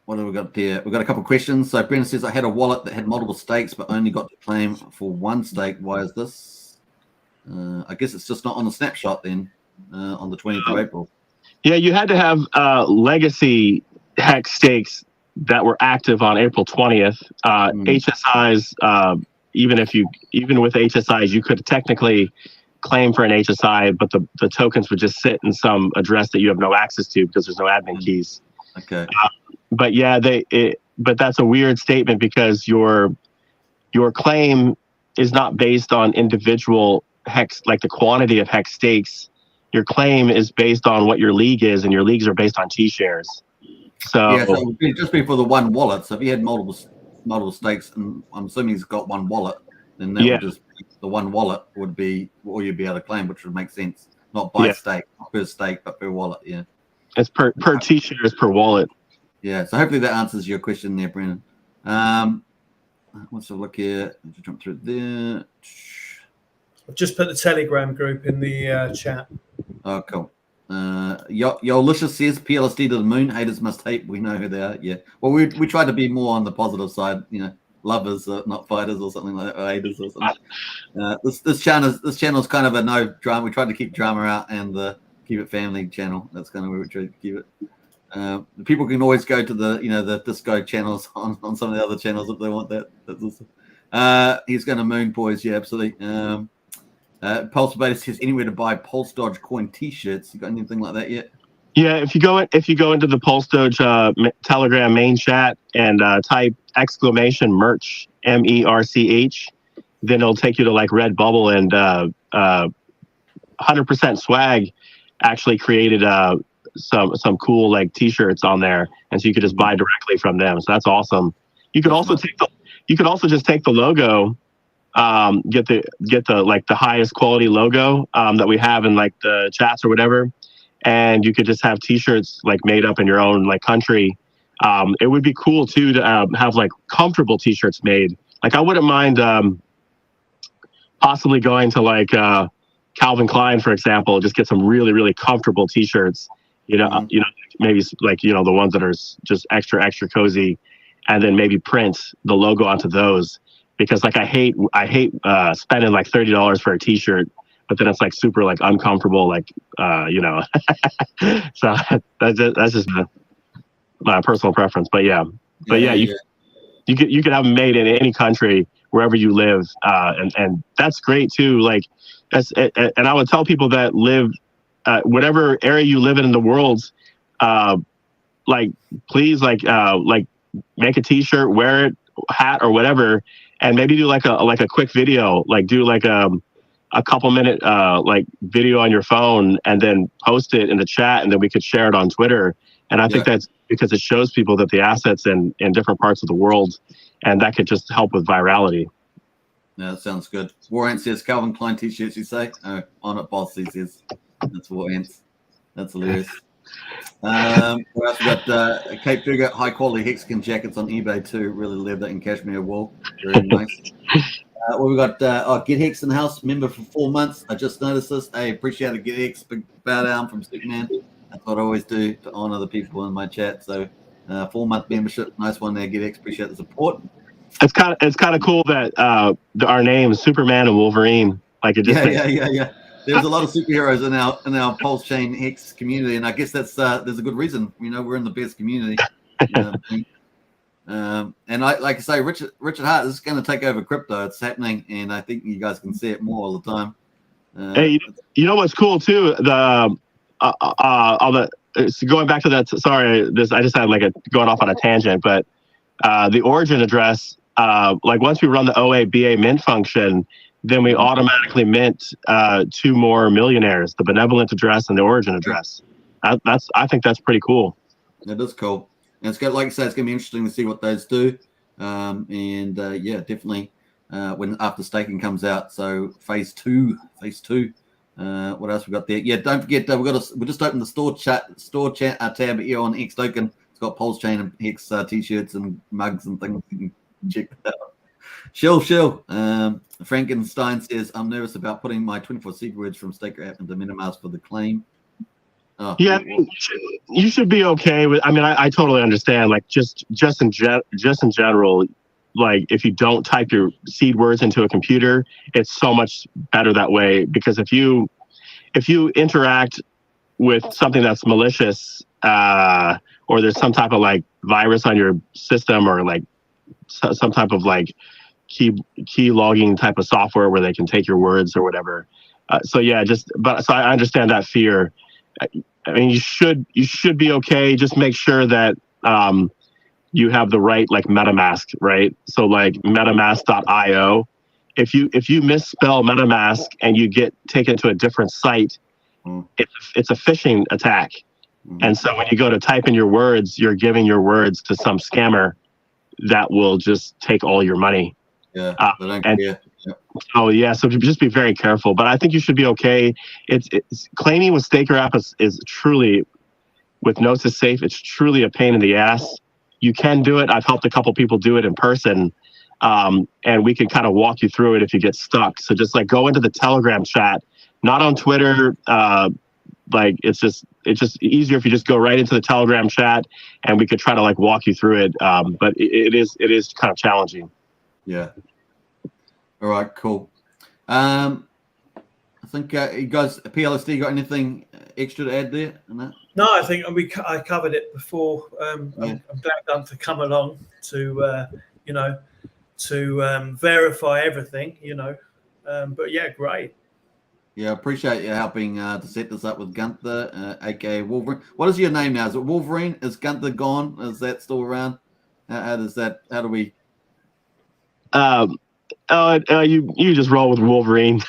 What have we got there? We've got a couple of questions. So Brendan says, I had a wallet that had multiple stakes but only got to claim for one stake. Why is this? I guess it's just not on the snapshot then on the 20th of April. Yeah, you had to have legacy Hex stakes that were active on April 20th. HSIs, even with HSIs, you could technically claim for an HSI, but the tokens would just sit in some address that you have no access to because there's no admin keys. Okay. But yeah, but that's a weird statement, because your claim is not based on individual Hex, like the quantity of Hex stakes. Your claim is based on what your league is, and your leagues are based on T-shares. So yeah, so it would just be for the one wallet. So if you had multiple stakes, and I'm assuming he's got one wallet, then that would just be, the one wallet would be all you'd be able to claim, which would make sense. Not by stake, not per stake, but per wallet. Yeah, it's per T-shares per wallet. Yeah, so hopefully that answers your question there, Brendan. Let's have a look here. Let's jump through there. I've just put the Telegram group in the chat. Oh, cool. Yolicious says PLSD to the moon. Haters must hate. We know who they are. Yeah. Well, we try to be more on the positive side. Lovers, not fighters, or something like that, or haters or something. This channel's kind of a no drama. We tried to keep drama out and keep it family channel. That's kind of where we try to keep it. People can always go to the disco channels on some of the other channels if they want that. That's awesome. He's going to moon boys. Yeah, absolutely. Pulse Beta says, anywhere to buy PulseDogeCoin t-shirts. You got anything like that yet? Yeah, if you go into the PulseDoge Telegram main chat and type !merch MERCH, then it'll take you to like Redbubble, and 100% Swag actually created some cool like t-shirts on there, and so you could just buy directly from them. So that's awesome. You could also just take the logo, get the like the highest quality logo that we have in like the chats or whatever, and you could just have t-shirts like made up in your own like country. It would be cool too to have like comfortable t-shirts made. Like I wouldn't mind possibly going to like Calvin Klein, for example, just get some really, really comfortable t-shirts, maybe like, the ones that are just extra cozy, and then maybe print the logo onto those, because like I hate spending like $30 for a t-shirt, but then it's like super like uncomfortable, like so that's just my personal preference. But you could have them made in any country, wherever you live, and that's great too. Like and I would tell people that live whatever area you live in the world, like please like make a t-shirt, wear it, hat or whatever, and maybe do like a quick video, like do like a couple minute like video on your phone, and then post it in the chat, and then we could share it on Twitter. And I think that's because it shows people that the assets in different parts of the world, and that could just help with virality. Yeah, that sounds good. War Ant says Calvin Klein t-shirts, you say? Oh, on it, boss, he says. That's War Ants. That's hilarious. What else we got? Cape Figure, high quality hexagon jackets on eBay too. Really leather and cashmere wool. Very nice. What we got? Get Hex in the house, member for 4 months. I just noticed this. Hey, appreciate it. Get Hex, big bow down from Stickman. That's what I always do to honor the people in my chat. So 4-month membership, nice one there. Get Hex, appreciate the support. It's kind of cool that our names, Superman and Wolverine, like it just yeah. There's a lot of superheroes in our Pulsechain Hex community, and I guess that's there's a good reason. We're in the best community. And like I say, Richard Hart is going to take over crypto. It's happening, and I think you guys can see it more all the time. Hey, you know what's cool too? The going back to that. Sorry, I just had going off on a tangent, but the origin address, like once we run the OABA mint function, then we automatically mint 2 more millionaires, the benevolent address and the origin address. I think that's pretty cool. That is cool. And it's got, like I say, it's going to be interesting to see what those do. Definitely when after staking comes out. So phase two. What else we got there? Yeah, don't forget we just opened the store chat tab here on Hex Token. It's got Pulsechain and Hex t-shirts and mugs and things. You can check that out. Shill. Frankenstein says, I'm nervous about putting my 24 secret words from Staker app into MetaMask for the claim. Oh, yeah, you should be okay with. I mean, I totally understand. Like just in general, like if you don't type your seed words into a computer, it's so much better that way. Because if you interact with something that's malicious, or there's some type of like virus on your system, or like some type of like key logging type of software where they can take your words or whatever. So I understand that fear. I mean, you should be okay. Just make sure that you have the right like MetaMask, right? So like MetaMask.io. If you misspell MetaMask and you get taken to a different site, it's a phishing attack. And so when you go to type in your words, you're giving your words to some scammer that will just take all your money. Yeah. So just be very careful. But I think you should be okay. It's claiming with Staker app is truly, with Gnosis Safe, it's truly a pain in the ass. You can do it. I've helped a couple people do it in person, and we can kind of walk you through it if you get stuck. So just like go into the Telegram chat, not on Twitter. Like it's just easier if you just go right into the Telegram chat, and we could try to like walk you through it. But it is kind of challenging. Yeah. All right, cool. I think you guys, PLSD, got anything extra to add there? No, I think I covered it before. I'm glad done to come along to verify everything. But yeah, great. Yeah, appreciate you helping to set this up with Gunther, aka Wolverine. What is your name now? Is it Wolverine? Is Gunther gone? Is that still around? How do we? You just roll with Wolverine.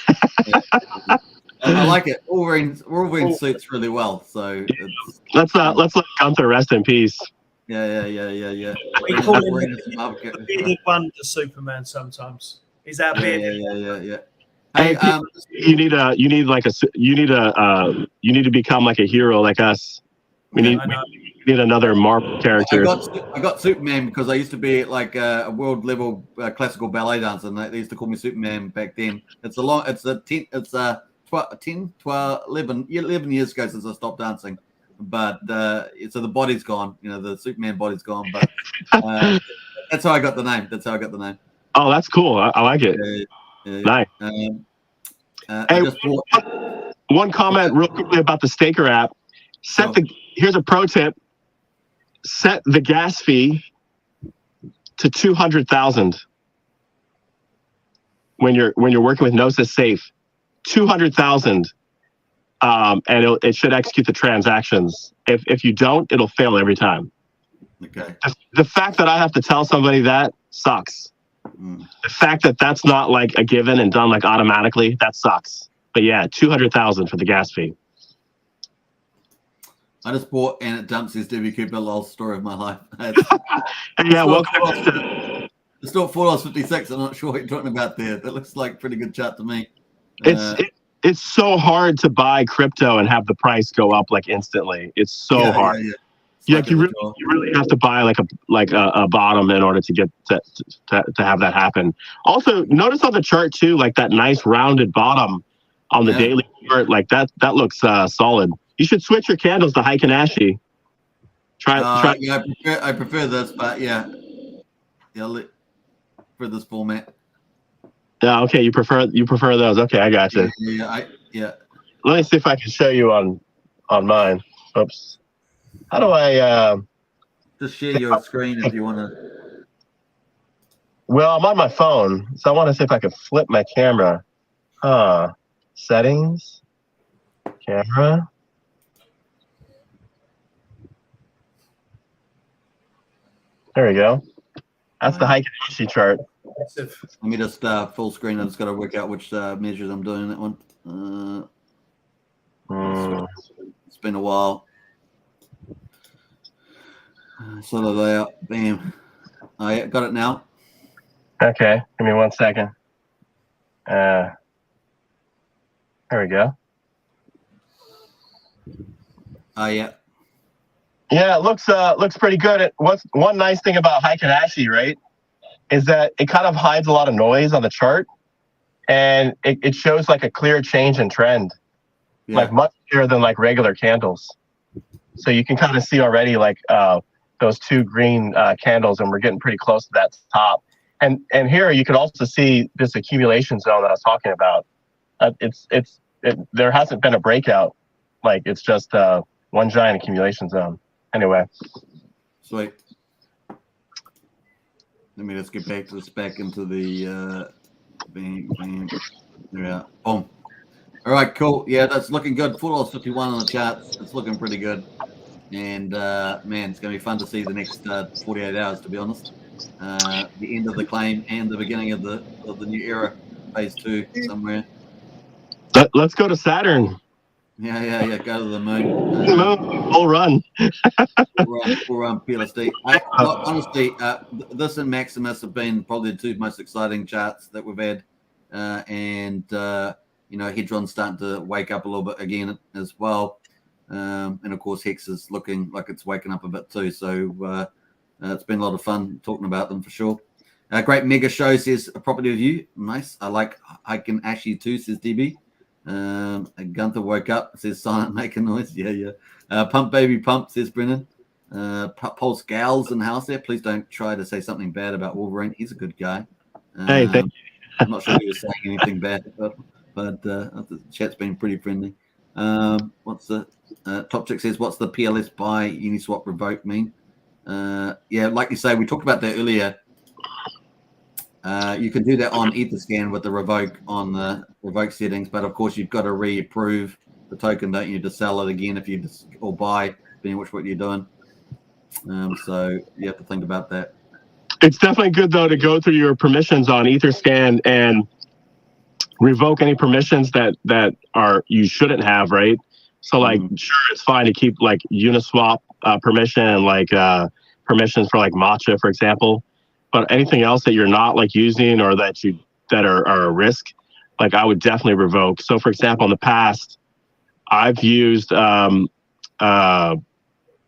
I like it. Wolverine suits really well. So let's let Gunther rest in peace. Yeah. We call him the bearded wonder Superman sometimes. He's our bearded. Yeah. Hey, you need to become like a hero like us. We need need another Marvel character. I got Superman because I used to be like a world level classical ballet dancer, and they used to call me Superman back then. It's 11 years ago since I stopped dancing, but so the body's gone. You know, the Superman body's gone, but that's how I got the name. Oh, that's cool. I like it. Nice. Hey, one comment real quickly about the staker app. Here's a pro tip. Set the gas fee to 200,000 when you're working with Gnosis Safe. 200,000, and it should execute the transactions. If you don't, it'll fail every time. Okay. The fact that I have to tell somebody that sucks. The fact that that's not like a given and done like automatically, that sucks. But yeah, 200,000 for the gas fee. I just bought and it dumps his Debbie Cooper lol story of my life. Yeah, welcome. It's still $4.56. I'm not sure what you're talking about there. That looks like a pretty good chart to me. It's so hard to buy crypto and have the price go up like instantly. It's so hard. Yeah, you really have to buy like a bottom in order to get to have that happen. Also, notice on the chart too, like that nice rounded bottom on the daily chart, like that looks solid. You should switch your candles to Heiken-Ashi. Try. Yeah, I prefer this, but yeah, for this format. Yeah, okay. You prefer those. Okay, I got you. Yeah. Let me see if I can show you on mine. Oops. How do I just share your screen if you want to? Well, I'm on my phone, so I want to see if I can flip my camera. Settings, camera. There we go. That's the Heiken-Ashi chart. Let me just full screen. I've just got to work out which measures I'm doing that one. It's been a while. So the layout, bam. I got it now. Okay, give me 1 second. There we go. Yeah. Yeah, it looks pretty good. What's one nice thing about Heiken-Ashi, right, is that it kind of hides a lot of noise on the chart, and it shows like a clear change in trend, like much clearer than like regular candles. So you can kind of see already like those two green candles, and we're getting pretty close to that top. And here you can also see this accumulation zone that I was talking about. There hasn't been a breakout, like it's just one giant accumulation zone. Anyway, sweet. Let me just get back to this, back into the bang. Yeah, boom. All right, cool. Yeah, that's looking good. $4.51 on the charts. It's looking pretty good. And man, it's going to be fun to see the next 48 hours, to be honest. The end of the claim and the beginning of the new era, phase 2 somewhere. Let's go to Saturn. Yeah. Go to the moon. Full run. Full run PLSD. Honestly, this and Maximus have been probably the two most exciting charts that we've had. And Hedron's starting to wake up a little bit again as well. And of course, Hex is looking like it's waking up a bit too. So it's been a lot of fun talking about them for sure. Great mega show, says a property review. Nice. I like Heiken-Ashi too, says DB. Gunther woke up, says silent make a noise. Yeah. Pump baby pump, says Brennan. Pulse Gals in the house there. Please don't try to say something bad about Wolverine. He's a good guy. Hey, thank you. I'm not sure he was saying anything bad, but the chat's been pretty friendly. What's the Top Chick says, what's the PLS buy Uniswap revoke mean? Yeah, like you say, we talked about that earlier. You can do that on Etherscan with the revoke on the revoke settings, but of course you've got to reapprove the token, don't you, to sell it again if you just or buy, depending which what you're doing. So you have to think about that. It's definitely good though to go through your permissions on Etherscan and revoke any permissions that are you shouldn't have, right? So like, sure, it's fine to keep like Uniswap permission and like permissions for like Matcha, for example. But anything else that you're not like using or that are a risk, like I would definitely revoke. So for example, in the past, I've used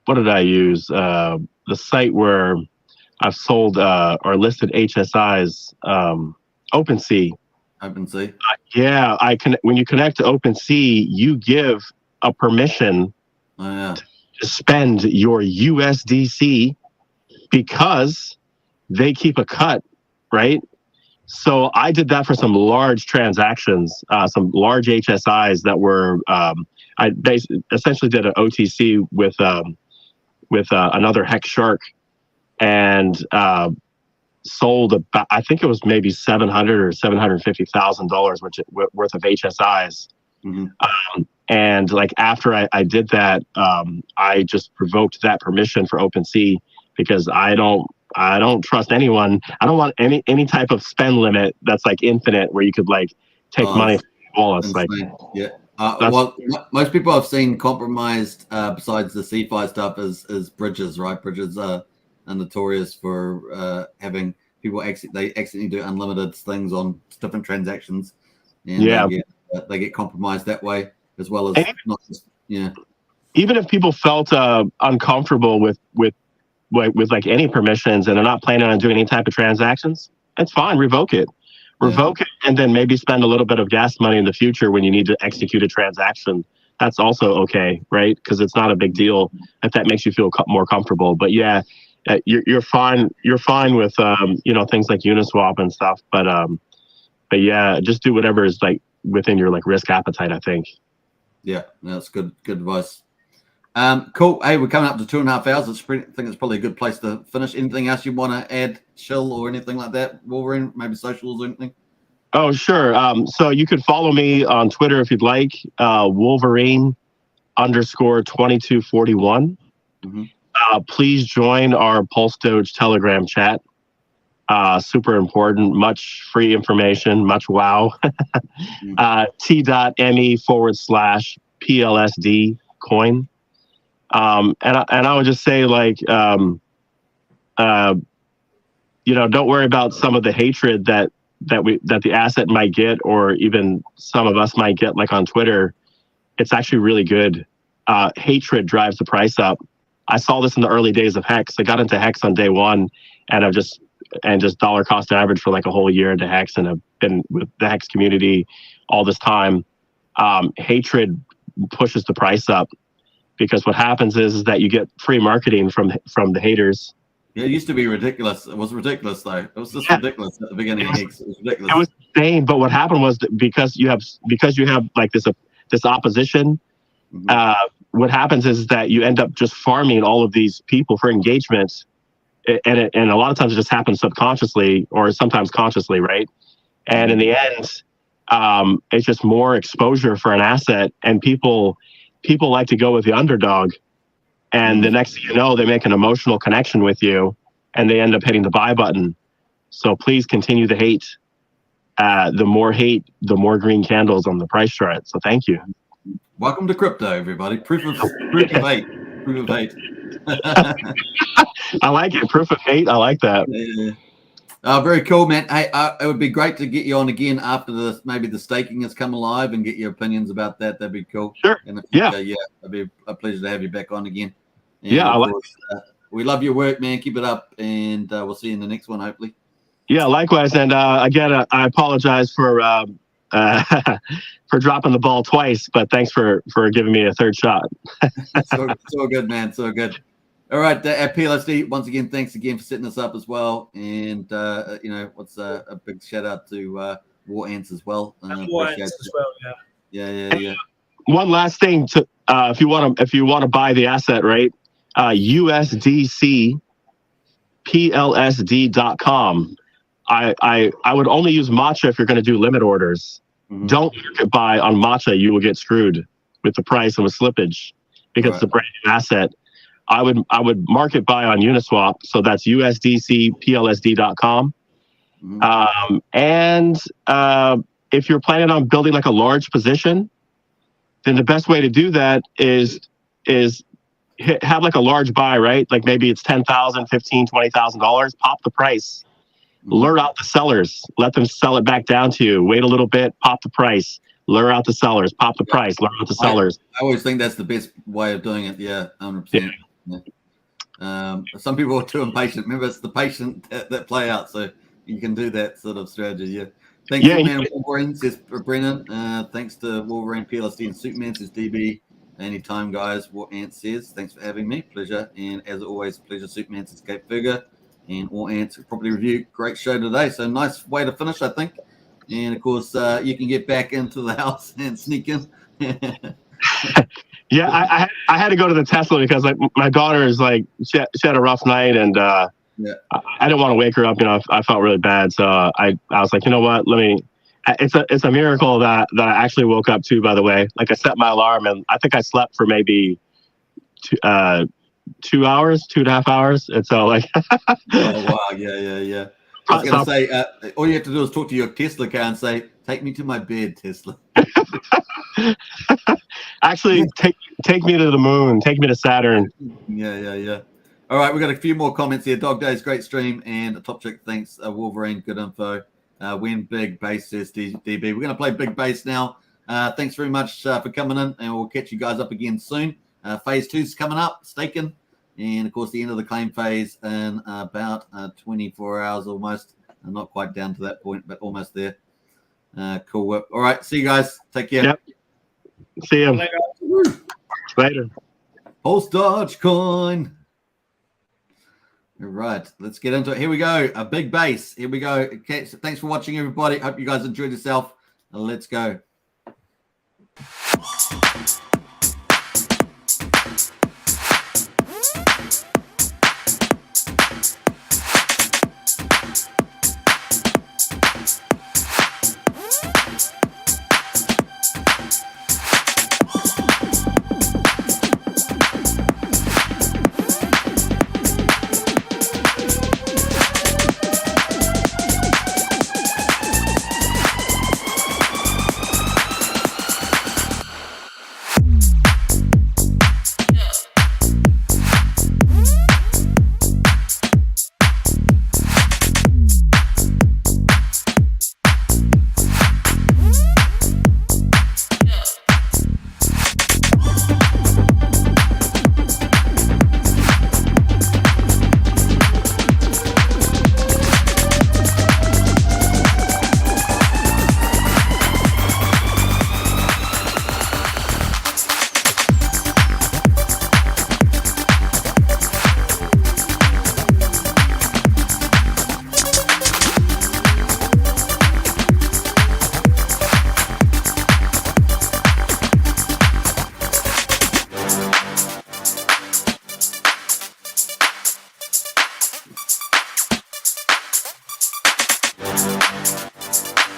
what did I use? The site where I've sold or listed HSIs, OpenSea. OpenSea. Yeah, when you connect to OpenSea, you give a permission to spend your USDC because they keep a cut, right? So I did that for some large transactions, some large HSIs that were. I essentially did an OTC with another Hex Shark, and sold about, I think it was maybe $700,000 or $750,000 worth of HSIs. And like after I did that, I just revoked that permission for OpenSea because I don't trust anyone. I don't want any type of spend limit that's like infinite where you could like take money from wallets. Like, yeah. Well, most people I've seen compromised besides the CFI stuff is bridges, right? Bridges are notorious for having people they accidentally do unlimited things on different transactions, and they get compromised that way as well as not just even if people felt uncomfortable with like any permissions and they're not planning on doing any type of transactions, it's fine. Revoke it, and then maybe spend a little bit of gas money in the future when you need to execute a transaction. That's also okay, right? Because it's not a big deal if that makes you feel more comfortable. But yeah, you're fine. You're fine with things like Uniswap and stuff. But yeah, just do whatever is like within your like risk appetite, I think. Yeah, that's good advice. Cool. Hey, we're coming up to 2.5 hours. I think it's probably a good place to finish. Anything else you want to add, Shill, or anything like that? Wolverine, maybe socials or anything? Oh, sure. So you could follow me on Twitter if you'd like, Wolverine_2241. Please join our PulseDoge Telegram chat. Super important, much free information, much wow. t.me/PLSD coin. And I would just say, like, don't worry about some of the hatred that the asset might get, or even some of us might get, like on Twitter. It's actually really good. Hatred drives the price up. I saw this in the early days of Hex. I got into Hex on day one, and just dollar cost average for like a whole year into Hex, and I've been with the Hex community all this time. Hatred pushes the price up because what happens is that you get free marketing from the haters. Yeah, it used to be ridiculous. It was ridiculous though. It was just ridiculous at the beginning of Hex. It was ridiculous. It was insane. But what happened was that because you have like this opposition. What happens is that you end up just farming all of these people for engagement, and a lot of times it just happens subconsciously or sometimes consciously, right? And in the end, it's just more exposure for an asset, and people like to go with the underdog, and the next thing you know, they make an emotional connection with you, and they end up hitting the buy button. So please continue the hate. The more hate, the more green candles on the price chart. So thank you. Welcome to crypto, everybody. Proof of hate. Proof of hate. I like it. Proof of hate. I like that. Yeah. Very cool, man. Hey, it would be great to get you on again after maybe the staking has come alive and get your opinions about that. That'd be cool. Sure. And yeah, it'd be a pleasure to have you back on again. And yeah, I like we love your work, man. Keep it up, and we'll see you in the next one, hopefully. Yeah, likewise. And again, I apologize for dropping the ball twice, but thanks for giving me a third shot. so good, man. So good. All right, at PLSD, once again, thanks again for setting us up as well. And what's a big shout out to War Ants as well. War Ants as well, yeah. One last thing to if you want to buy the asset, right? USDC PLSD.com. I would only use Matcha if you're going to do limit orders. Don't market buy on Matcha. You will get screwed with the price and with slippage because it's a brand new asset. I would market buy on Uniswap. So that's USDCPLSD.com. And if you're planning on building like a large position, then the best way to do that is have like a large buy, right? Like maybe it's $10,000, $15,000, $20,000. Pop the price. Lure out the sellers. Let them sell it back down to you. Wait a little bit. Pop the price. Lure out the sellers. Pop the price. Lure out the sellers. I always think that's the best way of doing it. Yeah, 100%. Some people are too impatient. Remember, it's the patient that play out, so you can do that sort of strategy. Yeah. Thanks, Superman Wolverine, says Brennan. Thanks to Wolverine, PLSD, and Superman, says DB. Anytime, guys. What Ant says. Thanks for having me. Pleasure. And as always, pleasure, Superman, says Cape Figure. And all Ants Property Review. Great show today. So nice way to finish, I think. And of course, you can get back into the house and sneak in. Yeah, I had to go to the Tesla because like my daughter is like she had a rough night and I didn't want to wake her up. You know, I felt really bad, so I was like, you know what? Let me. It's a miracle that I actually woke up to. By the way, like I set my alarm and I think I slept for maybe 2 hours, 2.5 hours, and so like. Oh wow! Yeah. I was going to say, all you have to do is talk to your Tesla car and say, "Take me to my bed, Tesla." Actually, take me to the moon. Take me to Saturn. Yeah. All right, we've got a few more comments here. Dog Days, great stream, and a top chick thanks. Wolverine, good info. Win big base, says DB. We're going to play big base now. Thanks very much for coming in, and we'll catch you guys up again soon. Phase 2 is coming up, staking, and of course the end of the claim phase in about 24 hours almost. I'm not quite down to that point, but almost there. Cool whip. All right, see you guys. Take care. Yep. See you later. PulseDogeCoin. All right, let's get into it. Here we go. A big base. Here we go. Okay, so thanks for watching, everybody. Hope you guys enjoyed yourself. Let's go.